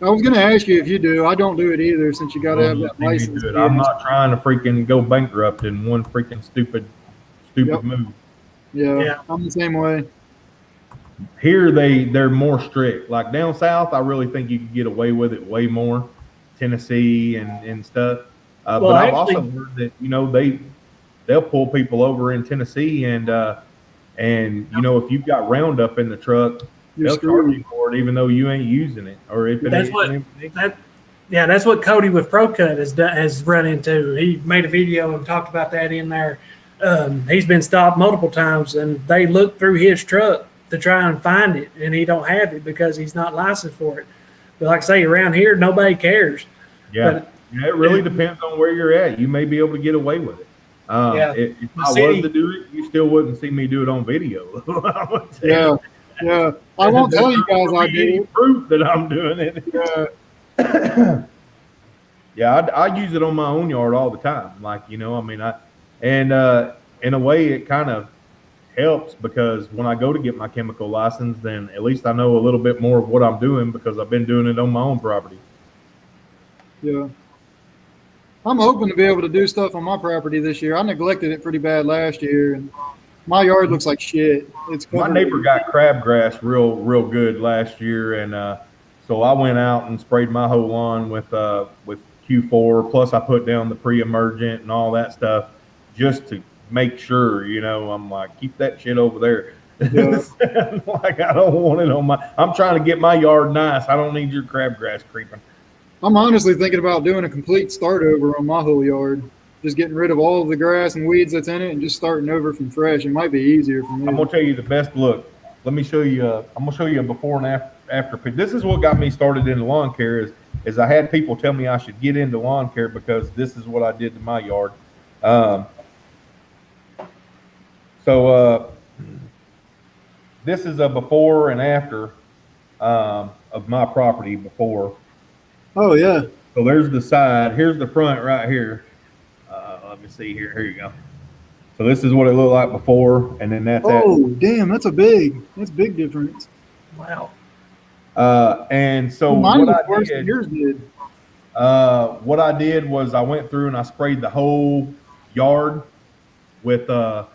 I was going to ask you if you do. I don't do it either, since you got to have that See me license. do it. I'm not trying to freaking go bankrupt in one freaking stupid Yep. move. Yeah, I'm the same way. Here they're more strict. Like down south, I really think you could get away with it way more. Tennessee and stuff. Well, but I've actually- also heard that they'll pull people over in Tennessee and if you've got Roundup in the truck, You're they'll charge screwed. you for it even though you ain't using it, or if it That's ain't. what that's what Cody with ProCut has run into. He made a video and talked about that in there. He's been stopped multiple times, and they looked through his truck to try and find it, and he don't have it because he's not licensed for it. But like I say, around here, nobody cares. Yeah, But it really depends on where you're at. You may be able to get away with it. If I was to do it, you still wouldn't see me do it on video. Yeah. I won't tell you guys I do. Proof that I'm doing it. Yeah. Yeah, I use it on my own yard all the time. In a way, it kind of helps because when I go to get my chemical license, then at least I know a little bit more of what I'm doing because I've been doing it on my own property. Yeah. I'm hoping to be able to do stuff on my property this year. I neglected it pretty bad last year, and my yard looks like shit. It's My covered. neighbor got crabgrass real good last year, and so I went out and sprayed my whole lawn with Q4. Plus, I put down the pre-emergent and all that stuff just to make sure. I'm like, keep that shit over there. Yeah. Like I don't want it on my. I'm trying to get my yard nice. I don't need your crabgrass creeping. I'm honestly thinking about doing a complete start over on my whole yard. Just getting rid of all of the grass and weeds that's in it and just starting over from fresh. It might be easier for me. I'm gonna tell you the best look. Let me show you. I'm gonna show you a before and after picture. This is what got me started in lawn care. Is I had people tell me I should get into lawn care because this is what I did to my yard. This is a before and after of my property before. Oh, yeah. So there's the side. Here's the front right here. Let me see here. Here you go. So this is what it looked like before, and then that's Damn, that's big difference. wow. And so Mine what was I worse than did, yours did. what I did was I went through and I sprayed the whole yard with a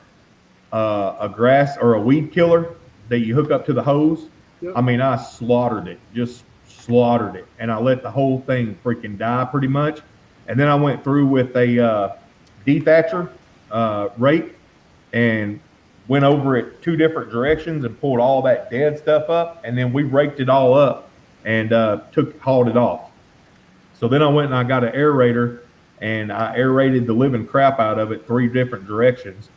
grass or a weed killer that you hook up to the hose. Yep. I mean, I slaughtered it, just slaughtered it, and I let the whole thing freaking die pretty much. And then I went through with a dethatcher rake and went over it 2 different directions and pulled all that dead stuff up, and then we raked it all up and hauled it off. So then I went and I got an aerator and I aerated the living crap out of it 3 different directions.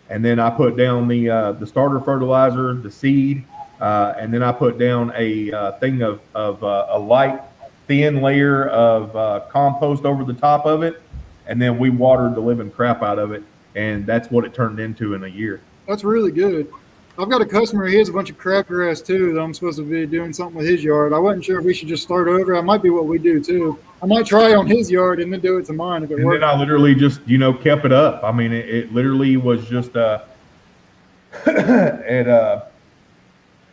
And then I put down the starter fertilizer, the seed, and then I put down a thing of a light, thin layer of compost over the top of it. And then we watered the living crap out of it. And that's what it turned into in a year. That's really good. I've got a customer. He has a bunch of crabgrass too that I'm supposed to be doing something with his yard. I wasn't sure if we should just start over. That might be what we do too. I might try on his yard and then do it to mine if it And works. then I literally just, kept it up. I mean, it literally was just, who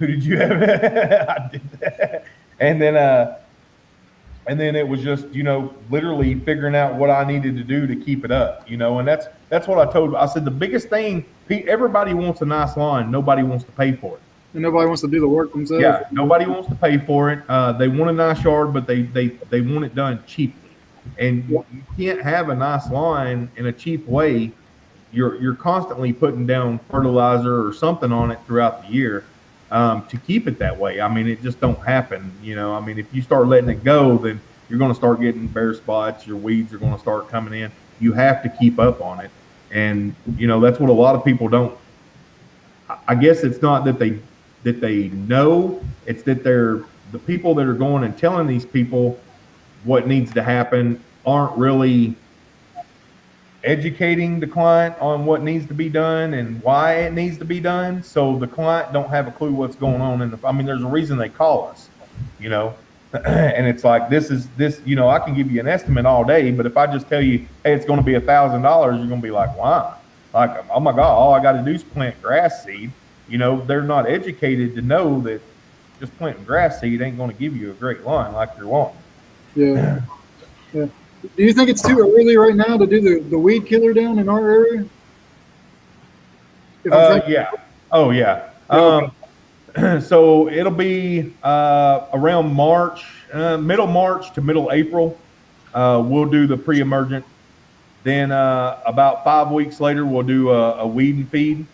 did you have? I did that. And then And then it was just, you know, literally figuring out what I needed to do to keep it up, you know, and that's what I told. I said the biggest thing, everybody wants a nice lawn, nobody wants to pay for it. And nobody wants to do the work themselves. Yeah, nobody wants to pay for it. They want a nice yard, but they want it done cheaply. And you can't have a nice lawn in a cheap way. You're constantly putting down fertilizer or something on it throughout the year to keep it that way. I mean, it just don't happen. You know, I mean, if you start letting it go, then you're going to start getting bare spots. Your weeds are going to start coming in. You have to keep up on it. And, you know, that's what a lot of people don't. I guess it's not that they know, it's that the people that are going and telling these people what needs to happen aren't really educating the client on what needs to be done and why it needs to be done. So the client don't have a clue what's going on I mean, there's a reason they call us, you know, and it's like, this, you know, I can give you an estimate all day, but if I just tell you, hey, it's going to be $1,000, you're going to be like, why? Like, oh my God, all I got to do is plant grass seed. You know, they're not educated to know that just planting grass seed ain't going to give you a great lawn like you're wanting. Yeah. Yeah. Do you think it's too early right now to do the weed killer down in our area? Yeah. Oh, yeah. So it'll be around March, middle March to middle April. We'll do the pre-emergent. Then about 5 weeks later, we'll do a weed and feed.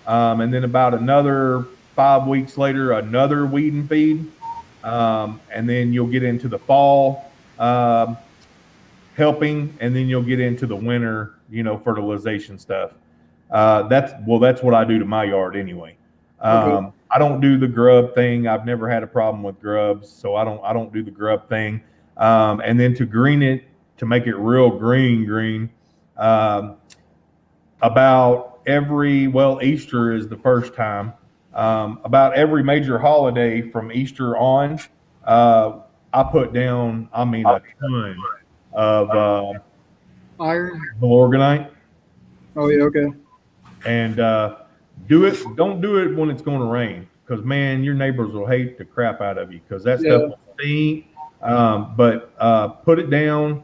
And then about another 5 weeks later, another weed and feed. And then you'll get into the fall helping, and then you'll get into the winter, you know, fertilization stuff. That's what I do to my yard anyway. Okay. I don't do the grub thing. I've never had a problem with grubs, so I don't do the grub thing. And then to green it, to make it real green, about Easter is the first time. About every major holiday from Easter on, I put down, I mean, a ton of Iron. Milorganite. Oh yeah, okay. And don't do it when it's going to rain, because man, your neighbors will hate the crap out of you, because that stuff will stink. But put it down,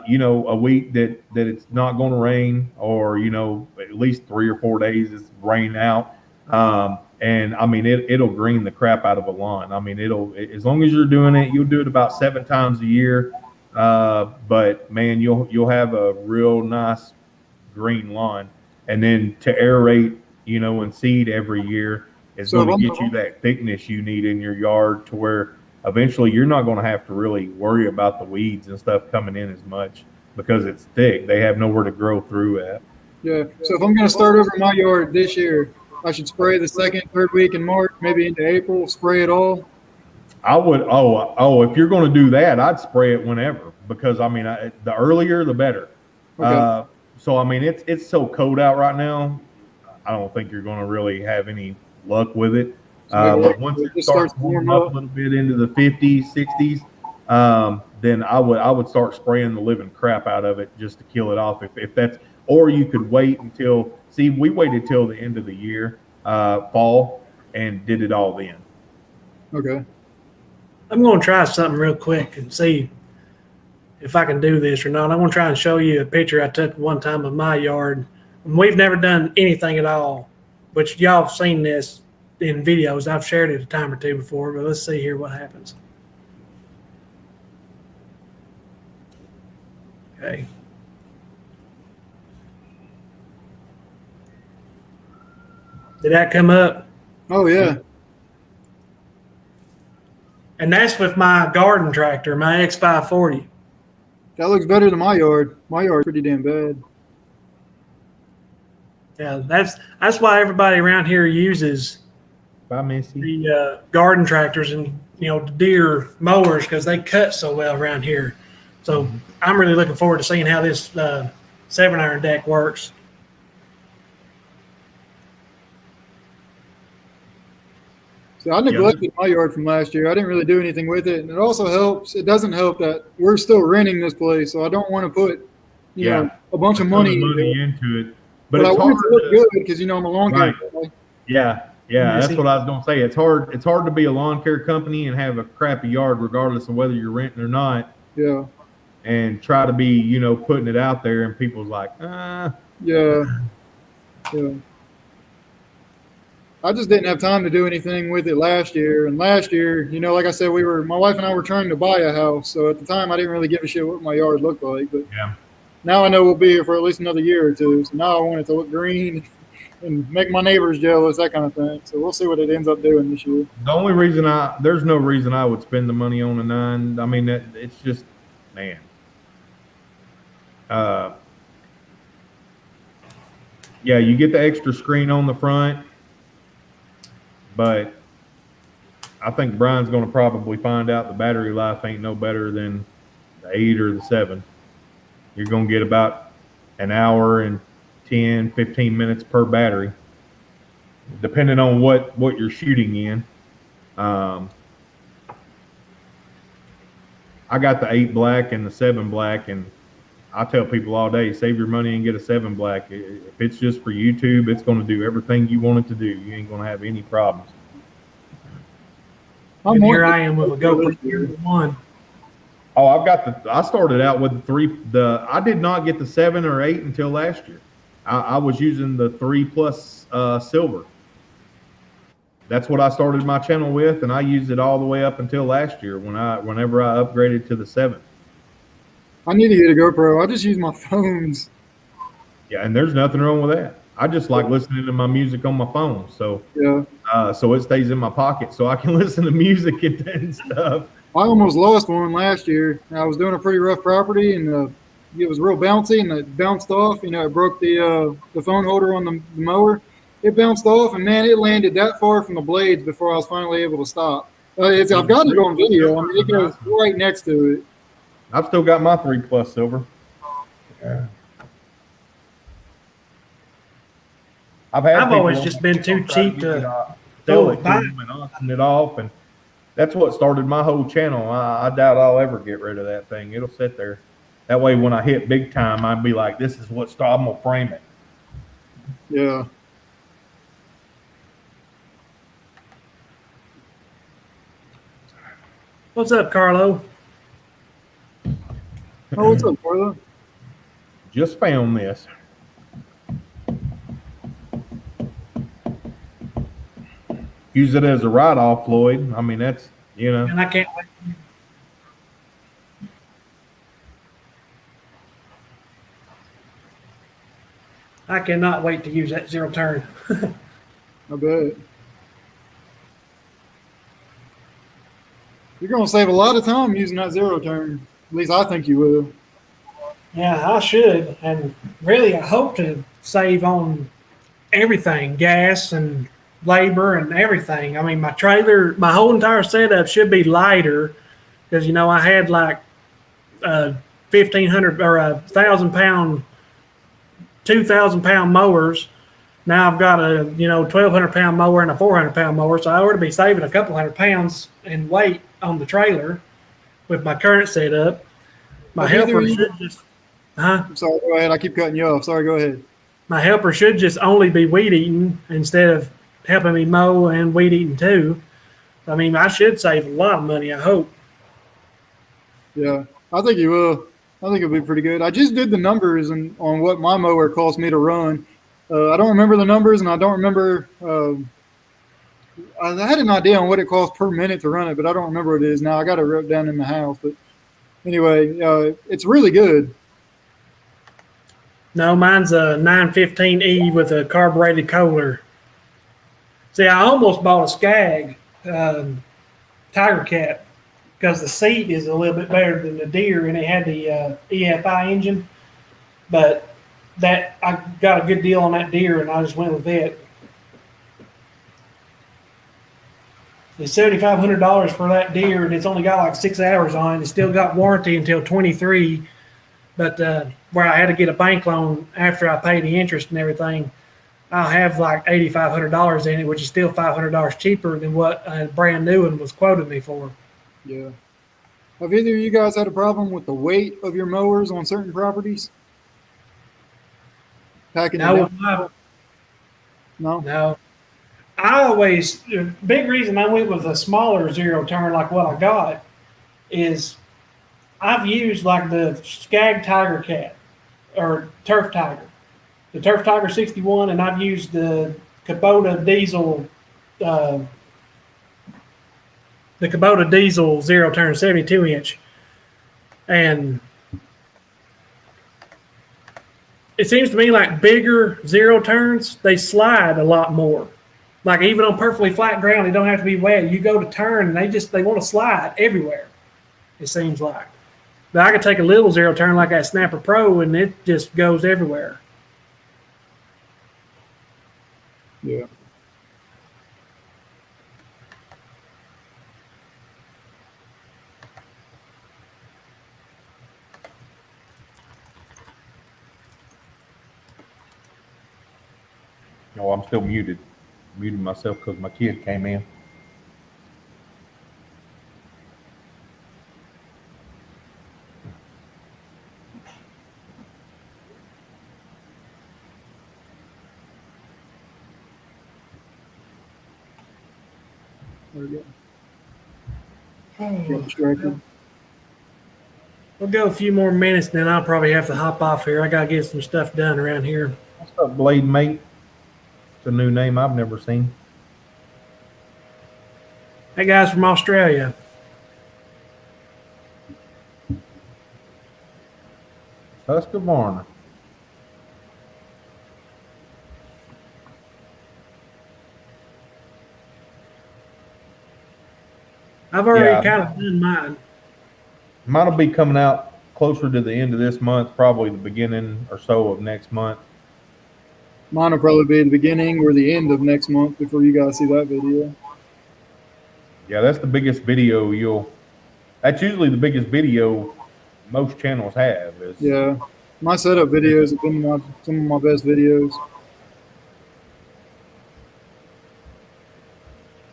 you know, a week that it's not going to rain, or, you know, at least 3 or 4 days it's rain out. And I mean, it'll green the crap out of a lawn. I mean, as long as you're doing it, you'll do it about 7 times a year. But man, you'll have a real nice green lawn. And then to aerate, you know, and seed every year is going to get you that thickness you need in your yard, to where eventually you're not going to have to really worry about the weeds and stuff coming in as much, because it's thick. They have nowhere to grow through at. Yeah. So if I'm going to start over my yard this year, I should spray the 2nd, 3rd week in March, maybe into April, spray it all. I would. If you're going to do that, I'd spray it whenever, because I mean, the earlier the better. Okay. So I mean, it's so cold out right now. I don't think you're going to really have any luck with it. But once it starts warming up a little bit into the 50s, 60s, then I would start spraying the living crap out of it just to kill it off. If that's, or you could wait until. See, we waited till the end of the year, fall, and did it all then. Okay. I'm going to try something real quick and see if I can do this or not. I'm going to try and show you a picture I took one time of my yard. We've never done anything at all, but y'all have seen this in videos. I've shared it a time or two before, but let's see here what happens. Okay. Did that come up? Oh yeah. And that's with my garden tractor, my X540. That looks better than my yard. My yard's pretty damn bad. Yeah, that's why everybody around here uses the garden tractors and, you know, the Deere mowers, because they cut so well around here. So I'm really looking forward to seeing how this 7-iron deck works. So I neglected my yard from last year. I didn't really do anything with it. And it also helps. It doesn't help that we're still renting this place. So I don't want to put, you know, a bunch of money into it. But I it's want it hard to look good, because, you know, I'm a lawn care guy. Yeah. Yeah, Yes, that's what I was gonna say. It's hard to be a lawn care company and have a crappy yard regardless of whether you're renting or not, Yeah. and try to be, you know, putting it out there and people's like, Yeah. Yeah. I just didn't have time to do anything with it last year. And last year, you know, like I said, my wife and I were trying to buy a house. So at the time, I didn't really give a shit what my yard looked like. But yeah. now I know we'll be here for at least another year or two. So now I want it to look green and make my neighbors jealous, that kind of thing. So we'll see what it ends up doing this year. The only reason there's no reason I would spend the money on a 9. I mean, it's just, man. Yeah, you get the extra screen on the front, but I think Brian's going to probably find out the battery life ain't no better than the 8 or the 7. You're going to get about an hour and 10, 15 minutes per battery, depending on what you're shooting in. I got the 8 black and the 7 black, and I tell people all day, save your money and get a 7 black. If it's just for YouTube, it's going to do everything you want it to do. You ain't going to have any problems. And here I am with a GoPro 1. Oh, I started out with the 3. I did not get the 7 or 8 until last year. I was using the 3 plus silver. That's what I started my channel with, and I used it all the way up until last year whenever I upgraded to the 7. I need to get a GoPro. I just use my phones. Yeah, and there's nothing wrong with that. I just like listening to my music on my phone, so yeah, so it stays in my pocket, so I can listen to music and stuff. I almost lost one last year. I was doing a pretty rough property, and it was real bouncy, and it bounced off. You know, it broke the phone holder on the mower. It bounced off, and man, it landed that far from the blades before I was finally able to stop. I've got it on video. I mean, it goes right next to it. I've still got my 3 plus silver. Yeah. I've always just been too cheap to sell it to them and auction it off, and that's what started my whole channel. I doubt I'll ever get rid of that thing. It'll sit there. That way, when I hit big time, I'd be like, "This is what I'm gonna frame it." Yeah. What's up, Carlo? Oh, what's up, Carlo? Just found this. Use it as a write-off, Floyd. I mean, that's, you know. And I can't wait. I cannot wait to use that zero turn. I bet. You're going to save a lot of time using that zero turn. At least I think you will. Yeah, I should. And really, I hope to save on everything, gas and labor and everything. I mean, my trailer, my whole entire setup should be lighter because, you know, I had like 1,500 or 1,000-pound, 2,000-pound mowers. Now I've got a, 1,200-pound mower and a 400-pound mower. So I ought to be saving a couple hundred pounds in weight on the trailer with my current setup. My helper should just, I'm sorry, go ahead. I keep cutting you off. Sorry, go ahead. My helper should just only be weed eating instead of helping me mow and weed eating too. I mean, I should save a lot of money, I hope. Yeah, I think you will. I think it'll be pretty good. I just did the numbers on what my mower cost me to run. I don't remember the numbers, and I don't remember. I had an idea on what it costs per minute to run it, but I don't remember what it is now. I got it wrote down in the house. But anyway, it's really good. No, mine's a 915E with a carbureted Kohler. See, I almost bought a Skag Tiger Cat because the seat is a little bit better than the Deere, and it had the EFI engine. But that I got a good deal on that Deere, and I just went with it. It's $7,500 for that Deere, and it's only got like 6 hours on it. It's still got warranty until 23. But where I had to get a bank loan after I paid the interest and everything, I'll have like $8,500 in it, which is still $500 cheaper than what a brand new one was quoting me for. Yeah. Have either of you guys had a problem with the weight of your mowers on certain properties? Packing it down? No. I always, the big reason I went with a smaller zero turn like what I got is I've used like the Skag Tiger Cat or Turf Tiger, the Turf Tiger 61, and I've used uh, the Kubota diesel zero turn 72 inch. And it seems to me like bigger zero turns, they slide a lot more. Like even on perfectly flat ground, they don't have to be wet. You go to turn and they want to slide everywhere. It seems like. But I could take a little zero turn like that Snapper Pro and it just goes everywhere. Yeah. Oh, I'm still muted. Muted myself because my kid came in. There we go. Get distracted. We'll go a few more minutes, and then I'll probably have to hop off here. I got to get some stuff done around here. What's up, Blade Mate? It's a new name I've never seen. That guy's from Australia. Husqvarna. I've already Yeah. kind of done mine. Mine will be coming out closer to the end of this month, probably the beginning or so of next month. Mine will probably be the beginning or the end of next month before you guys see that video. Yeah, that's the biggest video that's usually the biggest video most channels have. Is Yeah. My setup videos have been some of my best videos.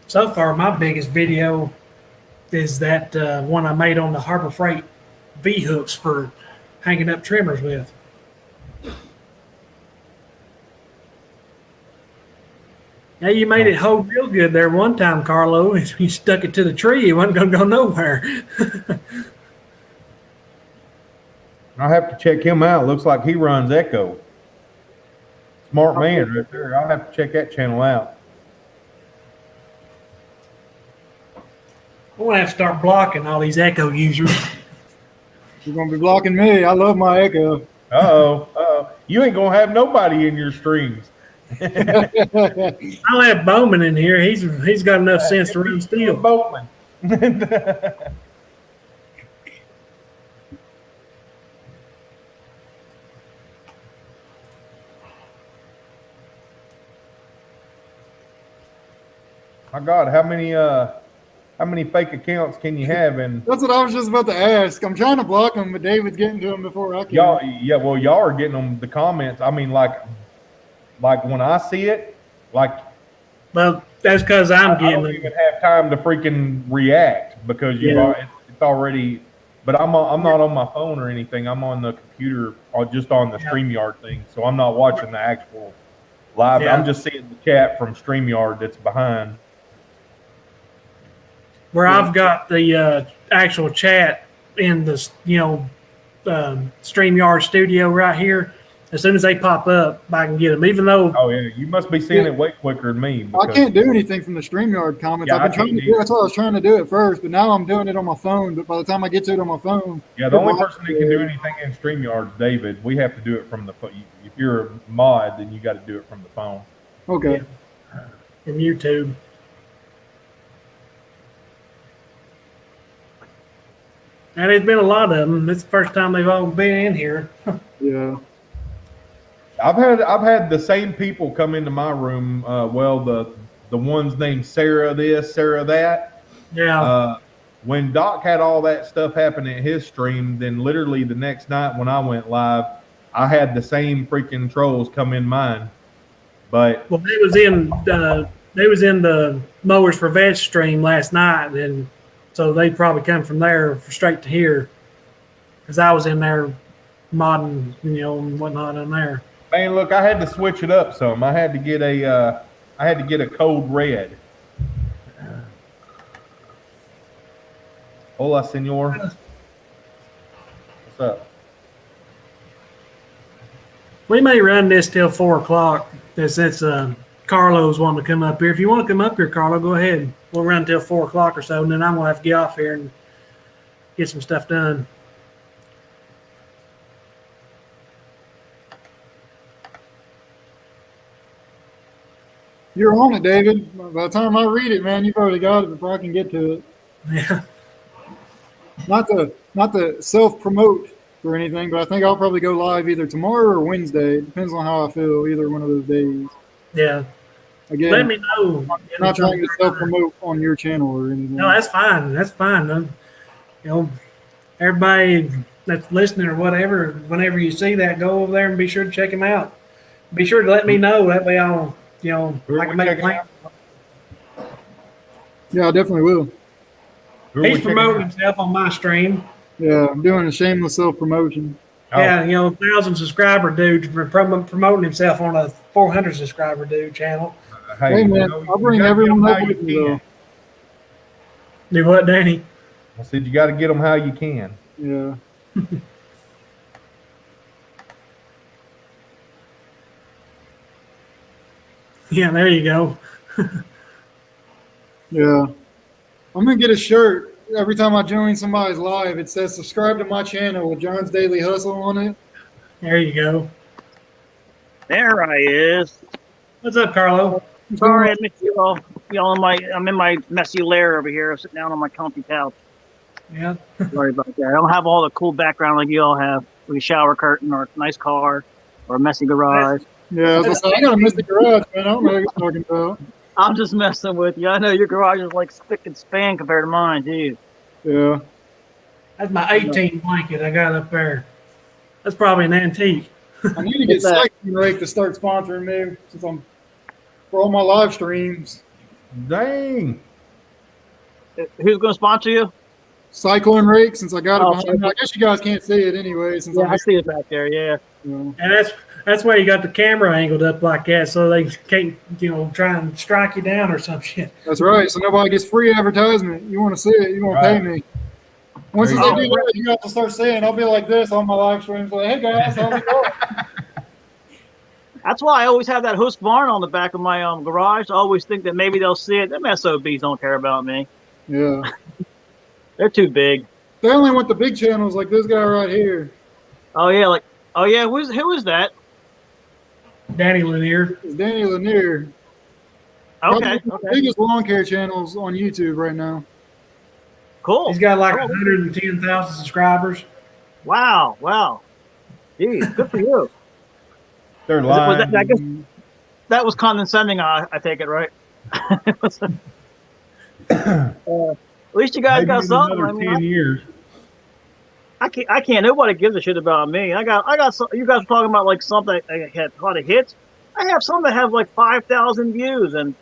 So far, my biggest video is that one I made on the Harbor Freight V-hooks for hanging up trimmers with. Yeah, you made it hold real good there one time, Carlo. You stuck it to the tree. It wasn't going to go nowhere. I'll have to check him out. Looks like he runs Echo. Smart man right there. I'll have to check that channel out. I'm going to have to start blocking all these Echo users. You're going to be blocking me. I love my Echo. Uh-oh. You ain't going to have nobody in your streams. I'll have Bowman in here. He's got enough sense to run Stihl. Bowman. My God, how many fake accounts can you have? And That's what I was just about to ask. I'm trying to block them, but David's getting to them before I can. y'all are getting them the comments. I mean, like when I see it, like Well, that's because I'm I getting don't them. even have time to freaking react because it's already. But I'm not on my phone or anything. I'm on the computer or just on the StreamYard thing, so I'm not watching the actual live. Yeah. I'm just seeing the chat from StreamYard that's behind. Where I've got the actual chat in the StreamYard studio right here. As soon as they pop up, I can get them. Even though, Oh yeah, you must be seeing it way quicker than me. I can't do anything from the StreamYard comments. Yeah, I've been trying to do. That's what I was trying to do at first, but now I'm doing it on my phone. But by the time I get to it on my phone, Yeah, the only person that can do anything in StreamYard is David. We have to do it from the phone. If you're a mod, then you got to do it from the phone. Okay. from YouTube. And there's been a lot of them. It's the first time they've all been in here. Yeah. I've had the same people come into my room. The ones named Sarah this, Sarah that. Yeah. When Doc had all that stuff happen at his stream, then literally the next night when I went live, I had the same freaking trolls come in mine. But well, they was in the Mowers for Veg stream last night, and so they probably come from there straight to here, because I was in there modding, and whatnot in there. man, look, I had to switch it up some. I had to get I had to get a code red. Hola, senor. What's up? We may run this till 4 o'clock. Since Carlo's wanting to come up here. If you want to come up here, Carlo, go ahead. We'll run till 4 o'clock or so, and then I'm gonna have to get off here and get some stuff done. You're on it, David. By the time I read it, man, you've already got it before I can get to it. Yeah. Not to self-promote or anything, but I think I'll probably go live either tomorrow or Wednesday. It depends on how I feel, either one of those days. Yeah. Again, Let me know. I'm not trying to self-promote on your channel or anything. No, that's fine. That's fine. Everybody that's listening or whatever, whenever you see that, go over there and be sure to check him out. Be sure to let me know. That way I'll, I can make a plan. Yeah, I definitely will. He's promoting himself on my stream. Yeah, I'm doing a shameless self-promotion. Yeah, 1,000 subscriber dude promoting himself on a 400 subscriber dude channel. Hey man, I'll bring everyone up with me though. Do what, Danny? I said you got to get them how you can. Yeah. Yeah, there you go. Yeah. I'm going to get a shirt. Every time I join somebody's live, it says subscribe to my channel with John's Daily Hustle on it. There you go. There I is. What's up, Carlo? Sorry I missed you all. I'm in my messy lair over here. I'm sitting down on my comfy couch. Yeah. Sorry about that. I don't have all the cool background like you all have, with a shower curtain or a nice car or a messy garage. Yeah, I was gonna say, I got a messy garage, man. I don't know what you're talking about. I'm just messing with you. I know your garage is like spick and span compared to mine, dude. Yeah. That's my 18 blanket I got up there. That's probably an antique. I need to get Cycling Rake to start sponsoring me since I'm for all my live streams. Dang. Who's going to sponsor you? Cycling Rake, since I got it behind me. I guess you guys can't see it anyway. Since I see it back there, yeah. And that's why you got the camera angled up like that, so they can't, try and strike you down or some shit. That's right. So nobody gets free advertisement. You want to see it, you want to pay me. Once they do that, you have to start saying, I'll be like this on my live streams, like, hey guys, how's it going? That's why I always have that Husqvarna on the back of my garage. I always think that maybe they'll see it. Them SOBs don't care about me. Yeah. They're too big. They only want the big channels like this guy right here. Oh yeah, who is that? Danny Lanier. It's Danny Lanier. Okay. The biggest lawn care channels on YouTube right now. Cool. He's got like 110,000 subscribers. Wow. Geez, good for you. They're lying. I guess that was condescending. I take it, right? At least you guys got something. I mean, 10 years. I can't. Nobody gives a shit about me. I got some. You guys are talking about like something that had a lot of hits. I have some that have like 5,000 views, and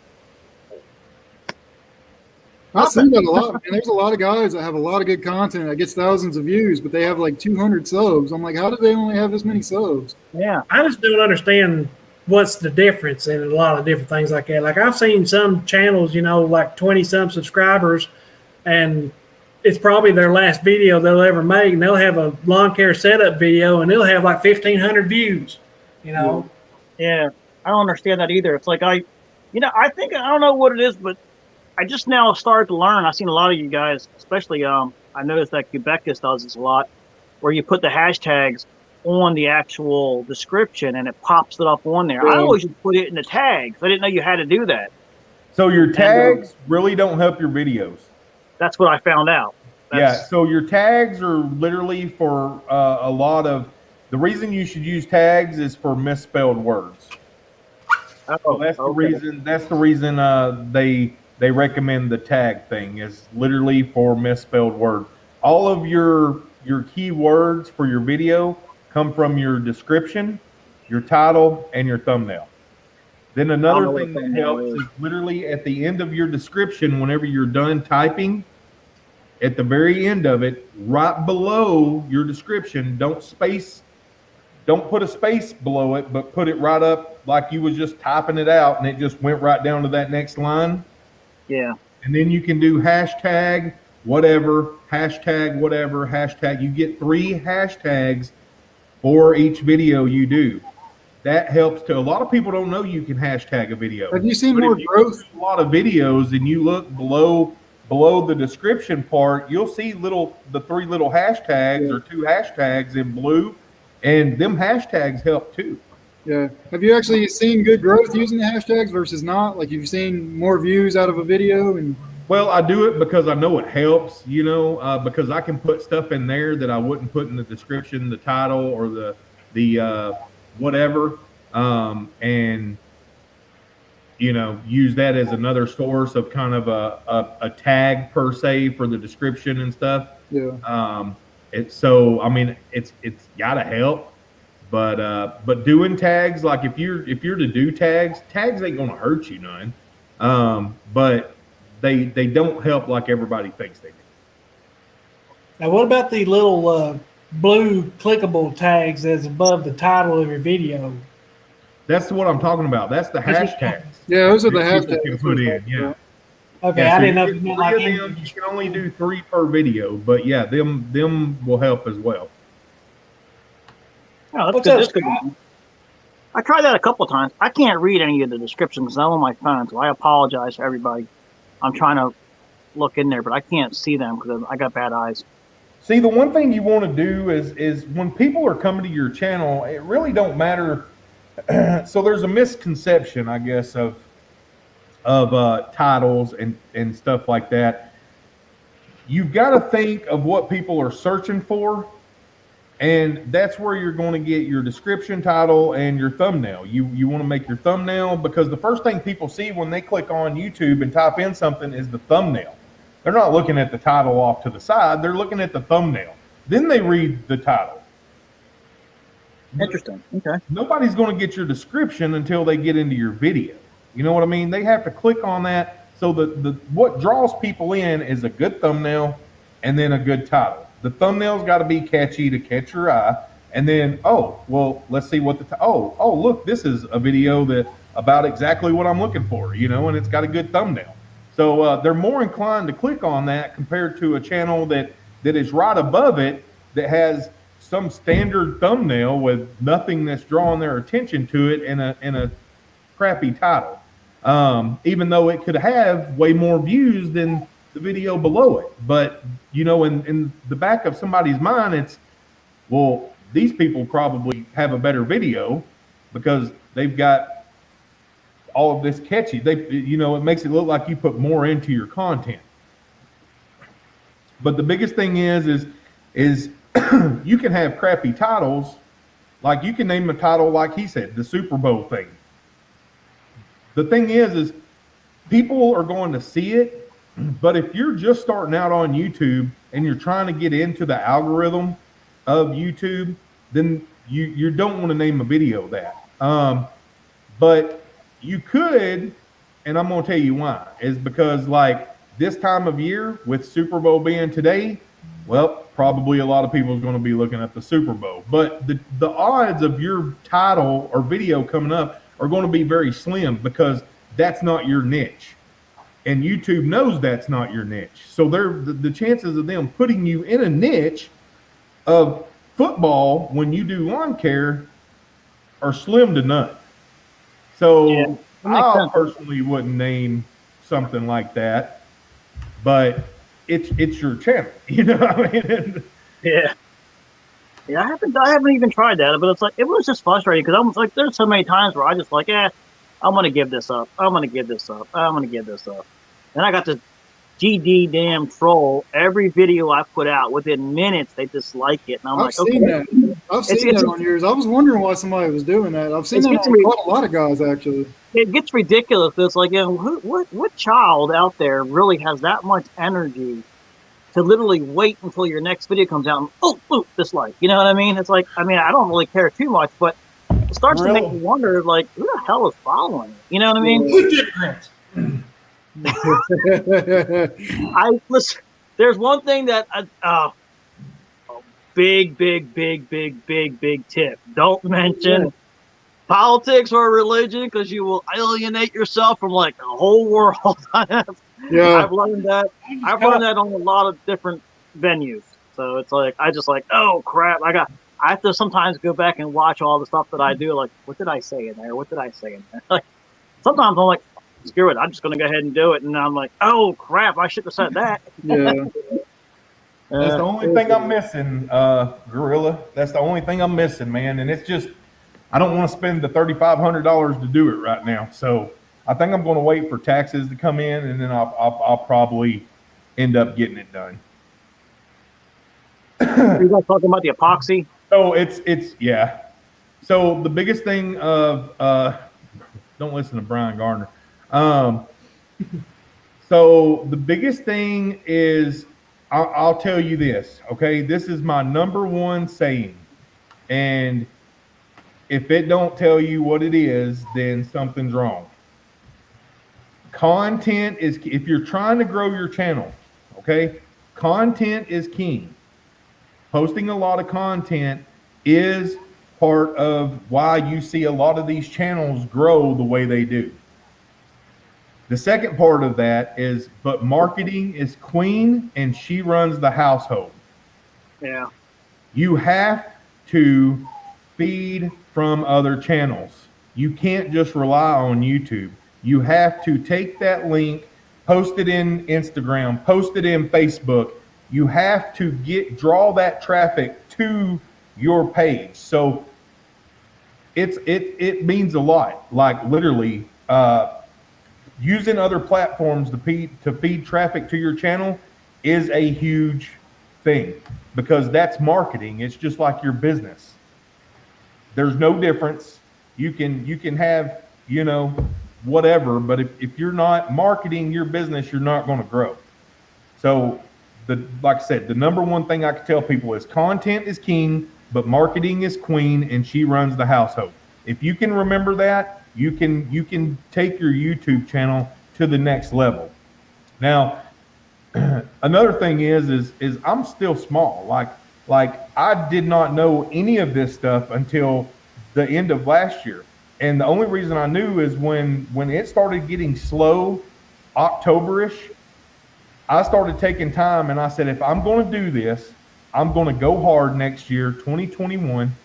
I've seen that a lot. And there's a lot of guys that have a lot of good content that gets thousands of views, but they have like 200 subs. I'm like, how do they only have this many subs? Yeah, I just don't understand what's the difference in a lot of different things like that. Like I've seen some channels, like 20-some subscribers, and it's probably their last video they'll ever make, and they'll have a lawn care setup video, and they'll have like 1,500 views. Yeah, I don't understand that either. It's like I don't know what it is, but I just now started to learn. I've seen a lot of you guys, especially I noticed that Quebecus does this a lot, where you put the hashtags on the actual description and it pops it up on there. I always just put it in the tags. I didn't know you had to do that. So your tags really don't help your videos. That's what I found out. So your tags are literally for a lot of the reason you should use tags is for misspelled words. So that's the reason. That's the reason they recommend the tag thing is literally for misspelled words. All of your keywords for your video come from your description, your title, and your thumbnail. Then another thing that helps is literally at the end of your description, whenever you're done typing, at the very end of it, right below your description, don't space don't put a space below it, but put it right up like you was just typing it out, and it just went right down to that next line. Yeah. And then you can do hashtag whatever, hashtag whatever, hashtag. You get 3 hashtags for each video you do. That helps to, a lot of people don't know you can hashtag a video. Have you seen But more if you growth? do a lot of videos and you look below the description part, you'll see the 3 little hashtags or 2 hashtags in blue, and them hashtags help too. Yeah. Have you actually seen good growth using the hashtags versus not? Like you've seen more views out of a video? And Well, I do it because I know it helps, because I can put stuff in there that I wouldn't put in the description, the title, or the whatever, and use that as another source of kind of a tag per se for the description and stuff. Yeah. It's gotta help, but doing tags, like if you're to do tags ain't gonna hurt you none, but they don't help like everybody thinks they do. Now, what about the little blue clickable tags that's above the title of your video? That's what I'm talking about. That's the hashtags. Yeah, those are the that people hashtags. can put in. Yeah. Okay, Yeah, I so didn't know you if you meant get like 3 of them. You can only do 3 per video, but yeah, them will help as well. Oh, that's What's good. up, That's good. Scott? I tried that a couple of times. I can't read any of the descriptions because I'm on my phone, so I apologize to everybody. I'm trying to look in there, but I can't see them because I got bad eyes. See, the one thing you want to do is when people are coming to your channel, it really don't matter. So there's a misconception, I guess, of titles and stuff like that. You've got to think of what people are searching for, and that's where you're going to get your description, title, and your thumbnail. You want to make your thumbnail, because the first thing people see when they click on YouTube and type in something is the thumbnail. They're not looking at the title off to the side. They're looking at the thumbnail. Then they read the title. Interesting. Okay. Nobody's going to get your description until they get into your video. You know what I mean? They have to click on that. So what draws people in is a good thumbnail and then a good title. The thumbnail's got to be catchy to catch your eye. And then, let's see what look, this is a video that about exactly what I'm looking for, and it's got a good thumbnail. So they're more inclined to click on that compared to a channel that is right above it that has some standard thumbnail with nothing that's drawing their attention to it in a crappy title. Even though it could have way more views than the video below it. But, in the back of somebody's mind, it's, well, these people probably have a better video because they've got all of this catchy. It makes it look like you put more into your content. But the biggest thing is you can have crappy titles. Like you can name a title, like he said, the Super Bowl thing. The thing is people are going to see it, but if you're just starting out on YouTube and you're trying to get into the algorithm of YouTube, then you don't want to name a video that. But you could, and I'm going to tell you why, is because like this time of year with Super Bowl being today, well, probably a lot of people is going to be looking at the Super Bowl. But the odds of your title or video coming up are going to be very slim because that's not your niche. And YouTube knows that's not your niche. So the chances of them putting you in a niche of football when you do lawn care are slim to none. So Yeah, I personally wouldn't name something like that, but it's your channel, what I mean? Yeah. Yeah, I haven't even tried that, but it's like, it was just frustrating because I'm like, there's so many times where I just like, I'm going to give this up. I'm going to give this up. I'm going to give this up. And I got this GD damn troll. Every video I put out, within minutes, they dislike it. And I've seen that. I've seen that on yours. I was wondering why somebody was doing that. I've seen that on quite a lot of guys, actually. It gets ridiculous. It's like, what child out there really has that much energy to literally wait until your next video comes out and, dislike. You know what I mean? It's like, I don't really care too much, but it starts to make me wonder, like, who the hell is following it? You know what I mean? Listen, there's one thing that big tip. Don't mention politics or religion because you will alienate yourself from like the whole world. Yeah. I've learned that. I've learned that on a lot of different venues. So it's like I just like, oh crap! I have to sometimes go back and watch all the stuff that I do. Like, what did I say in there? What did I say in there? Like, sometimes I'm like, screw it. I'm just gonna go ahead and do it. And I'm like, oh crap! I should have said that. Yeah. That's the only thing I'm missing, Gorilla. That's the only thing I'm missing, man. And it's just, I don't want to spend the $3,500 to do it right now. So I think I'm going to wait for taxes to come in, and then I'll probably end up getting it done. Are you guys talking about the epoxy? So it's yeah. So the biggest thing of don't listen to Brian Gardner. So the biggest thing is, I'll tell you this, okay? This is my number one saying, and if it don't tell you what it is, then something's wrong. Content is, if you're trying to grow your channel, okay? Content is king. Posting a lot of content is part of why you see a lot of these channels grow the way they do. The second part of that is, but marketing is queen and she runs the household. Yeah. You have to feed from other channels. You can't just rely on YouTube. You have to take that link, post it in Instagram, post it in Facebook. You have to draw that traffic to your page. So it means a lot. Like literally, using other platforms to feed traffic to your channel is a huge thing, because that's marketing. It's just like your business. There's no difference. You can have, you know, whatever, but if you're not marketing your business, you're not going to grow. So like I said, the number one thing I can tell people is content is king, but marketing is queen, and she runs the household. If you can remember that, you can take your YouTube channel to the next level. Now, another thing is I'm still small. Like I did not know any of this stuff until the end of last year. And the only reason I knew is when it started getting slow, October-ish, I started taking time and I said, if I'm going to do this, I'm going to go hard next year, 2021,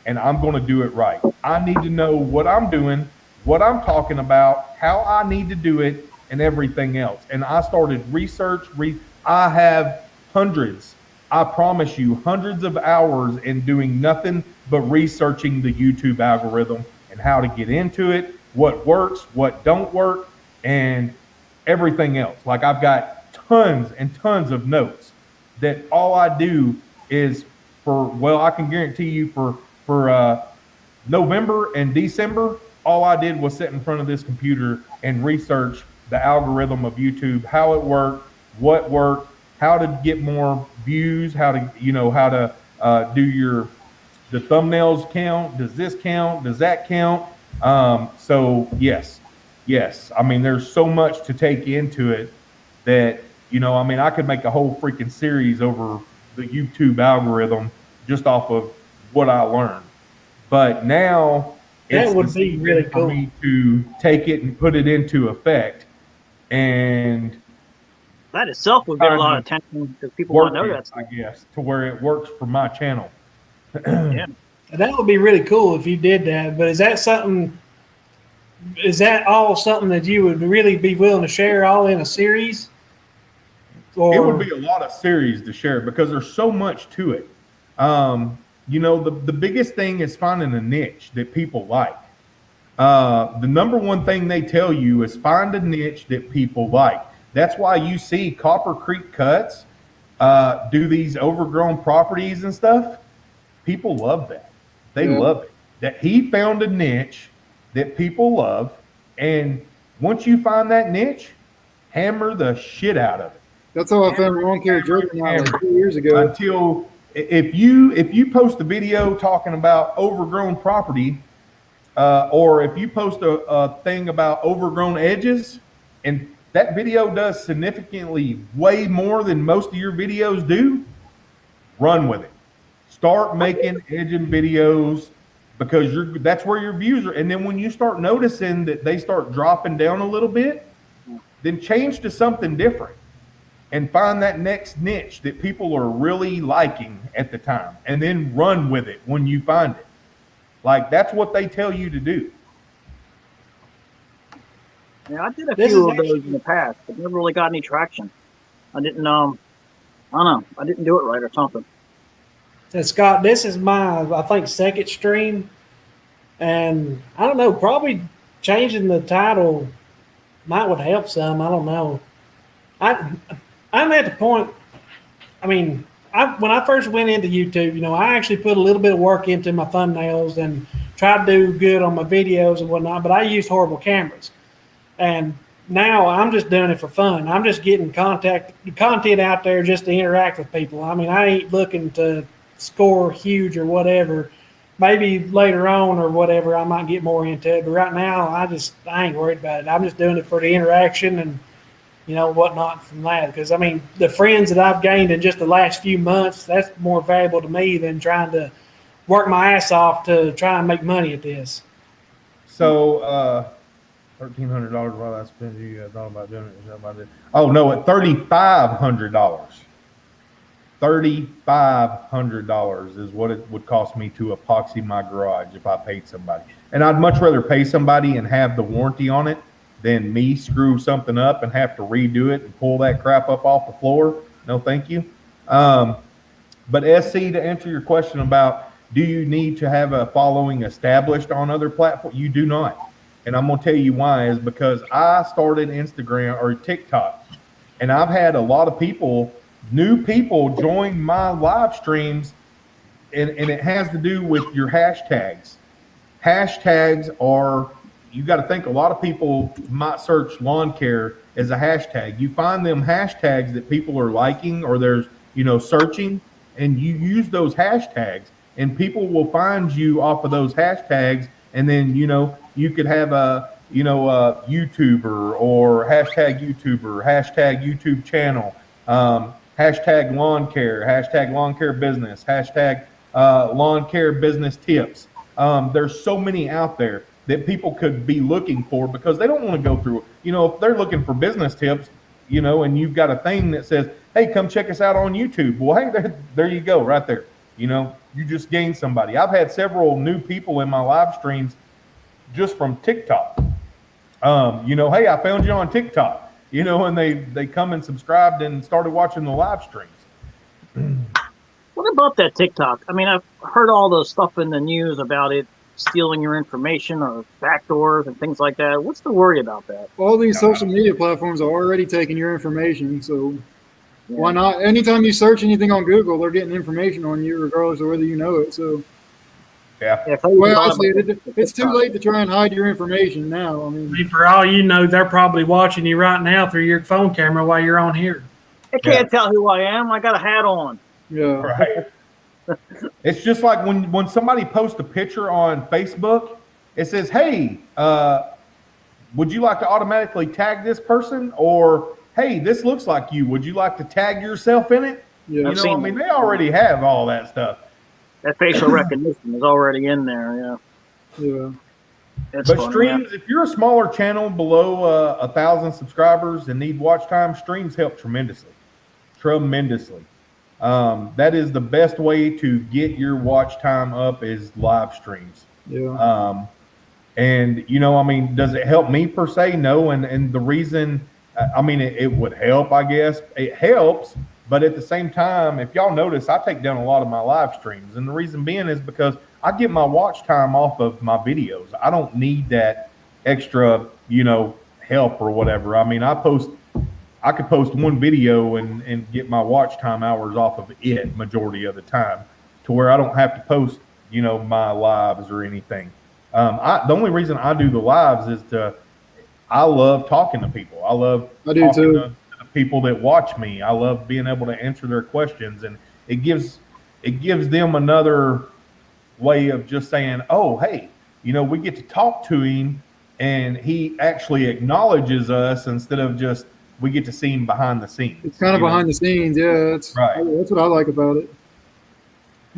and I'm going to do it right. I need to know what I'm doing, what I'm talking about, how I need to do it, and everything else. And I started research. I have hundreds, I promise you, hundreds of hours in doing nothing but researching the YouTube algorithm and how to get into it, what works, what don't work, and everything else. Like I've got tons and tons of notes that all I do is I can guarantee you for November and December, all I did was sit in front of this computer and research the algorithm of YouTube, how it worked, what worked, how to get more views, how to do the thumbnails count. Does this count? Does that count? So yes. I mean, there's so much to take into it that, you know, I mean, I could make a whole freaking series over the YouTube algorithm just off of what I learned. But now that would be really cool for me to take it and put it into effect. And that itself would get a lot of attention because people want to know that stuff. I guess, to where it works for my channel. Yeah. That would be really cool if you did that. But is that all something that you would really be willing to share all in a series? Or? It would be a lot of series to share because there's so much to it. You know, the biggest thing is finding a niche that people like. The number one thing they tell you is find a niche that people like. That's why you see Copper Creek Cuts do these overgrown properties and stuff. People love that. They love it. That he found a niche that people love, and once you find that niche, hammer the shit out of it. That's how I found lawn care driven like 2 years ago. Until if you post a video talking about overgrown property, or if you post a thing about overgrown edges, and that video does significantly way more than most of your videos do, run with it. Start making edging videos because that's where your views are. And then when you start noticing that they start dropping down a little bit, then change to something different and find that next niche that people are really liking at the time, and then run with it when you find it. Like, that's what they tell you to do. Yeah, I did a few of those in the past, but never really got any traction. I didn't, I don't know, I didn't do it right or something. And Scott, this is my, I think, second stream. And I don't know, probably changing the title might would help some. I don't know. I'm at the point, I mean, when I first went into YouTube, you know, I actually put a little bit of work into my thumbnails and tried to do good on my videos and whatnot, but I used horrible cameras. And now I'm just doing it for fun. I'm just getting content out there just to interact with people. I mean, I ain't looking to score huge or whatever. Maybe later on or whatever, I might get more into it. But right now, I ain't worried about it. I'm just doing it for the interaction and, you know, whatnot from that. Because, I mean, the friends that I've gained in just the last few months, that's more valuable to me than trying to work my ass off to try and make money at this. So, $1,300 while I spent, you thought about doing it. Oh, no, at $3,500. $3,500 is what it would cost me to epoxy my garage if I paid somebody. And I'd much rather pay somebody and have the warranty on it than me screw something up and have to redo it and pull that crap up off the floor. No, thank you. But SC, to answer your question about, do you need to have a following established on other platforms? You do not. And I'm going to tell you why, is because I started Instagram or TikTok, and I've had a lot of people, new people, join my live streams, and it has to do with your hashtags. Hashtags are, you got to think, a lot of people might search lawn care as a hashtag. You find them hashtags that people are liking or there's, you know, searching, and you use those hashtags, and people will find you off of those hashtags. And then, you know, you could have a, you know, a YouTuber or hashtag YouTuber, hashtag YouTube channel, hashtag lawn care business, hashtag lawn care business tips. There's so many out there that people could be looking for because they don't want to go through, you know, if they're looking for business tips, you know, and you've got a thing that says, hey, come check us out on YouTube. Well, hey, there you go, right there. You know, you just gained somebody. I've had several new people in my live streams just from TikTok. You know, hey, I found you on TikTok, you know, and they come and subscribed and started watching the live streams. What about that TikTok? I mean, I've heard all the stuff in the news about it stealing your information or backdoors and things like that. What's the worry about that? All these social media platforms are already taking your information, so why not? Anytime you search anything on Google, they're getting information on you regardless of whether you know it. So well, I see it. It's too late to try and hide your information now. I mean, for all you know, they're probably watching you right now through your phone camera while you're on here. I can't tell who I am. I got a hat on. Yeah. Right. It's just like when somebody posts a picture on Facebook, it says, hey, would you like to automatically tag this person? Or, hey, this looks like you. Would you like to tag yourself in it? Yeah. You know, I mean, they already have all that stuff. That facial recognition is already in there, yeah. It's but fun, streams, if you're a smaller channel below 1,000 subscribers and need watch time, streams help tremendously. That is the best way to get your watch time up is live streams. Yeah. And, you know, I mean, does it help me per se? No. And the reason, I mean, it would help, I guess. It helps. But at the same time, if y'all notice, I take down a lot of my live streams. And the reason being is because I get my watch time off of my videos. I don't need that extra, you know, help or whatever. I mean, I could post one video and get my watch time hours off of it majority of the time to where I don't have to post, you know, my lives or anything. The only reason I do the lives is I love talking to people. I do talking to people that watch me. I love being able to answer their questions, and it gives them another way of just saying, oh, hey, you know, we get to talk to him and he actually acknowledges us instead of just, we get to see him behind the scenes. It's kind of behind the scenes. Yeah. That's right. That's what I like about it.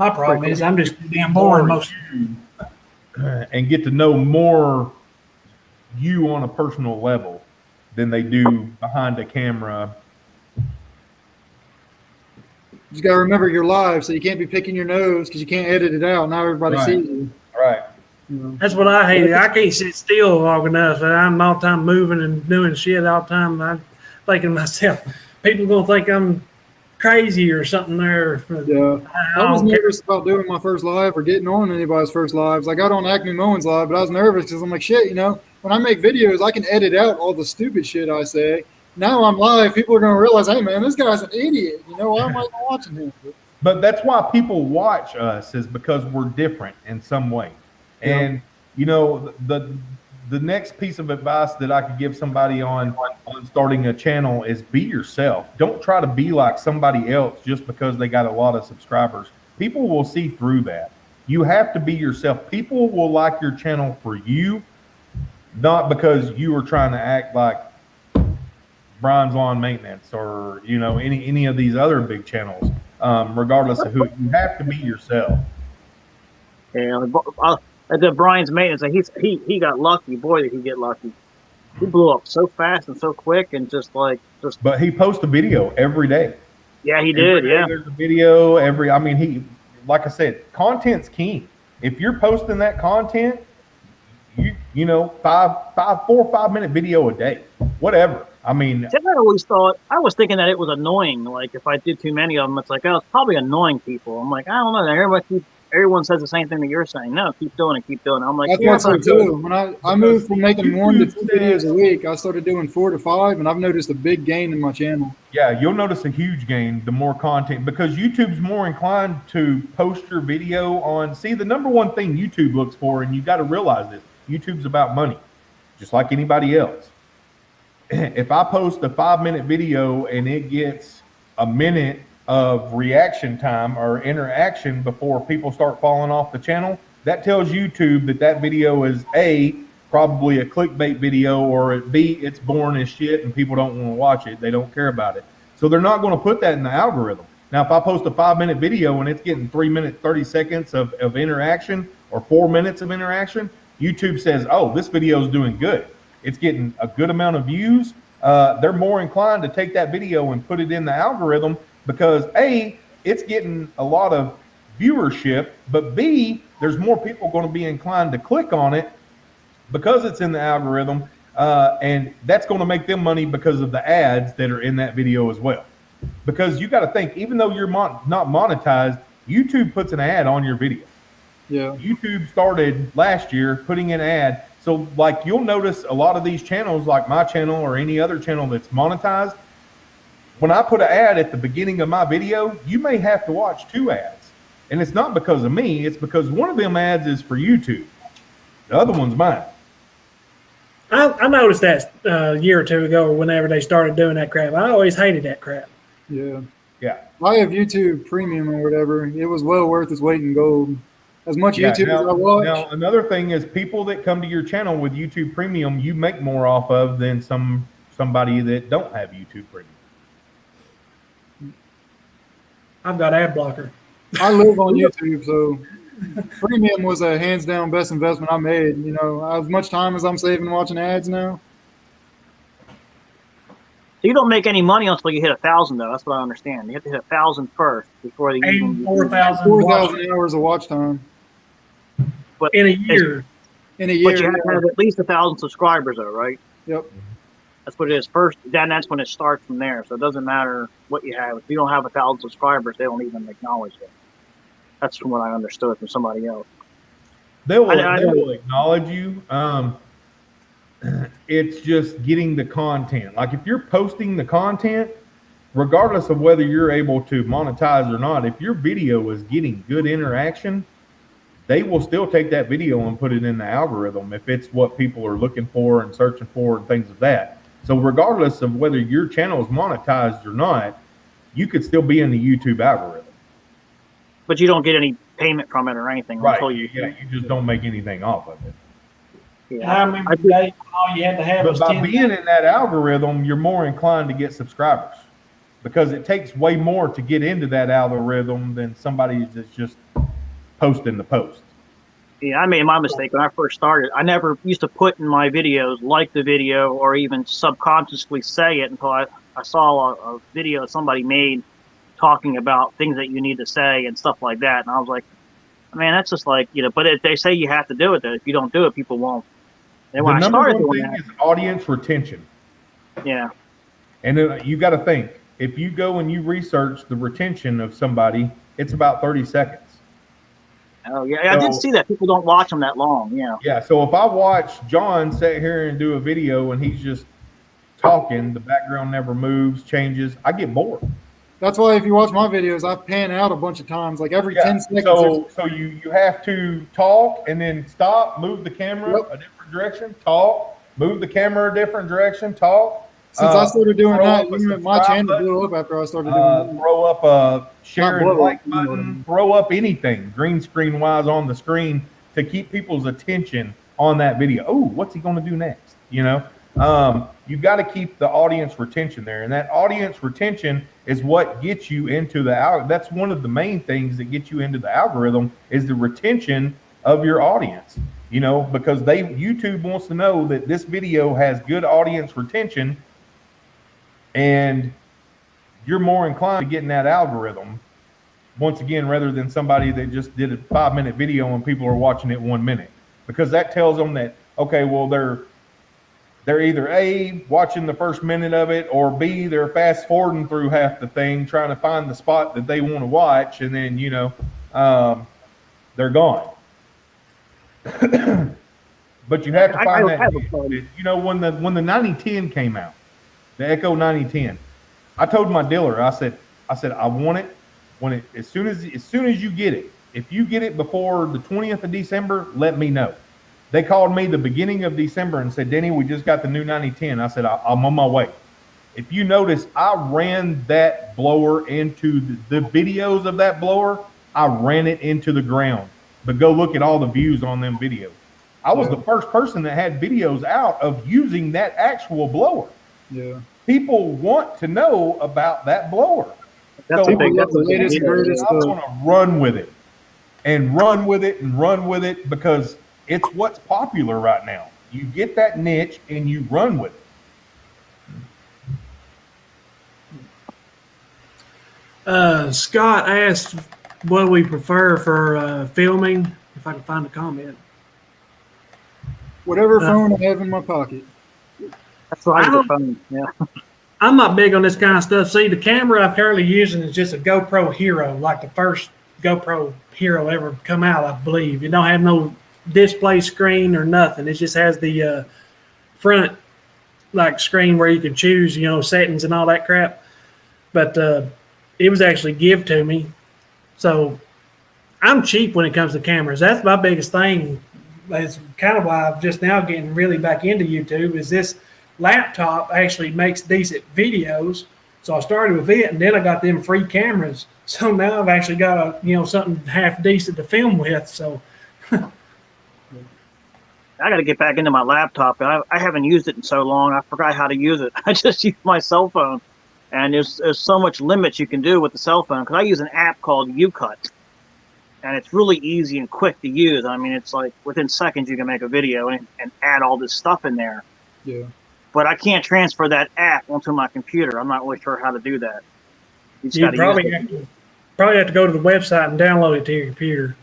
My problem is I'm just damn boring most. And get to know more you on a personal level than they do behind the camera. You just got to remember you're live, so you can't be picking your nose because you can't edit it out. Now everybody Right. sees you. Right. You know? That's what I hate. I can't sit still long enough. I'm all the time moving and doing shit all the time. I'm thinking to myself, people gonna think I'm crazy or something there. Yeah. I was don't care. nervous about doing my first live or getting on anybody's first lives. I got on Acme Mowing's live, but I was nervous because I'm like, shit, you know, when I make videos, I can edit out all the stupid shit I say. Now I'm live, people are going to realize, hey, man, this guy's an idiot. You know, why am I even watching him? But that's why people watch us, is because we're different in some way. Yeah. And, you know, the next piece of advice that I could give somebody on starting a channel is be yourself. Don't try to be like somebody else just because they got a lot of subscribers. People will see through that. You have to be yourself. People will like your channel for you, not because you are trying to act like Brian's Lawn Maintenance or, you know, any of these other big channels. Regardless of who, you have to be yourself. Yeah, the Brian's Maintenance, he got lucky. Boy, did he get lucky. He blew up so fast and so quick, and just. But he posts a video every day. Yeah, he did. Yeah, there's a video every. I mean, he, like I said, content's king. If you're posting that content, you know, 4 or 5 minute video a day, whatever. I mean, I was thinking that it was annoying. Like if I did too many of them, it's like, oh, it's probably annoying people. I'm like, I don't know. Everyone says the same thing that you're saying. No, keep doing it, keep doing it. I'm like, I thought so too. When I moved from making 1 to 2 videos a week, I started doing 4 to 5, and I've noticed a big gain in my channel. Yeah, you'll notice a huge gain the more content, because YouTube's more inclined to post your video on. See, the number one thing YouTube looks for, and you got to realize this, YouTube's about money, just like anybody else. If I post a 5 minute video and it gets a minute of reaction time or interaction before people start falling off the channel, that tells YouTube that that video is A, probably a clickbait video, or B, it's boring as shit and people don't want to watch it. They don't care about it. So they're not going to put that in the algorithm. Now, if I post a 5 minute video and it's getting 3 minutes, 30 seconds of interaction or 4 minutes of interaction, YouTube says, oh, this video is doing good. It's getting a good amount of views. They're more inclined to take that video and put it in the algorithm because A, it's getting a lot of viewership, but B, there's more people going to be inclined to click on it because it's in the algorithm, and that's going to make them money because of the ads that are in that video as well. Because you got to think, even though you're not monetized, YouTube puts an ad on your video. Yeah. YouTube started last year putting an ad. So like you'll notice a lot of these channels, like my channel or any other channel that's monetized, when I put an ad at the beginning of my video, you may have to watch 2 ads. And it's not because of me, it's because one of them ads is for YouTube. The other one's mine. I noticed that a year or 2 ago, or whenever they started doing that crap. I always hated that crap. Yeah. Yeah. I have YouTube Premium or whatever. It was well worth its weight in gold. As much YouTube as I watch. Now, another thing is people that come to your channel with YouTube Premium, you make more off of than somebody that don't have YouTube Premium. I've got ad blocker. I live on YouTube, so Premium was a hands down best investment I made. You know, as much time as I'm saving watching ads now. You don't make any money until you hit 1,000, though. That's what I understand. You have to hit 1,000 first before you 4,000 hours of watch time. But in a year. In a year. But you have to have at least 1,000 subscribers, though, right? Yep. That's what it is. First, then that's when it starts from there. So it doesn't matter what you have. If you don't have 1,000 subscribers, they don't even acknowledge it. That's from what I understood from somebody else. They will acknowledge you. It's just getting the content. Like if you're posting the content, regardless of whether you're able to monetize or not, if your video is getting good interaction, they will still take that video and put it in the algorithm if it's what people are looking for and searching for and things of that. So regardless of whether your channel is monetized or not, you could still be in the YouTube algorithm. But you don't get any payment from it or anything until you. Yeah, you just don't make anything off of it. Yeah. I remember the day all you had to have But was by 10. being in that algorithm, you're more inclined to get subscribers. because it takes way more to get into that algorithm than somebody that's just posting the post. Yeah, I made my mistake when I first started. I never used to put in my videos, like the video, or even subconsciously say it until I saw a video somebody made talking about things that you need to say and stuff like that. And I was like, man, that's just like, but they say you have to do it, though. If you don't do it, people won't. And when The I number started one doing thing is audience retention. yeah. And you got to think, if you go and you research the retention of somebody, it's about 30 seconds. Oh, yeah, I did see that. People don't watch them that long, yeah. Yeah, so if I watch John sit here and do a video and he's just talking, the background never moves, changes, I get bored. That's why if you watch my videos, I pan out a bunch of times, like every 10 seconds. So you have to talk and then stop, move the camera a different direction, talk, move the camera a different direction, talk. Since I started doing that, my channel blew up after I started doing that. Throw up a share and like button, throw up anything green screen wise on the screen to keep people's attention on that video. Oh, what's he going to do next? You've got to keep the audience retention there, and that audience retention is what gets you into the that's one of the main things that gets you into the algorithm is the retention of your audience. Because YouTube wants to know that this video has good audience retention, and you're more inclined to get in that algorithm once again, rather than somebody that just did a 5-minute video and people are watching it 1 minute, because that tells them that, okay, well, they're either A, watching the first minute of it, or B, they're fast forwarding through half the thing, trying to find the spot that they want to watch. And then, they're gone. But you have to find that, when the 9010 came out, the Echo 9010, I told my dealer, I said, I want it as soon as you get it. If you get it before the 20th of December, let me know. They called me the beginning of December and said, Denny, we just got the new 9010. I said, I'm on my way. If you notice, I ran that blower into the videos of that blower. I ran it into the ground. But go look at all the views on them videos. I was the first person that had videos out of using that actual blower. Yeah. People want to know about that blower. That's so that's the latest and greatest. I want to run with it and run with it and run with it because it's what's popular right now. You get that niche and you run with it. Scott asked what we prefer for filming, if I can find a comment. Whatever phone I have in my pocket. That's right. Yeah. I'm not big on this kind of stuff. See, the camera I'm currently using is just a GoPro Hero, like the first GoPro Hero ever come out, I believe. It don't have no display screen or nothing. It just has the front screen where you can choose, settings and all that crap. But it was actually give to me. So I'm cheap when it comes to cameras. That's my biggest thing. That's kind of why I'm just now getting really back into YouTube is this laptop actually makes decent videos. So I started with it, and then I got them free cameras. So now I've actually got something half decent to film with. So I got to get back into my laptop. I haven't used it in so long. I forgot how to use it. I just use my cell phone, and there's so much limits you can do with the cell phone because I use an app called UCut, and it's really easy and quick to use. I mean, it's like within seconds you can make a video and add all this stuff in there. Yeah. But I can't transfer that app onto my computer. I'm not really sure how to do that. You probably have to go to the website and download it to your computer.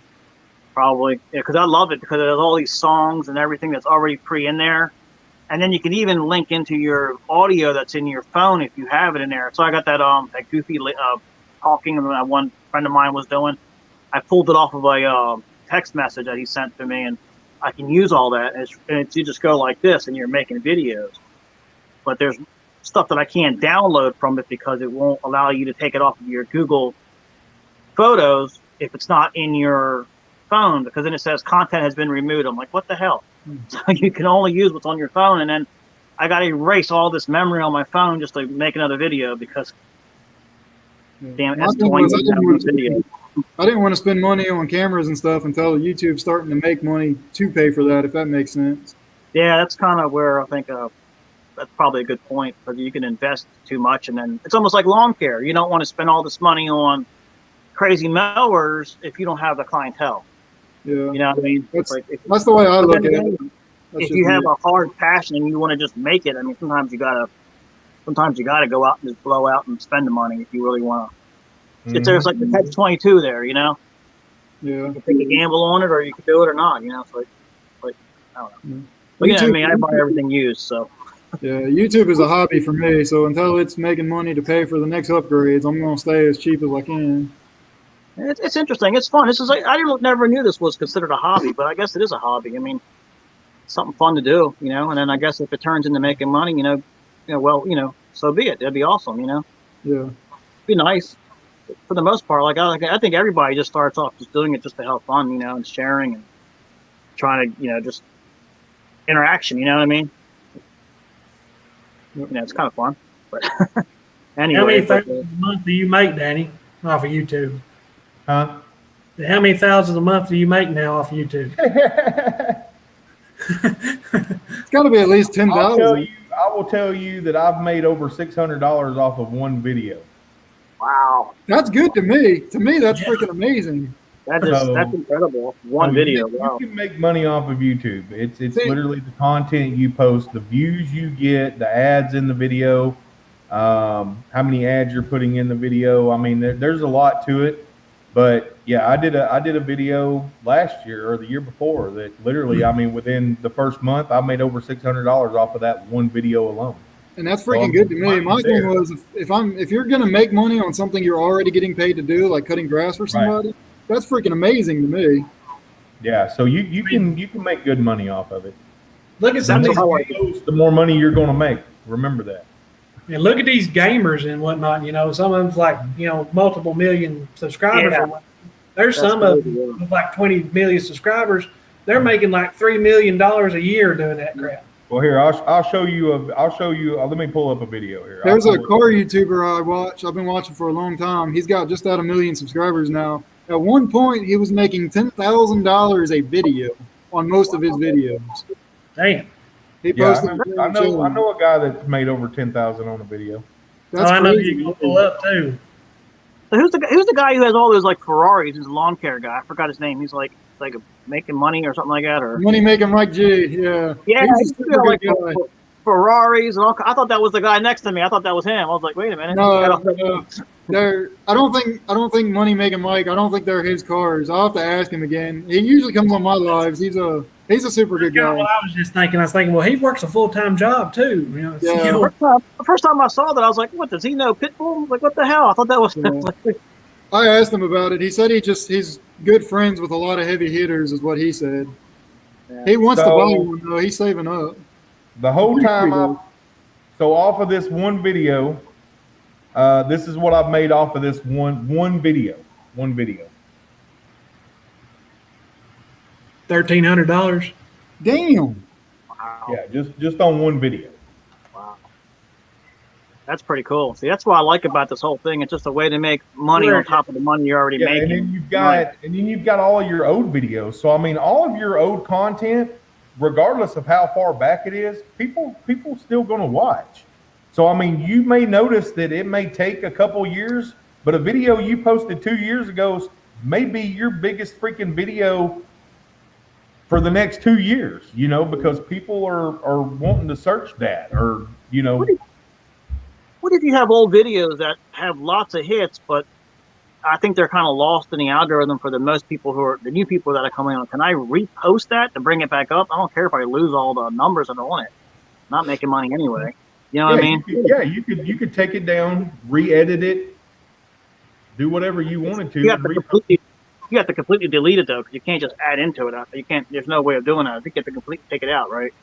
Probably, yeah, because I love it because it has all these songs and everything that's already in there. And then you can even link into your audio that's in your phone if you have it in there. So I got that that goofy talking that one friend of mine was doing. I pulled it off of a text message that he sent to me, and I can use all that. And you just go like this, and you're making videos. But there's stuff that I can't download from it because it won't allow you to take it off of your Google Photos if it's not in your phone, because then it says content has been removed. I'm like, what the hell? So you can only use what's on your phone, and then I got to erase all this memory on my phone just to make another video because damn it, that's 20 video. I didn't want to spend money on cameras and stuff until YouTube's starting to make money to pay for that, if that makes sense. Yeah, that's kind of where I think that's probably a good point. But you can invest too much, and then it's almost like lawn care. You don't want to spend all this money on crazy mowers if you don't have the clientele. Yeah. You know what I mean? That's, like that's the way I look at it. If you have a hard passion and you want to just make it, I mean, sometimes you gotta go out and just blow out and spend the money if you really want to. There's like the hedge 22 there, you know. Yeah. You can take a gamble on it, or you can do it or not. You know, it's like I don't know. But yeah, I mean, I buy everything used, so. Yeah, YouTube is a hobby for me. So until it's making money to pay for the next upgrades, I'm gonna stay as cheap as I can. It's interesting. It's fun. This is like never knew this was considered a hobby, but I guess it is a hobby. I mean, it's something fun to do, you know. And then I guess if it turns into making money, so be it. That'd be awesome, you know. Yeah. It'd be nice. For the most part, I think everybody just starts off just doing it just to have fun, you know, and sharing and trying to, you know, just interaction. You know what I mean? You know, it's kind of fun. But anyway, how many thousands a month do you make, Danny, off of YouTube? Huh? How many thousands a month do you make now off of YouTube? It's got to be at least 10,000. I will tell you that I've made over $600 off of one video. Wow, that's good to me. To me, that's freaking amazing. That's incredible. One video. You can make money off of YouTube. It's literally the content you post, the views you get, the ads in the video, how many ads you're putting in the video. I mean, there's a lot to it. But yeah, I did a video last year or the year before that literally, I mean, within the first month, I made over $600 off of that one video alone. And that's freaking good to me. My thing was, if you're gonna make money on something you're already getting paid to do, like cutting grass for somebody, that's freaking amazing to me. Yeah, so you can make good money off of it. Look at some of these videos, the more money you're going to make. Remember that. And look at these gamers and whatnot. You know, some of them's like, you know, multiple million subscribers. Yeah. There's some of them with like 20 million subscribers. They're making like $3 million a year doing that crap. Well, here I'll show you. Let me pull up a video here. There's a car YouTuber I watch. I've been watching for a long time. He's got just out 1 million subscribers now. At one point, he was making $10,000 a video on most of his videos. Damn. He posted. I know a guy that's made over 10,000 on a video. That's I know crazy. you can pull up too. So who's the guy who has all those like Ferraris? He's a lawn care guy. I forgot his name. He's like making money or something like that, or Money making Mike G. Yeah. Yeah, He's a super like good guy. Ferraris and all. I thought that was the guy next to me. I thought that was him. I was like, wait a minute. No. I don't think Money Making Mike. I don't think they're his cars. I'll have to ask him again. He usually comes on my lives. He's a super good guy. What I was just thinking. I was thinking, well, he works a full-time job too. You know, Yeah. The first time I saw that, I was like, what, does he know Pitbull? Like, what the hell? I thought that was. Yeah. I asked him about it. He said he's good friends with a lot of heavy hitters, is what he said. Yeah. He wants to buy one though. He's saving up. The whole time so off of this one video, this is what I've made off of this one video. $1,300. Damn. Wow. Yeah, just on one video. Wow. That's pretty cool. See, that's what I like about this whole thing. It's just a way to make money on top of the money you're already making. And then you've got all of your old videos. So I mean, all of your old content, regardless of how far back it is, people still going to watch. So I mean, you may notice that it may take a couple years, but a video you posted 2 years ago may be your biggest freaking video for the next 2 years, you know, because people are wanting to search that, or, you know. What if you have old videos that have lots of hits, but I think they're kind of lost in the algorithm for the most people who are the new people that are coming on? Can I repost that to bring it back up? I don't care if I lose all the numbers that are on it. I'm not making money anyway. You know what I mean? You could take it down, re-edit it, do whatever you wanted to. You have to completely delete it though, because you can't just add into it. You can't. There's no way of doing that. I think you have to completely take it out, right?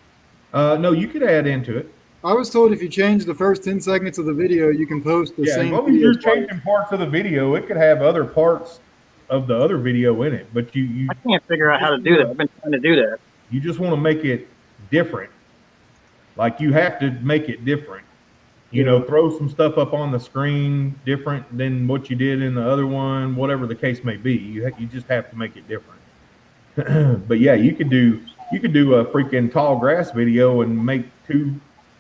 No, you could add into it. I was told if you change the first 10 seconds of the video, you can post the same. As long as you're changing parts of the video, it could have other parts of the other video in it. But I can't figure out how to do that. I've been trying to do that. You just want to make it different. Like you have to make it different. You know, throw some stuff up on the screen different than what you did in the other one, whatever the case may be. You just have to make it different. But yeah, you could do a freaking tall grass video and make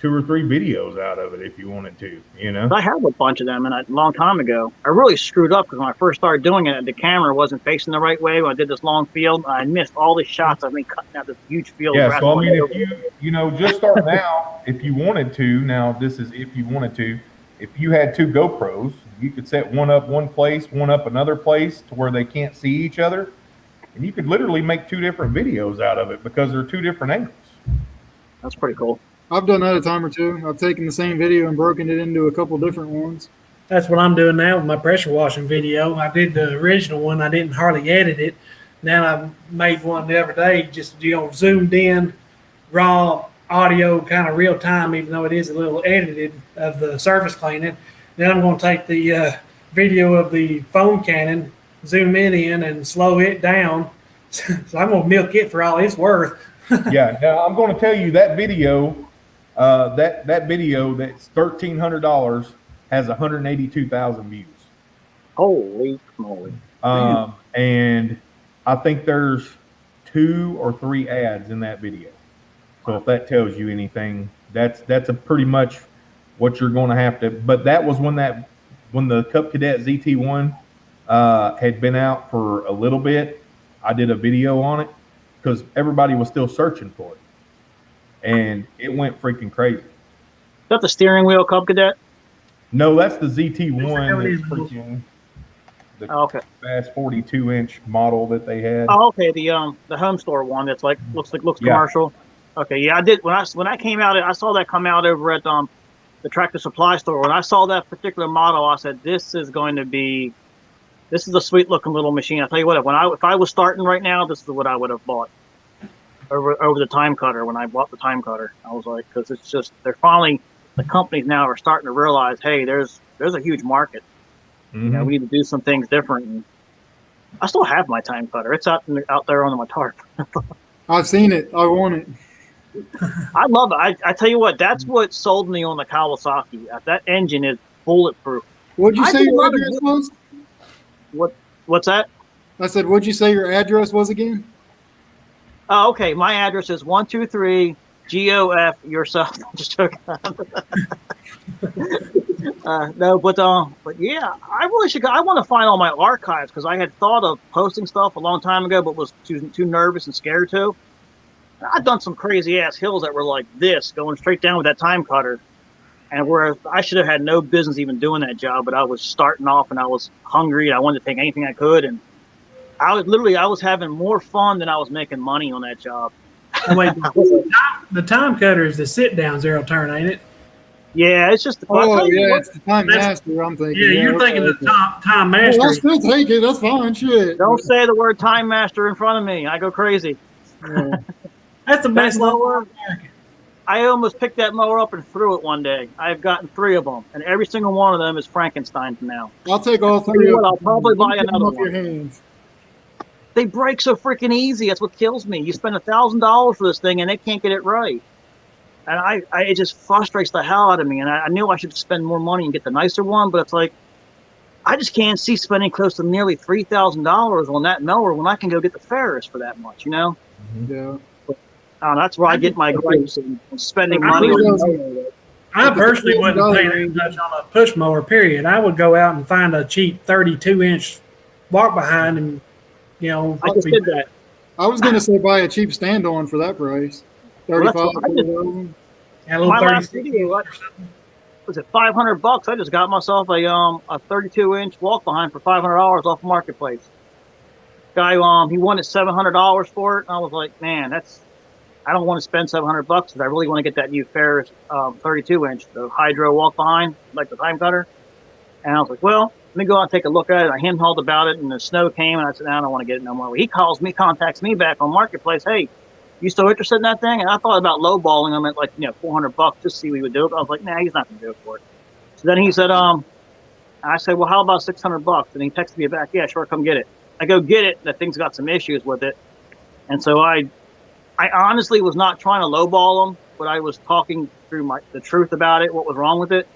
2 or 3 videos out of it if you wanted to, you know. I have a bunch of them, and a long time ago, I really screwed up because when I first started doing it, the camera wasn't facing the right way. When I did this long field, I missed all the shots of me cutting out this huge field. Yeah, so I mean, if you know, just starting out, if you wanted to, now this is if you wanted to, if you had 2 GoPros, you could set one up one place, one up another place to where they can't see each other, and you could literally make 2 different videos out of it because they're 2 different angles. That's pretty cool. I've done that a time or two. I've taken the same video and broken it into a couple different ones. That's what I'm doing now with my pressure washing video. I did the original one. I didn't hardly edit it. Then I made one the other day, just, you know, zoomed in, raw audio, kind of real time, even though it is a little edited of the surface cleaning. Then I'm going to take the video of the foam cannon, zoom it in, and slow it down. So I'm going to milk it for all it's worth. Yeah, now I'm going to tell you that video, that video that's $1,300 has 182,000 views. Holy moly! And I think there's 2 or 3 ads in that video. So if that tells you anything, that's a pretty much what you're going to have to. But that was when the Cub Cadet ZT1 had been out for a little bit. I did a video on it because everybody was still searching for it, and it went freaking crazy. Is that the steering wheel Cub Cadet? No, that's the ZT1. That's freaking the fast 42-inch model that they had. Oh, okay, the home store one that's like looks commercial. Okay, yeah, I did when I came out. I saw that come out over at the Tractor Supply store. When I saw that particular model, I said, "This is a sweet looking little machine." I tell you what, if I was starting right now, this is what I would have bought over the time cutter. When I bought the time cutter, I was like, because it's just the companies now are starting to realize, hey, there's a huge market. Mm-hmm. You know, we need to do some things different. And I still have my time cutter. It's out there on my tarp. I've seen it. I want it. I love it. I tell you what, that's what sold me on the Kawasaki. That engine is bulletproof. What'd you say your address was? What's that? I said, what'd you say your address was again? Oh, okay. My address is 123 GOF yourself. Just joking. No, but yeah, I really should go. I want to find all my archives because I had thought of posting stuff a long time ago, but was too nervous and scared to. I've done some crazy ass hills that were like this, going straight down with that time cutter, and where I should have had no business even doing that job, but I was starting off and I was hungry and I wanted to take anything I could, and I was having more fun than I was making money on that job. Oh, wait, the time cutter is the sit down zero turn, ain't it? Yeah, it's just. It's the Time Master. I'm thinking. Yeah, you're thinking the Time Master. Well, I'll still take it. That's fine. Shit. Don't say the word Time Master in front of me. I go crazy. Yeah. That's the best mower. I almost picked that mower up and threw it one day. I've gotten 3 of them, and every single one of them is Frankenstein now. I'll take all 3 of them. I'll probably buy another one. Your hands. They break so freaking easy. That's what kills me. You spend $1,000 for this thing, and they can't get it right. And it just frustrates the hell out of me. And I knew I should spend more money and get the nicer one, but it's like, I just can't see spending close to nearly $3,000 on that mower when I can go get the Ferris for that much, you know? Yeah. That's where I get my gripes and spending money. I personally wouldn't pay that much on a push mower, period. I would go out and find a cheap 32-inch walk behind and, you know. I just did that. I was going to say buy a cheap stand-on for that price. 35. My last video, was it $500? I just got myself a 32-inch walk behind for $500 off Marketplace. Guy, he wanted $700 for it. And I was like, man, I don't want to spend $700 because I really want to get that new Ferris 32-inch, the hydro walk behind, like the time cutter. And I was like, well, let me go out and take a look at it. I him-hauled about it, and the snow came, and I said, no, I don't want to get it no more. He contacts me back on Marketplace. Hey, you still interested in that thing? And I thought about lowballing him at like, $400 just to see what he would do. But I was like, nah, he's not going to do it for it. So then he said, I said, well, how about $600? And he texted me back, yeah, sure, come get it. I go get it. That thing's got some issues with it. And so I honestly was not trying to lowball him, but I was talking through the truth about it, what was wrong with it.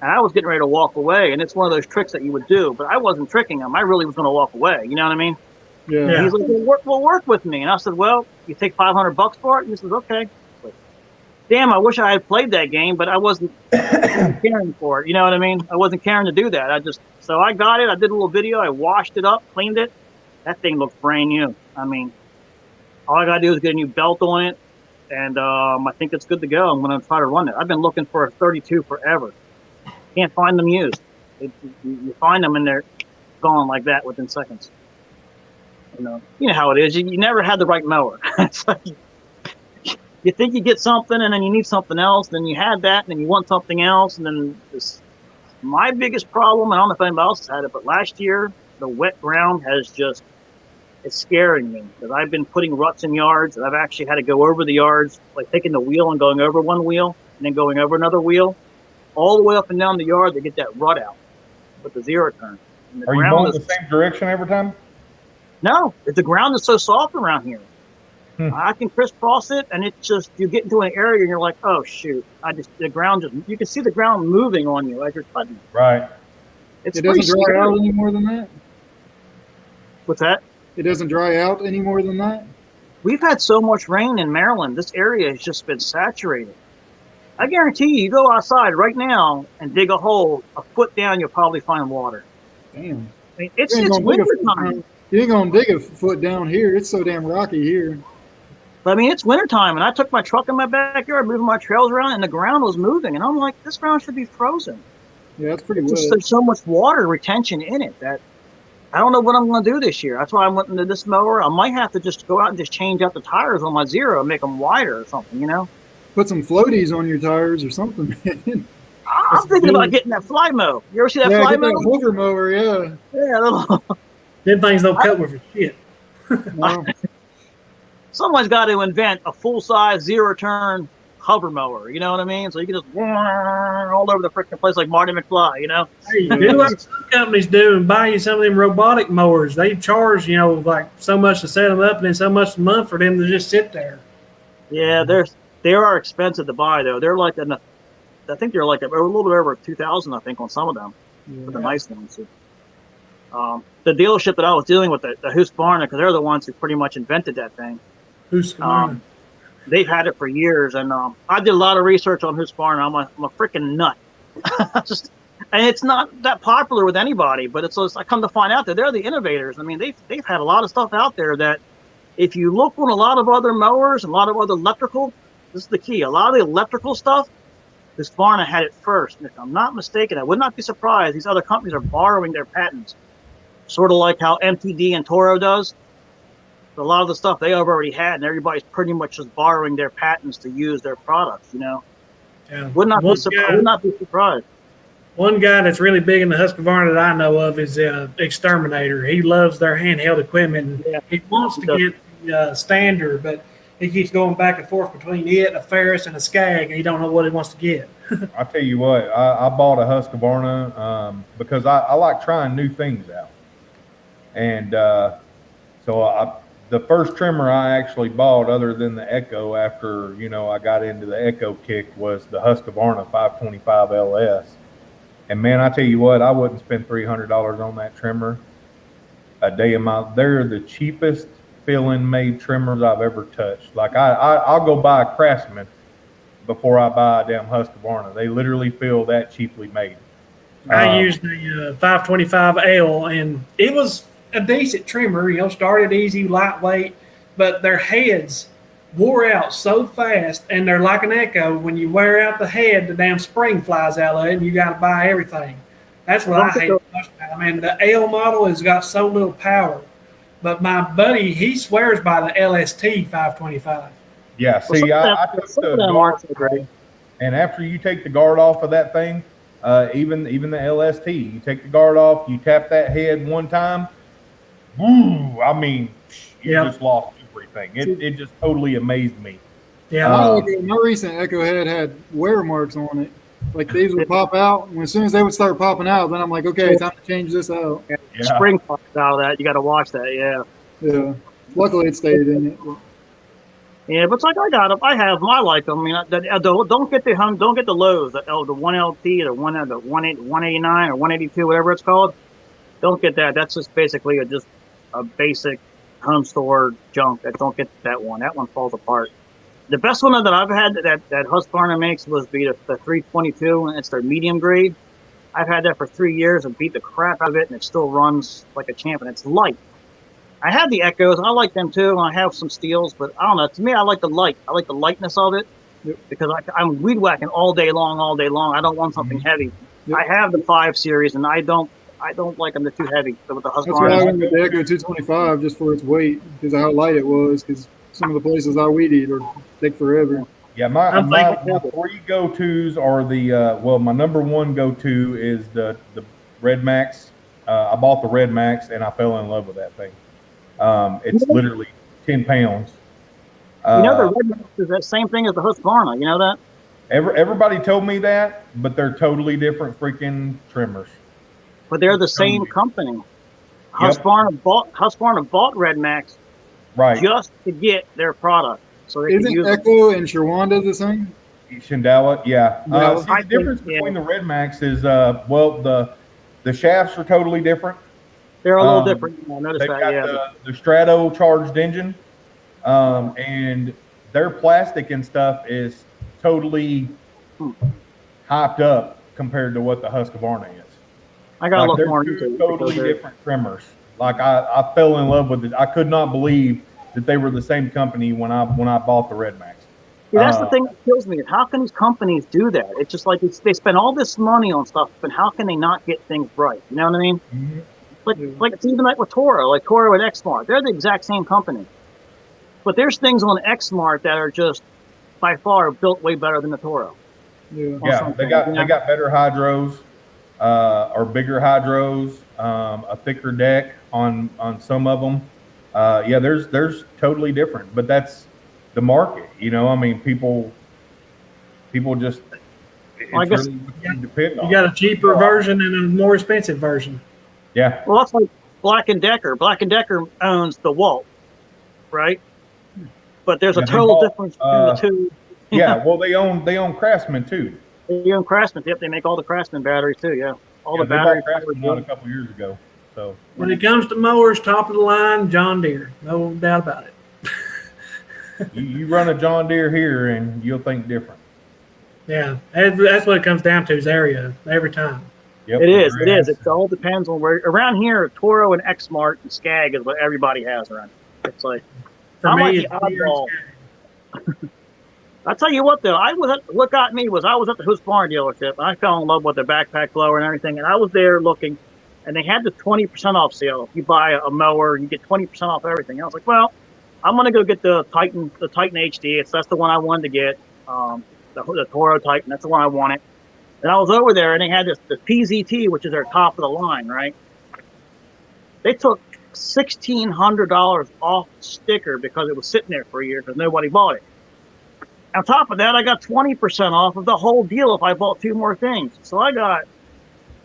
And I was getting ready to walk away. And it's one of those tricks that you would do, but I wasn't tricking him. I really was going to walk away. You know what I mean? Yeah. And he's like, well, work with me. And I said, well, you take $500 for it? And he says, okay. damn, I wish I had played that game, but I wasn't caring for it. You know what I mean? I wasn't caring to do that. So I got it. I did a little video. I washed it up, cleaned it. That thing looks brand new. I mean, all I got to do is get a new belt on it, and I think it's good to go. I'm going to try to run it. I've been looking for a 32 forever. Can't find them used. You find them and they're gone like that within seconds. You know how it is. You never had the right mower. It's like you think you get something and then you need something else. Then you had that and then you want something else. And then my biggest problem, I don't know if anybody else has had it, but last year the wet ground it's scaring me because I've been putting ruts in yards and I've actually had to go over the yards, like taking the wheel and going over one wheel and then going over another wheel, all the way up and down the yard to get that rut out with the zero turn. Are you going the same direction every time? No, the ground is so soft around here. I can crisscross it, and it's just you get into an area and you're like, oh shoot! The ground you can see the ground moving on you as you're cutting. Right. It doesn't dry out any more than that. What's that? It doesn't dry out any more than that. We've had so much rain in Maryland. This area has just been saturated. I guarantee you go outside right now and dig a hole a foot down, you'll probably find water. Damn. I mean, it's winter time. You ain't gonna dig a foot down here. It's so damn rocky here. But I mean, it's wintertime, and I took my truck in my backyard, moving my trails around, and the ground was moving. And I'm like, this ground should be frozen. Yeah, that's pretty wet. There's so much water retention in it that I don't know what I'm going to do this year. That's why I went into this mower. I might have to just go out and just change out the tires on my Zero and make them wider or something, you know? Put some floaties on your tires or something. I'm thinking about getting that fly mow. You ever see that fly mow? That hover mower, yeah. Yeah. Them things don't cut with shit. No. Someone's got to invent a full-size zero-turn hover mower. You know what I mean? So you can just all over the freaking place like Marty McFly. You know? Hey, do like some companies do and buy you some of them robotic mowers. They charge like so much to set them up and then so much a month for them to just sit there. Yeah, they are expensive to buy though. They're like I think they're like a little bit over 2,000. I think on some of them, for the nice ones. The dealership that I was dealing with, the Husqvarna, because they're the ones who pretty much invented that thing. Husqvarna. They've had it for years, and I did a lot of research on Husqvarna. I'm a freaking nut. And it's not that popular with anybody, but I come to find out that they're the innovators. I mean, they've had a lot of stuff out there that if you look on a lot of other mowers, a lot of other electrical, this is the key. A lot of the electrical stuff, Husqvarna had it first. And if I'm not mistaken, I would not be surprised these other companies are borrowing their patents, sort of like how MTD and Toro does. A lot of the stuff they have already had, and everybody's pretty much just borrowing their patents to use their products. You know, would not be surprised. One guy that's really big in the Husqvarna that I know of is Exterminator. He loves their handheld equipment. And he wants to get the standard, but he keeps going back and forth between it, a Ferris, and a Skag, and he don't know what he wants to get. I'll tell you what, I bought a Husqvarna because I like trying new things out. And the first trimmer I actually bought other than the Echo after, I got into the Echo kick was the Husqvarna 525 LS. And man, I tell you what, I wouldn't spend $300 on that trimmer a day in they're the cheapest fill-in made trimmers I've ever touched. Like I'll go buy a Craftsman before I buy a damn Husqvarna. They literally feel that cheaply made. I used the 525L, and it was a decent trimmer, started easy, lightweight, but their heads wore out so fast, and they're like an Echo. When you wear out the head, the damn spring flies out of it, and you got to buy everything. That's what I hate most about it. I mean, the L model has got so little power, but my buddy, he swears by the LST 525. Yeah, see, I took the guard, and after you take the guard off of that thing, even the LST, you take the guard off, you tap that head one time, woo, I mean, you just lost everything. It just totally amazed me. Yeah, my recent Echo head had wear marks on it. Like these would pop out, and as soon as they would start popping out, then I'm like, okay, time to change this out. Yeah. Spring pops out of that. You got to watch that. Yeah. Yeah. Luckily, it stayed in it. Yeah, but it's like I got them. I have them. I like them. I mean, don't get the lows. The 1LT or 189 or 182, whatever it's called. Don't get that. That's just basically a basic home store junk. Don't get that one. That one falls apart. The best one that I've had that Husqvarna makes was the 322, and it's their medium grade. I've had that for 3 years and beat the crap out of it, and it still runs like a champ, and it's light. I have the Echoes, and I like them too, and I have some Stihls, but I don't know. To me, I like the light. I like the lightness of it because I'm weed whacking all day long. I don't want something heavy. I have the 5 Series, and I don't like them. They're too heavy. So with the That's why I Husqvarna, went with the Echo 225 just for its weight because of how light it was. Because some of the places I weed eat or take forever. Yeah, my 3 go-tos are the my number 1 go-to is the Red Max. I bought the Red Max and I fell in love with that thing. It's literally 10 pounds. The Red Max is the same thing as the Husqvarna. You know that? Everybody told me that, but they're totally different freaking trimmers. But they're the same company. Husqvarna bought Red Max just to get their product. So they Isn't Echo and Shawanda the same? Shindawa, yeah. The difference between the Red Max is, the shafts are totally different. They're a little different. I noticed that, got the Strato charged engine, and their plastic and stuff is totally hyped up compared to what the Husqvarna is. I got to look more into it. Totally different trimmers. Like I fell in love with it. I could not believe that they were the same company when I bought the Red Max. Yeah, that's the thing that kills me. Is how can these companies do that? It's just like they spend all this money on stuff, but how can they not get things right? You know what I mean? Mm-hmm. Like it's even like with Toro, like Toro and Exmart. They're the exact same company, but there's things on Exmart that are just by far built way better than the Toro. Yeah, they got better hydros, or bigger hydros, a thicker deck on some of them. There's totally different, but that's the market, you know. I mean, people just. I guess you got a cheaper version and a more expensive version. Yeah. Well, that's like Black & Decker. Black & Decker owns the Walt, right? But there's a total difference between the two. Yeah. Well, they own Craftsman too. They own Craftsman. Yep, they make all the Craftsman batteries too. Yeah, all the batteries. Craftsman out a couple years ago. So when it comes to mowers, top of the line, John Deere, no doubt about it. you run a John Deere here, and you'll think different. Yeah, that's what it comes down to is area every time. Yep, it is. It all depends on where. Around here, Toro and Exmart and Skag is what everybody has around here. It's like for me, it's oddball. I'll tell you what, though, what got me was I was at the Husqvarna dealership, and I fell in love with their backpack blower and everything, and I was there looking, and they had the 20% off sale. If you buy a mower, you get 20% off everything. I was like, well, I'm going to go get the Titan HD. That's the one I wanted to get, the Toro Titan. That's the one I wanted. And I was over there, and they had the PZT, which is their top of the line, right? They took $1,600 off the sticker because it was sitting there for a year because nobody bought it. On top of that, I got 20% off of the whole deal if I bought 2 more things. So I got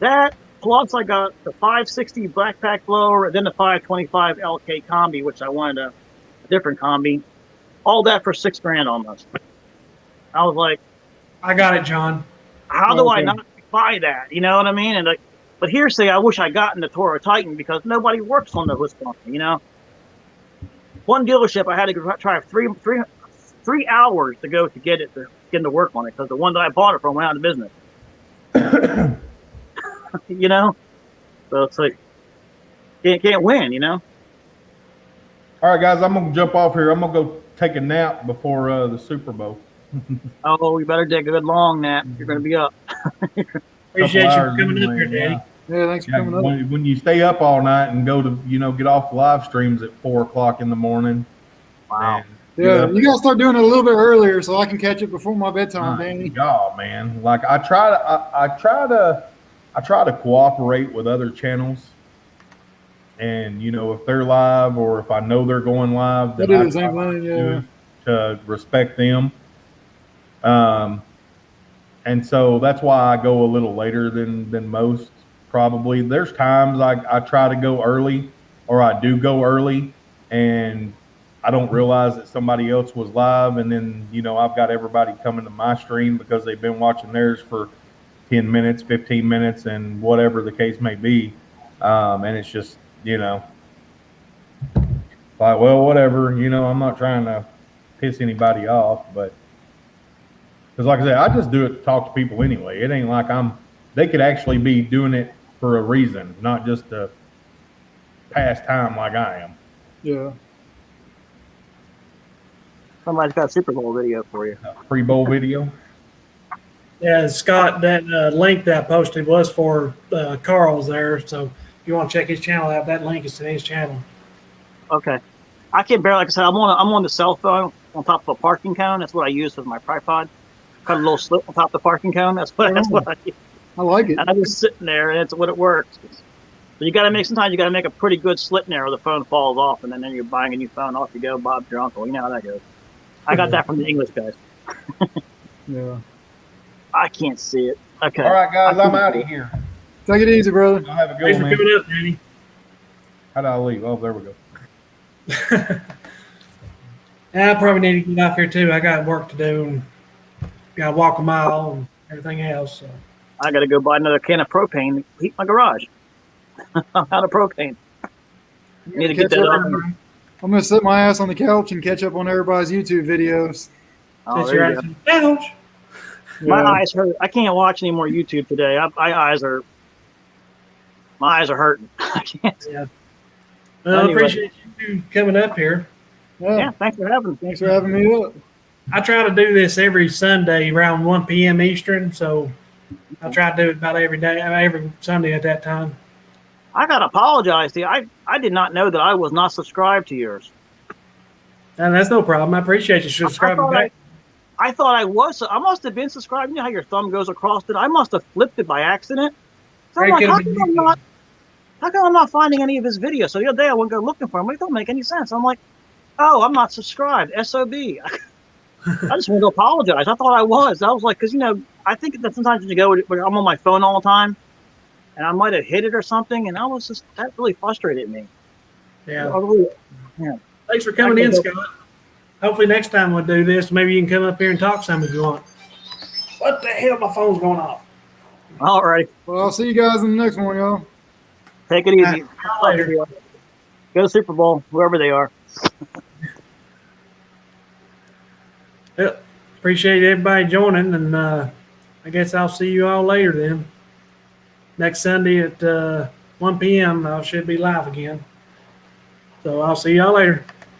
that, plus I got the 560 backpack blower, and then the 525 LK combi, which I wanted a different combi. All that for $6,000 almost. I was like, I got it, John. How do I not buy that? You know what I mean? And but hearsay, I wish I got in the Toro Titan because nobody works on the Husqvarna. You know, one dealership I had to try 3 hours to go to get to work on it because the one that I bought it from went out of business. You know, so it's like can't win. You know. All right, guys, I'm gonna jump off here. I'm gonna go take a nap before the Super Bowl. Oh, you better take a good long nap. You're gonna be up. Appreciate you coming up here, Daddy. Yeah, thanks for coming up. When you stay up all night and go to get off live streams at 4 o'clock in the morning. Wow. Yeah, you gotta start doing it a little bit earlier so I can catch it before my bedtime, Danny. God, man, like I try to cooperate with other channels, and if they're live or if I know they're going live, then I do the same thing, yeah. To respect them, and so that's why I go a little later than most. Probably there's times I try to go early, or I do go early, and I don't realize that somebody else was live, and then I've got everybody coming to my stream because they've been watching theirs for 10 minutes, 15 minutes, and whatever the case may be, and it's just like, well, whatever, I'm not trying to piss anybody off, but because like I said, I just do it to talk to people anyway. It ain't like they could actually be doing it for a reason, not just to pass time like I am. Yeah. Somebody's got a Super Bowl video for you. Pre-bowl video. Yeah, Scott, that link that I posted was for Carl's there. So if you want to check his channel out, that link is to his channel. Okay. I can bear, like I said, I'm on the cell phone on top of a parking cone. That's what I use with my tripod. Cut a little slit on top of the parking cone. That's what I use. I like it. And I'm just sitting there, and it's what it works. So you got to make, sometimes you got to make a pretty good slit in there, or the phone falls off, and then you're buying a new phone. Off you go, Bob's your uncle. You know how that goes. I got that from the English guys. Yeah. I can't see it. Okay. All right, guys, I'm out of here. Take it easy, brother. Y'all have a Thanks good for one, man. coming up, Danny. How did I leave? Oh, there we go. Yeah, I probably need to get out here too. I got work to do and got to walk a mile and everything else. So. I got to go buy another can of propane to heat my garage. I'm out of propane. Need to get that on. I'm going to sit my ass on the couch and catch up on everybody's YouTube videos. Oh, Sit your there you ass go. on the couch. My Yeah. eyes hurt. I can't watch any more YouTube today. My eyes are hurting. I can't. Yeah. Well, I Anyway. appreciate you coming up here. Yeah, thanks for having me. Thanks for having me up. I try to do this every Sunday around 1 p.m. Eastern, so I try to do it about every day, every Sunday at that time. I got to apologize to you. I did not know that I was not subscribed to yours. And that's no problem. I appreciate you subscribing back. I thought I was. I must have been subscribed. You know how your thumb goes across it? I must have flipped it by accident. So I'm Very like, good. how come I'm not finding any of his videos? So the other day I went go looking for him. It don't make any sense. I'm like, oh, I'm not subscribed. SOB. I just wanted to apologize. I thought I was. I was like, because, I think that sometimes when you go, where I'm on my phone all the time, and I might have hit it or something, and that really frustrated me. Yeah. Yeah. Thanks for coming in, Scott. Hopefully next time we'll do this. Maybe you can come up here and talk some if you want. What the hell? My phone's going off. All right. Well, I'll see you guys in the next one, y'all. Take it easy. All right. Later. Go Super Bowl, whoever they are. Yep. Appreciate everybody joining, and I guess I'll see you all later then. Next Sunday at 1 p.m. I should be live again. So I'll see y'all later.